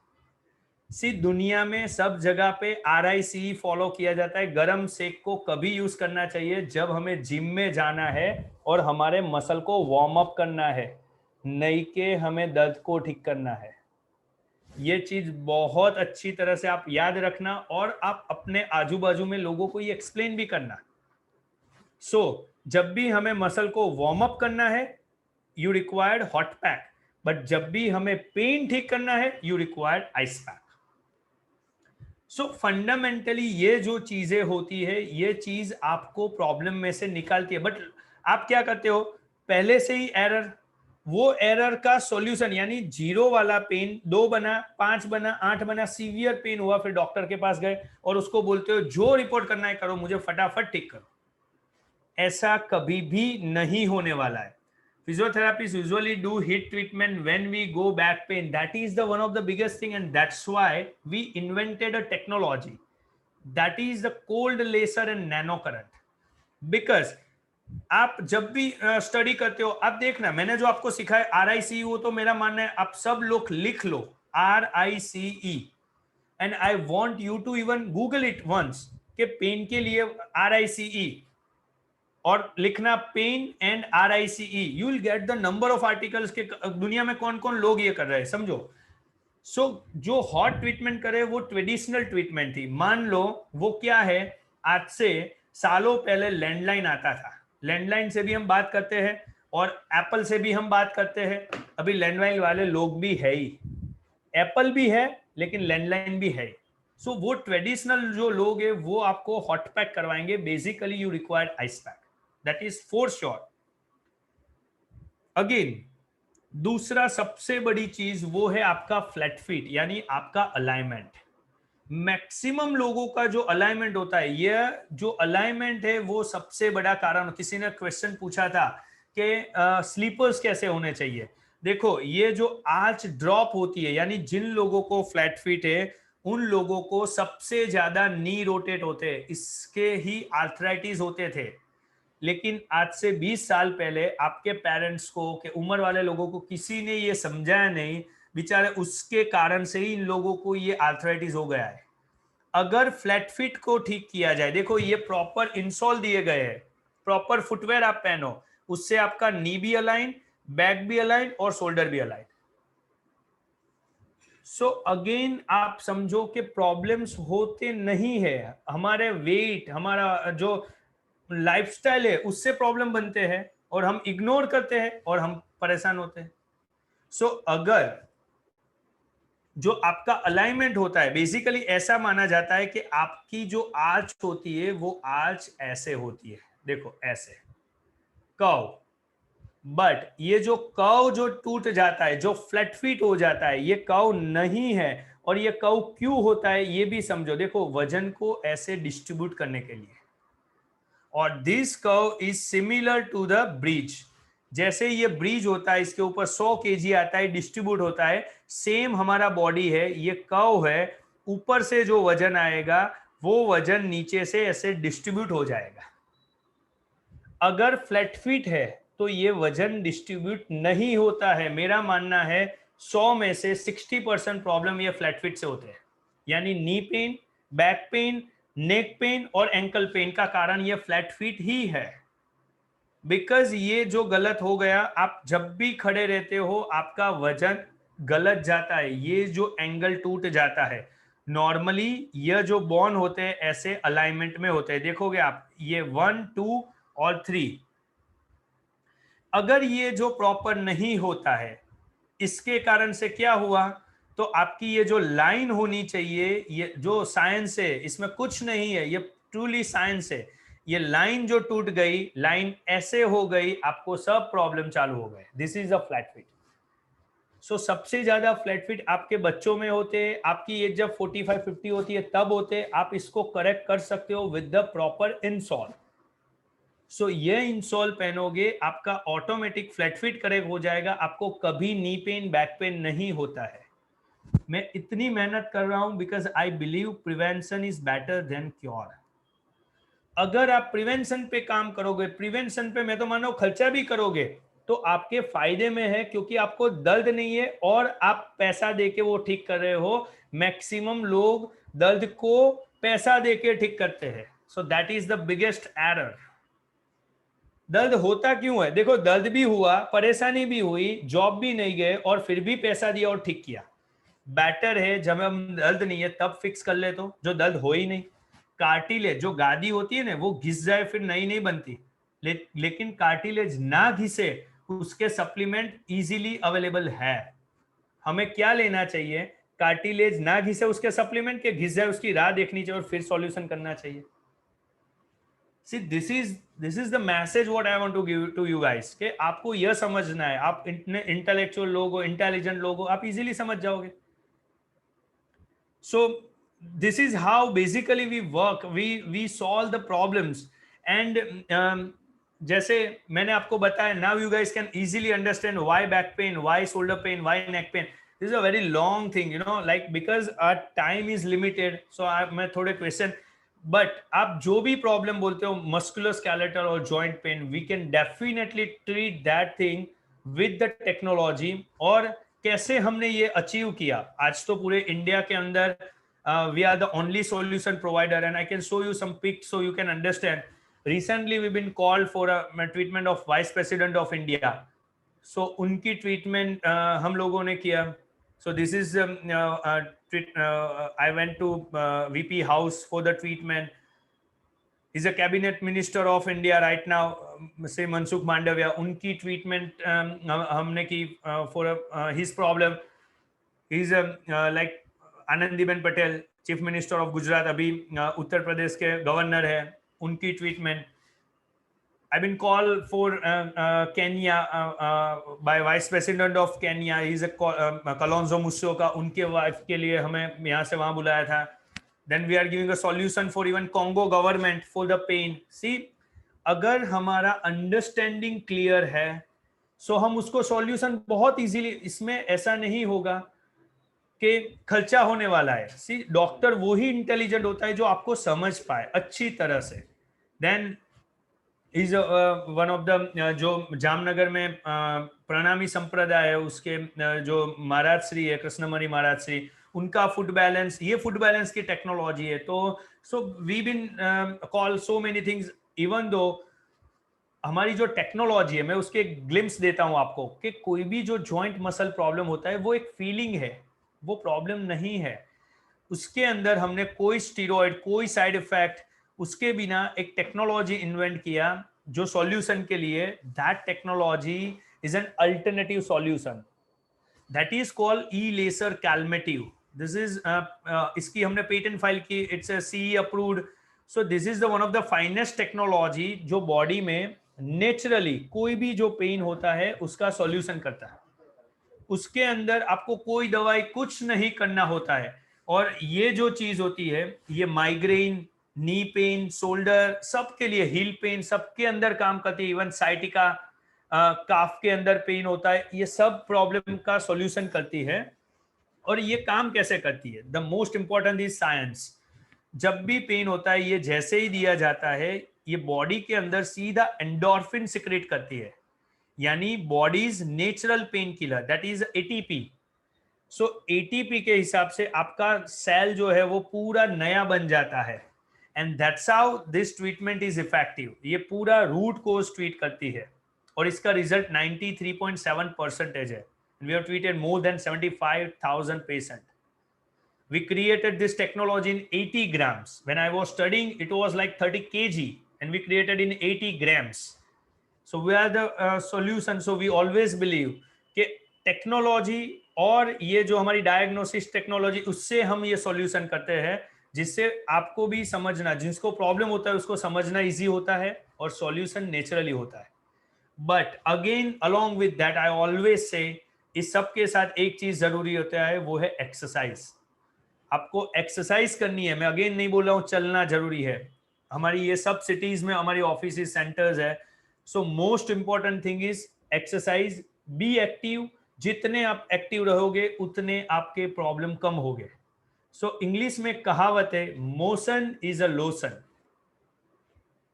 दुनिया में सब जगह पे RIC फॉलो किया जाता है। गरम सेक को कभी यूज करना चाहिए जब हमें जिम में जाना है और हमारे मसल को वार्म अप करना है, नहीं कि हमें दर्द को ठीक करना है। ये चीज बहुत अच्छी तरह से आप याद रखना और आप अपने आजू बाजू में लोगों को ये एक्सप्लेन भी करना। जब भी हमें मसल को वार्म अप करना है, you required hot pack, but जब भी हमें पेन ठीक करना है, you required ice pack. Fundamentally ये जो चीजें होती है, ये चीज आपको प्रॉब्लम में से निकालती है। बट आप क्या करते हो, पहले से ही एरर, वो एरर का सॉल्यूशन यानी 0 वाला पेन 2 बना, 5 बना, 8 बना, सीवियर पेन हुआ, फिर डॉक्टर के पास गए और उसको बोलते हो जो रिपोर्ट करना है करो, मुझे फटाफट ठीक करो। ऐसा कभी भी नहीं होने वाला है। physiotherapists usually do heat treatment when we go back pain. That is the one of the biggest thing, and that's why we invented a technology that is the cold laser and nano current. Because आप जब भी study करते हो, आप देखना मैंने जो आपको सिखाया RICE, वो तो मेरा मानना है आप सब लोग लिख लो RICE, and I want you to even Google it once के पेन के लिए RICE और लिखना pain and RICE, you will get the number of articles के दुनिया में कौन कौन लोग ये कर रहे हैं, समझो. सो जो हॉट ट्रीटमेंट करे वो ट्रेडिशनल ट्रीटमेंट थी. मान लो वो क्या है, आज से सालों पहले लैंडलाइन आता था. लैंडलाइन से भी हम बात करते हैं और एप्पल से भी हम बात करते हैं. अभी लैंडलाइन वाले लोग भी है ही, एप्पल भी है लेकिन लैंडलाइन भी है. सो वो ट्रेडिशनल जो लोग है वो आपको हॉट पैक करवाएंगे. Basically you require ice pack, that is for sure. Again दूसरा सबसे बड़ी चीज वो है आपका फ्लैट फीट, यानी आपका अलाइनमेंट. मैक्सिमम लोगों का जो अलाइनमेंट होता है, ये जो अलाइनमेंट है वो सबसे बड़ा कारण. किसी ने क्वेश्चन पूछा था कि स्लीपर्स कैसे होने चाहिए. देखो ये जो आर्च ड्रॉप होती है, यानी जिन लोगों को फ्लैट फीट है उन लोगों को सबसे ज्यादा नी रोटेट होते हैं, इसके ही आर्थराइटिस होते थे. लेकिन आज से 20 साल पहले आपके पेरेंट्स को के उम्र वाले लोगों को किसी ने ये समझाया नहीं, बेचारे उसके कारण से ही इन लोगों को ये आर्थराइटिस हो गया है. अगर फ्लैट फीट को ठीक किया जाए, देखो ये प्रॉपर इंसोल दिए गए हैं, प्रॉपर फुटवेयर आप पहनो, उससे आपका नी भी अलाइन, बैक भी अलाइन और शोल्डर भी अलाइन. सो अगेन आप समझो कि प्रॉब्लम्स होते नहीं है, हमारे वेट, हमारा जो लाइफस्टाइल है उससे प्रॉब्लम बनते हैं और हम इग्नोर करते हैं और हम परेशान होते हैं. सो अगर जो आपका अलाइनमेंट होता है, बेसिकली ऐसा माना जाता है कि आपकी जो आर्च होती है वो आर्च ऐसे होती है, देखो ऐसे कर्व. बट ये जो कर्व जो टूट जाता है, जो फ्लैट फीट हो जाता है, ये कर्व नहीं है. और ये कर्व क्यों होता है ये भी समझो. देखो वजन को ऐसे डिस्ट्रीब्यूट करने के लिए, और this curve is similar to the bridge. जैसे ये ब्रिज होता है, इसके ऊपर 100 kg आता है, डिस्ट्रीब्यूट होता है, सेम हमारा बॉडी है, ये कर्व है. ऊपर से जो वजन आएगा वो वजन नीचे से ऐसे डिस्ट्रीब्यूट हो जाएगा. अगर फ्लैट फीट है तो ये वजन डिस्ट्रीब्यूट नहीं होता है. मेरा मानना है 100 में से 60% प्रॉब्लम ये फ्लैट फीट से होते हैं, यानी knee pain, back pain, neck pain और एंकल पेन का कारण ये फ्लैट फीट ही है. बिकॉज ये जो गलत हो गया, आप जब भी खड़े रहते हो आपका वजन गलत जाता है, ये जो एंगल टूट जाता है. नॉर्मली ये जो बोन होते हैं ऐसे अलाइनमेंट में होते हैं, देखोगे आप ये 1, 2 और 3. अगर ये जो प्रॉपर नहीं होता है, इसके कारण से क्या हुआ, तो आपकी ये जो लाइन होनी चाहिए, ये जो साइंस है इसमें कुछ नहीं है, ये ट्रूली साइंस है. ये लाइन जो टूट गई, लाइन ऐसे हो गई, आपको सब प्रॉब्लम चालू हो गए. This is a flat feet. So सबसे ज्यादा फ्लैट फीट आपके बच्चों में होते हैं, आपकी एज जब 45-50 होती है तब होते हैं. आप इसको करेक्ट कर सकते हो विद द प्रॉपर इंसोल. सो ये इंसोल पहनोगे, आपका ऑटोमेटिक फ्लैट फीट करेक्ट हो जाएगा, आपको कभी नी पेन, बैक पेन नहीं होता है. मैं इतनी मेहनत कर रहा हूं because I believe prevention is better than cure. अगर आप प्रिवेंशन पे काम करोगे, प्रिवेंशन पे मैं तो मानो खर्चा भी करोगे, तो आपके फायदे में है, क्योंकि आपको दर्द नहीं है और आप पैसा देके वो ठीक कर रहे हो. मैक्सिमम लोग दर्द को पैसा देके ठीक करते हैं. सो that is the biggest error. दर्द होता क्यों है, देखो दर्द भी हुआ, परेशानी भी हुई, जॉब भी नहीं गए और फिर भी पैसा दिया और ठीक किया. बेटर है जब हम दर्द नहीं है तब फिक्स कर ले, तो जो दर्द हो ही नहीं. कार्टिलेज जो गादी होती है ना, वो घिस जाए फिर नई नहीं बनती, लेकिन कार्टिलेज ना घिसे उसके सप्लीमेंट इजीली अवेलेबल है. हमें क्या लेना चाहिए, कार्टिलेज ना घिसे उसके सप्लीमेंट, के घिस जाए उसकी राह देखनी चाहिए और फिर सॉल्यूशन करना चाहिए. See, this is the message what I want to give to you guys, कि आपको यह समझना है. आप इंटेलेक्चुअल लोग हो, इंटेलिजेंट लोग हो, आप इजीली समझ जाओगे. So this is how basically we work. We solve the problems, and जैसे मैंने आपको बताया, now you guys can easily understand why back pain, why shoulder pain, why neck pain. This is a very long thing, you know, like because our time is limited. So मैं थोड़े question, but आप जो भी problem बोलते हो musculoskeletal और joint pain, we can definitely treat that thing with the technology. और कैसे हमने ये achieve किया, आज तो पूरे इंडिया के अंदर we are the only solution provider, and I can show you some pics so you can understand. Recently we've been called for a treatment of vice president of India. So उनकी treatment हम लोगों ने किया. So this is I went to VP house for the treatment. He's a cabinet minister of India right now, say Mansukh Mandavia. उनकी treatment हमने की for his problem. He's like Anandiben Patel, chief minister of Gujarat, अभी उत्तर प्रदेश के governor है, उनकी treatment. I been call for Kenya by vice president of Kenya, he is Kalonzo Musyoka, उनके wife के लिए हमें यहाँ से वहाँ बुलाया था. Then we are giving a solution for even Congo government for the pain. See, अगर हमारा अंडरस्टैंडिंग क्लियर है सो हम उसको सॉल्यूशन बहुत इजीली, इसमें ऐसा नहीं होगा कि खर्चा होने वाला है. सी, डॉक्टर वो ही इंटेलिजेंट होता है जो आपको समझ पाए अच्छी तरह से. Then is one of the जो जामनगर में प्रणामी संप्रदाय है, उसके जो महाराज श्री है, कृष्णमणि महाराज श्री, उनका फूड बैलेंस, ये फूड बैलेंस की टेक्नोलॉजी है. तो so we been call so many things, even though हमारी जो टेक्नोलॉजी है, मैं उसके ग्लिम्स देता हूं आपको कि कोई भी जो जॉइंट मसल प्रॉब्लम होता है वो एक फीलिंग है, वो प्रॉब्लम नहीं है. उसके अंदर हमने कोई स्टीरॉइड, कोई साइड इफेक्ट, उसके बिना एक टेक्नोलॉजी इन्वेंट किया जो सॉल्यूशन के लिए. That technology is an alternative solution, that is called E laser calmative. This is इसकी हमने पेटेंट फाइल की, it's CE approved. So this is the one of the finest technology जो body में naturally कोई भी जो पेन होता है उसका सॉल्यूशन करता है. उसके अंदर आपको कोई दवाई कुछ नहीं करना होता है. और ये जो चीज होती है, ये माइग्रेन, नी पेन, शोल्डर, सबके लिए, हील पेन, सबके अंदर काम करती है. इवन साइटिका, काफ के अंदर पेन होता है, ये सब प्रॉब्लम का सॉल्यूशन करती है. और ये काम कैसे करती है, the most important is science. जब भी पेन होता है, ये जैसे ही दिया जाता है, ये बॉडी के अंदर सीधा एंडोर्फिन सिक्रेट करती है, यानी bodies natural pain killer, that is ATP. So ATP के हिसाब से आपका सेल जो है वो पूरा नया बन जाता है. And that's how this treatment is effective. ये पूरा रूट कोज ट्रीट करती है और इसका रिजल्ट 93.7% है. We have treated more than 75,000 patient. We created this technology in 80 grams. When I was studying, it was like 30 kg, and we created in 80 grams. So we are the solution. So we always believe कि technology और ये जो हमारी diagnosis technology, उससे हम ये solution करते हैं, जिससे आपको भी समझना, जिसको प्रॉब्लम होता है उसको समझना इजी होता है और सॉल्यूशन नेचुरली होता है. But again along with that I always say, इस सब के साथ एक चीज जरूरी होता है, वो है एक्सरसाइज. आपको एक्सरसाइज करनी है. मैं अगेन नहीं बोल रहा हूँ चलना जरूरी है. हमारी ये सब सिटीज में हमारी ऑफिस सेंटर्स है. So most important thing is exercise. Be active. जितने आप एक्टिव रहोगे उतने आपके प्रॉब्लम कम होंगे. सो इंग्लिश में कहावत है, motion is a lotion.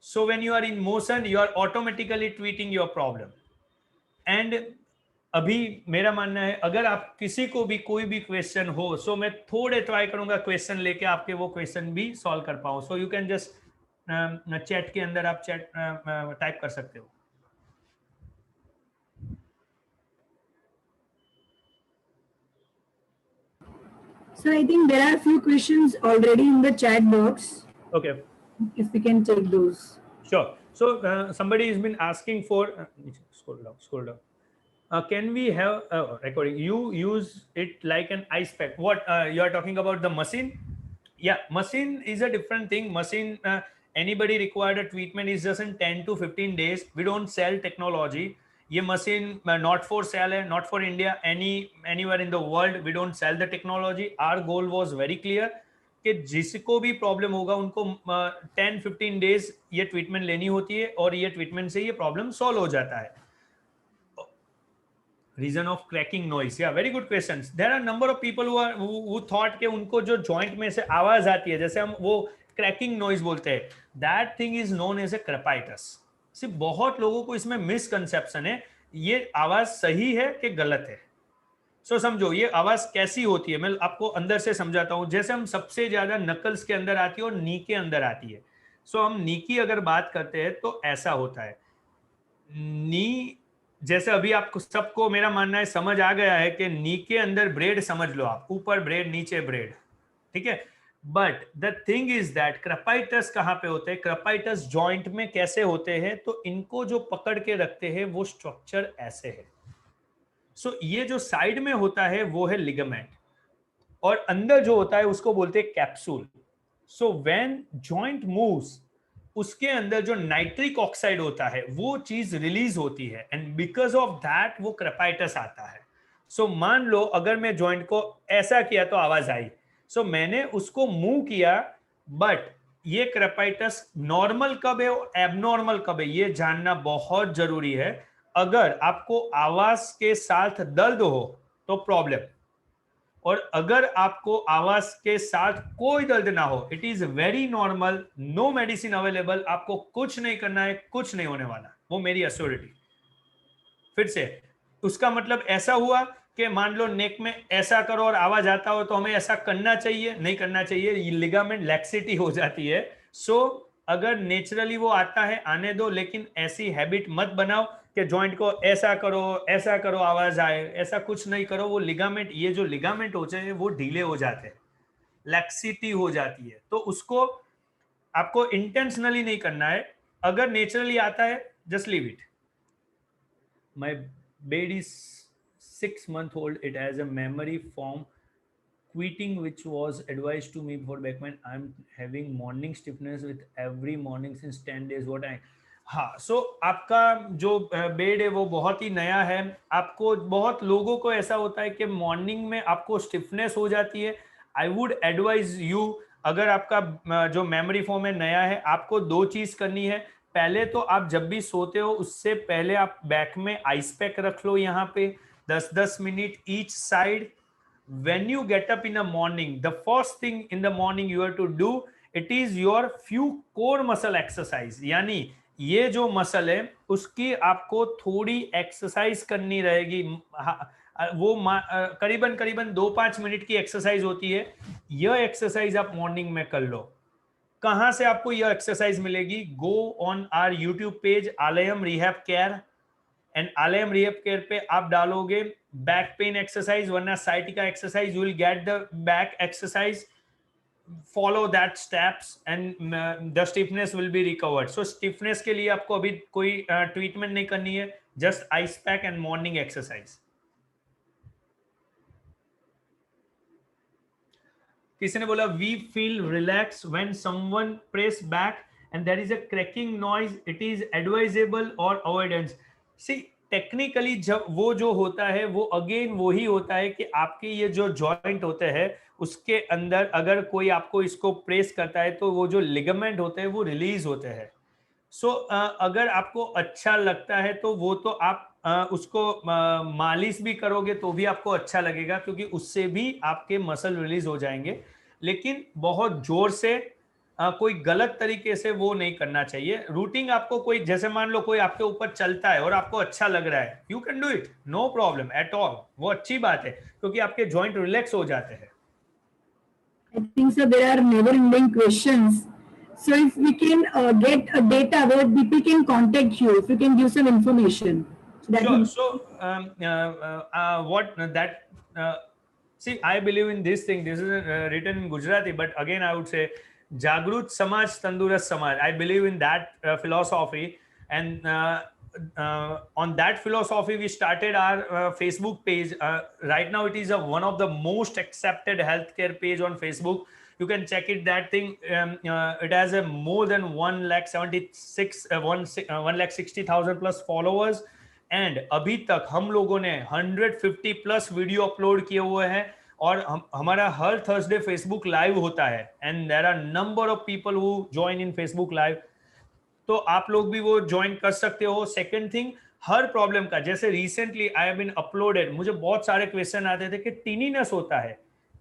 So when you are in motion, you are automatically treating your problem. And अभी मेरा मानना है, अगर आप किसी को भी कोई भी क्वेश्चन हो, सो मैं थोड़े ट्राई करूंगा क्वेश्चन लेके आपके वो क्वेश्चन भी सॉल्व कर पाऊं. सो यू कैन जस्ट चैट के अंदर आप चैट टाइप कर सकते हो. So I think there are a few questions already in the chat box. Okay. If we can take those. Sure. So somebody has been asking for scroll down. Can we have recording? You use it like an ice pack. What you are talking about, the machine? Yeah, machine is a different thing. Machine, anybody required a treatment is just in 10 to 15 days. We don't sell technology. ये machine not for sale है, not for India, anywhere in the world. We don't sell the technology. Our goal was very clear कि जिसको भी problem होगा उनको 10-15 days ये treatment लेनी होती है और ये ट्रीटमेंट से ये प्रॉब्लम सॉल्व हो जाता है. रीजन ऑफ क्रैकिंग नॉइज, या very good question. There are number of people who thought के उनको जो जॉइंट में से आवाज आती है, जैसे हम वो क्रैकिंग नॉइज बोलते हैं, that thing is known as a crepitus. सिर्फ बहुत लोगों को इसमें मिसकंसेप्शन है, ये आवाज सही है कि गलत है. सो समझो ये आवाज कैसी होती है, मैं आपको अंदर से समझाता हूं. जैसे हम सबसे ज्यादा नकल्स के अंदर आती है और नी के अंदर आती है. सो हम नी की अगर बात करते हैं तो ऐसा होता है. नी, जैसे अभी आपको सबको मेरा मानना है समझ आ गया है कि नी के अंदर ब्रेड समझ लो आप, ऊपर ब्रेड नीचे ब्रेड, ठीक है. But the thing is that crepitus कहां पे होते हैं, क्रेपाइटस जॉइंट में कैसे होते हैं, तो इनको जो पकड़ के रखते हैं वो स्ट्रक्चर ऐसे है. सो ये जो साइड में होता है वो है लिगामेंट, और अंदर जो होता है उसको बोलते हैं capsule. So when joint moves, उसके अंदर जो नाइट्रिक ऑक्साइड होता है वो चीज रिलीज होती है, एंड बिकॉज ऑफ दैट वो क्रेपाइटस आता है. सो मान लो अगर मैं जॉइंट को ऐसा किया तो आवाज आई, सो मैंने उसको मूव किया, बट ये क्रेपाइटस नॉर्मल कब है और एबनॉर्मल कब है ये जानना बहुत जरूरी है. अगर आपको आवाज के साथ दर्द हो तो प्रॉब्लम, और अगर आपको आवाज के साथ कोई दर्द ना हो, it is very normal, no medicine available, आपको कुछ नहीं करना है, कुछ नहीं होने वाला, वो मेरी एश्योरिटी. फिर से उसका मतलब ऐसा हुआ कि मान लो नेक में ऐसा करो और आवाज आता हो तो हमें ऐसा करना चाहिए, नहीं करना चाहिए, ये लिगामेंट लैक्सिटी हो जाती है. सो अगर नेचुरली वो आता है आने दो, लेकिन ऐसी हैबिट मत बनाओ कि जॉइंट को ऐसा करो आवाज आए, ऐसा कुछ नहीं करो. वो लिगामेंट, ये जो लिगामेंट होते हैं वो ढीले हो जाते हैं, लैक्सिटी हो जाती है, तो उसको आपको इंटेंशनली नहीं करना है. अगर नेचुरली आता है just leave it. My bed is 6 month old, it has a memory form quitting which was advised to me before back when I'm having morning stiffness with every morning since 10 days. What I, हाँ, सो आपका जो bed है वो बहुत ही नया है. आपको बहुत लोगों को ऐसा होता है कि मॉर्निंग में आपको स्टिफनेस हो जाती है. आई वुड एडवाइज यू, अगर आपका जो मेमोरी फॉर्म है नया है, आपको दो चीज करनी है. पहले तो आप जब भी सोते हो उससे पहले आप बैक में आइस पैक रख लो, यहाँ पे 10-10 minute each side. when you get up in the morning, the first thing in the morning you have to do, it is your few core muscle exercise. यानी ये जो मसल है उसकी आपको थोड़ी एक्सरसाइज करनी रहेगी. वो करीबन 2-5 मिनट की एक्सरसाइज होती है. यह एक्सरसाइज आप मॉर्निंग में कर लो. कहां से आपको यह एक्सरसाइज मिलेगी? Go on our YouTube page Alayam rehab care, and Alayam rehab care पे आप डालोगे बैक पेन एक्सरसाइज वरना sciatica exercise, you will get the back exercise, follow that steps and the stiffness will be recovered. So stiffness के लिए आपको अभी कोई treatment नहीं करनी है, just ice pack and morning exercise. किसी ने बोला we feel relax when someone press back and there is a cracking noise, it is advisable और अवॉइडेंस. सी टेक्निकली जब वो जो होता है वो अगेन वही होता है कि आपके ये जो जॉइंट होते हैं उसके अंदर अगर कोई आपको इसको प्रेस करता है तो वो जो लिगामेंट होते हैं वो रिलीज होते हैं. सो अगर आपको अच्छा लगता है तो वो तो आप उसको मालिश भी करोगे तो भी आपको अच्छा लगेगा, क्योंकि उससे भी आपके मसल रिलीज हो जाएंगे. लेकिन बहुत जोर से कोई गलत तरीके से वो नहीं करना चाहिए. रूटीन आपको कोई, जैसे मान लो कोई आपके ऊपर चलता है और आपको अच्छा लग रहा है, you can do it, no problem at all. वो अच्छी बात है क्योंकि आपके जॉइंट रिलैक्स हो जाते हैं. I think so. There are never-ending questions. So if we can get a data where people can contact you, if you can give some information. That Sure. would- So what that see, I believe in this thing. This is written in Gujarati, but again I would say Jagrut Samaj, Tandurust Samaj. I believe in that philosophy, and on that philosophy we started our Facebook page. Right now it is one of the most accepted healthcare page on Facebook. You can check it. That thing it has a more than 1,60,000 plus followers, and अभी तक हम लोगों ने 150 plus video upload किए हुए हैं और हमारा हर थर्सडे फेसबुक लाइव होता है and there are number of people who join in Facebook live, तो आप लोग भी वो ज्वाइन कर सकते हो। सेकंड थिंग, हर प्रॉब्लम का, जैसे recently I have been uploaded, मुझे बहुत सारे क्वेश्चन आते थे कि टिनीनेस होता है,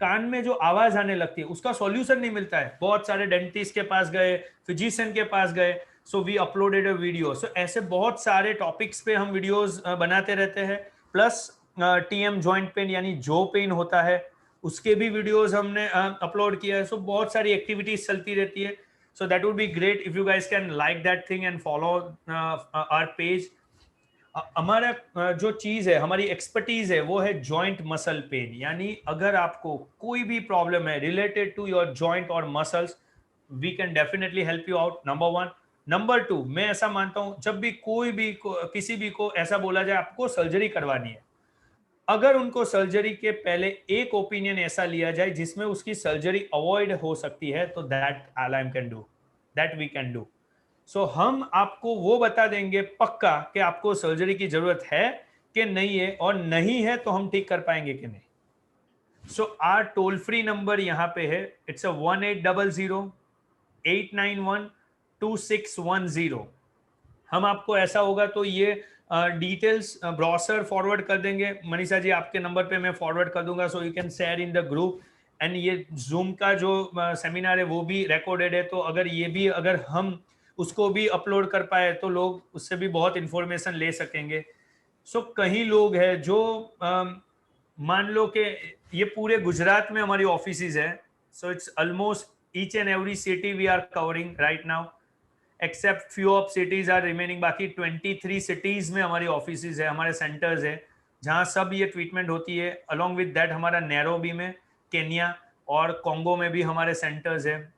कान में जो आवाज आने लगती है, उसका सॉल्यूशन नहीं मिलता है। बहुत सारे डेंटिस्ट के पास गए, फिजिशियन के पास गए, so we uploaded a video. So ऐसे बहुत सारे टॉपिक्स पे हम वीडियोस बनाते रहते हैं। प्लस टीएम जॉइंट पेन यानी जो पेन होता है उसके भी वीडियोस हमने अपलोड किया है। सो बहुत सारी एक्टिविटीज चलती रहती है। So that would be great if you guys can like that thing and follow our page. हमारा जो चीज है, हमारी एक्सपर्टीज है, वो है जॉइंट मसल पेन। यानी अगर आपको कोई भी प्रॉब्लम है रिलेटेड टू योर जॉइंट और muscles, we can definitely help you out, number 1। Number 2, मैं ऐसा मानता हूं जब भी कोई भी किसी भी को ऐसा बोला जाए आपको सर्जरी करवानी है, अगर उनको सर्जरी के पहले एक ओपिनियन ऐसा लिया जाए जिसमें उसकी सर्जरी अवॉइड हो सकती है, तो that Alam can do, that we can do. So हम आपको वो बता देंगे पक्का कि आपको सर्जरी की जरूरत है कि नहीं है, और नहीं है तो हम ठीक कर पाएंगे कि नहीं। सो आर टोल फ्री नंबर यहाँ पे है, इट्स 1800-891-2610। हम आपको ऐसा होगा तो ये डिटेल्स ब्रोशर फॉरवर्ड कर देंगे। मनीषा जी आपके नंबर पे मैं फॉरवर्ड कर दूंगा, सो you can share in the group. And ये जूम का जो सेमिनार है वो भी रिकॉर्डेड है, तो अगर ये भी अगर हम उसको भी अपलोड कर पाए तो लोग उससे भी बहुत इंफॉर्मेशन ले सकेंगे। सो कहीं लोग हैं जो मान लो कि ये पूरे गुजरात में हमारी ऑफिसेज है। So it's almost each and every city we are covering right now, except few of cities are remaining. बाकी 23 सिटीज में हमारी ऑफिसेज है, हमारे सेंटर्स है जहां सब ये ट्रीटमेंट होती है। अलॉन्ग विद दैट हमारा नैरोबी में, केन्या और कॉन्गो में भी हमारे सेंटर्स है।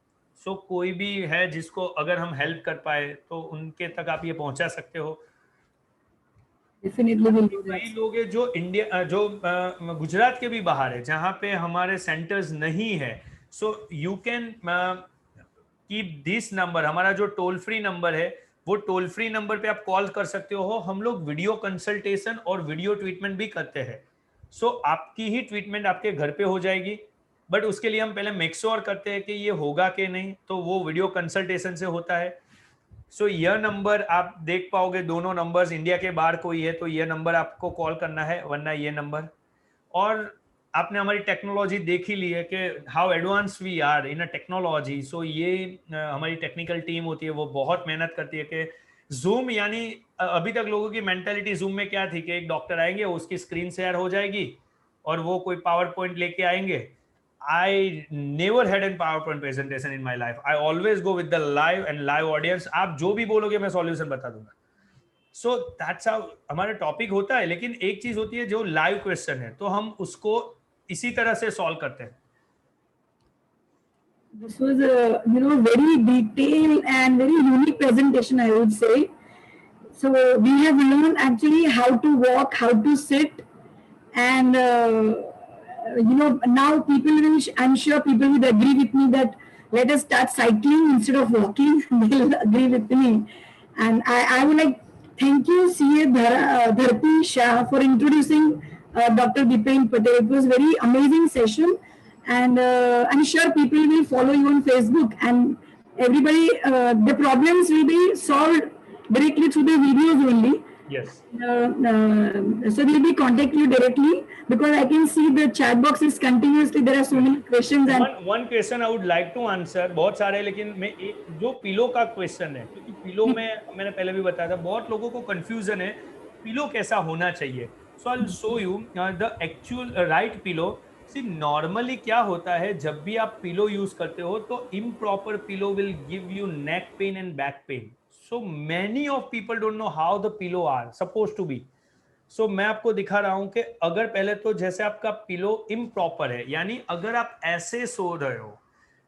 सो कोई भी है जिसको अगर हम हेल्प कर पाए तो उनके तक आप ये पहुंचा सकते हो। Definitely will do that. कई लोग हैं जो इंडिया जो गुजरात के भी बाहर है जहां पे हमारे सेंटर्स नहीं है। So you can keep this number, हमारा जो टोल फ्री नंबर है वो टोल फ्री नंबर पे आप कॉल कर सकते हो। हम लोग वीडियो कंसल्टेशन और वीडियो ट्रीटमेंट भी करते हैं। सो आपकी ही ट्रीटमेंट आपके घर पे हो जाएगी, बट उसके लिए हम पहले मेक श्योर करते हैं कि ये होगा कि नहीं, तो वो वीडियो कंसल्टेशन से होता है। सो यह नंबर आप देख पाओगे, दोनों नंबर्स, इंडिया के बाहर कोई है तो यह नंबर आपको कॉल करना है, वरना ये नंबर। और आपने हमारी टेक्नोलॉजी देख ही ली है कि how advance we are in a technology. So ये हमारी टेक्निकल टीम होती है, वो बहुत मेहनत करती है कि जूम, यानी अभी तक लोगों की मेंटालिटी जूम में क्या थी कि एक डॉक्टर आएंगे, उसकी स्क्रीन शेयर हो जाएगी और वो कोई पावर पॉइंट लेके आएंगे। I never had a PowerPoint presentation in my life. I always go with the live and live audience. आप जो भी बोलोगे मैं सॉल्यूशन बता दूंगा। So that's how हमारा टॉपिक होता है। लेकिन एक चीज होती है जो लाइव क्वेश्चन है, तो हम उसको इसी तरह से सॉल्व करते हैं। This was a very detailed and very unique presentation, I would say. So we have learned actually how to walk, how to sit, and now people will, I'm sure people will agree with me that let us start cycling instead of walking. They'll agree with me. And I would like thank you, CA Dharpi Shah, for introducing Dr. Dipen Patel. It was a very amazing session. And I'm sure people will follow you on Facebook, and everybody, the problems will be solved directly through the videos only. Yes. So we'll be contact you directly, because I can see the chat box is continuously, there are so many questions. And one question I would like to answer, बहुत सारे, लेकिन मैं एक जो pillow का question है, क्योंकि pillow में मैंने पहले भी बताया था बहुत लोगों को कंफ्यूजन है पिलो कैसा होना चाहिए। So I'll show you the actual right pillow. See, normally क्या होता है, जब भी आप पिलो यूज करते हो तो improper pillow will give you neck pain and back pain. So many of people don't know how the pillow are supposed to be. So मैं आपको दिखा रहा हूं कि अगर पहले तो जैसे आपका पिलो improper है, यानी अगर आप ऐसे सो रहे हो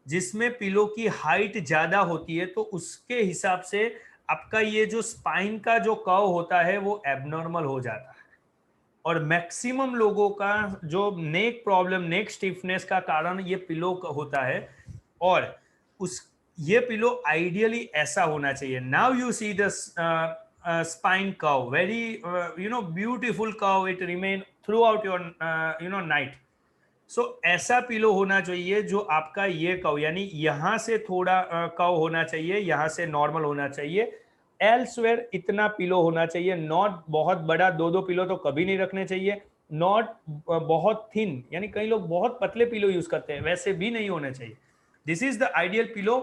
जिसमें पिलो की हाइट ज्यादा होती है, तो उसके हिसाब से आपका ये जो स्पाइन का जो कर्व होता है वो एबनॉर्मल हो जाता है। और मैक्सिमम लोगों का जो नेक प्रॉब्लम, नेक स्टिफनेस का कारण ये पिलो होता है। और उस ये पिलो आइडियली ऐसा होना चाहिए। Now you see the spine curve, very beautiful curve, it remain throughout your night. So ऐसा पिलो होना चाहिए जो आपका ये कव यानी यहां से थोड़ा कव होना चाहिए, यहां से नॉर्मल होना चाहिए, एल्सवेयर इतना पिलो होना चाहिए, नॉट बहुत बड़ा, 2 पिलो तो कभी नहीं रखने चाहिए, नॉट बहुत थिन यानी कई लोग बहुत पतले पिलो यूज करते हैं, वैसे भी नहीं होने चाहिए। This is the ideal pillow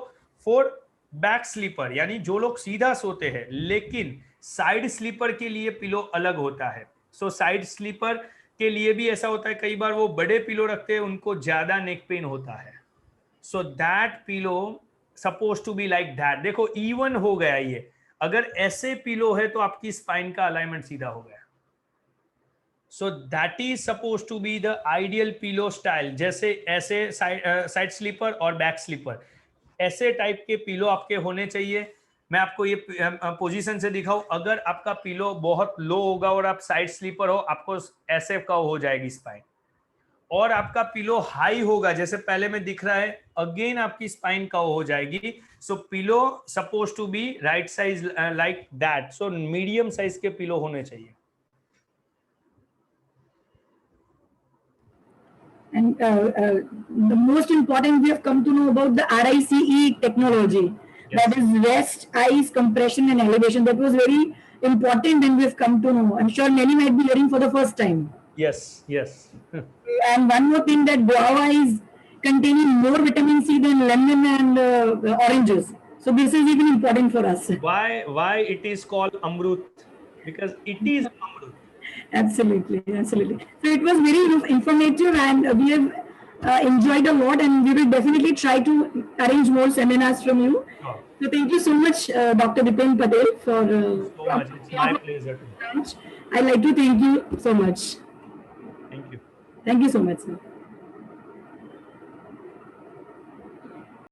for back sleeper, यानी जो लोग सीधा सोते हैं, लेकिन साइड स्लीपर के लिए पिलो अलग होता है। सो साइड स्लीपर के लिए भी ऐसा होता है, कई बार वो बड़े पिलो रखते हैं, उनको ज्यादा नेक पेन होता है। So that pillow suppose to be like that. देखो इवन हो गया ये, अगर ऐसे पिलो है तो आपकी स्पाइन का अलाइनमेंट सीधा हो गया। So that is suppose to be the ideal pillow style. जैसे ऐसे साइड स्लीपर और बैक स्लीपर, ऐसे टाइप के पिलो आपके होने चाहिए। मैं आपको ये पोजीशन से दिखाऊं, अगर आपका पिलो बहुत लो होगा और आप साइड स्लीपर हो, आपको ऐसे कव हो जाएगी स्पाइन। और आपका पिलो हाई होगा, जैसे पहले में दिख रहा है, अगेन आपकी स्पाइन कव हो जाएगी। So pillow suppose to be right size like that. So medium size के पिलो होने चाहिए। And the most important, we have come to know about the RICE technology. Yes. That is rest, ice, compression, and elevation. That was very important, and we have come to know. I'm sure many might be hearing for the first time. Yes, yes. And one more thing, that guava is containing more vitamin C than lemon and oranges. So this is even important for us. Why it is called Amrut? Because it is Amrut. Absolutely, absolutely. So it was very informative, and we have enjoyed a lot, and we will definitely try to arrange more seminars from you. Sure. So thank you so much, Dr. Dipen Patel, for So much. It's my pleasure. I'd like to thank you so much. Thank you. Thank you so much, sir.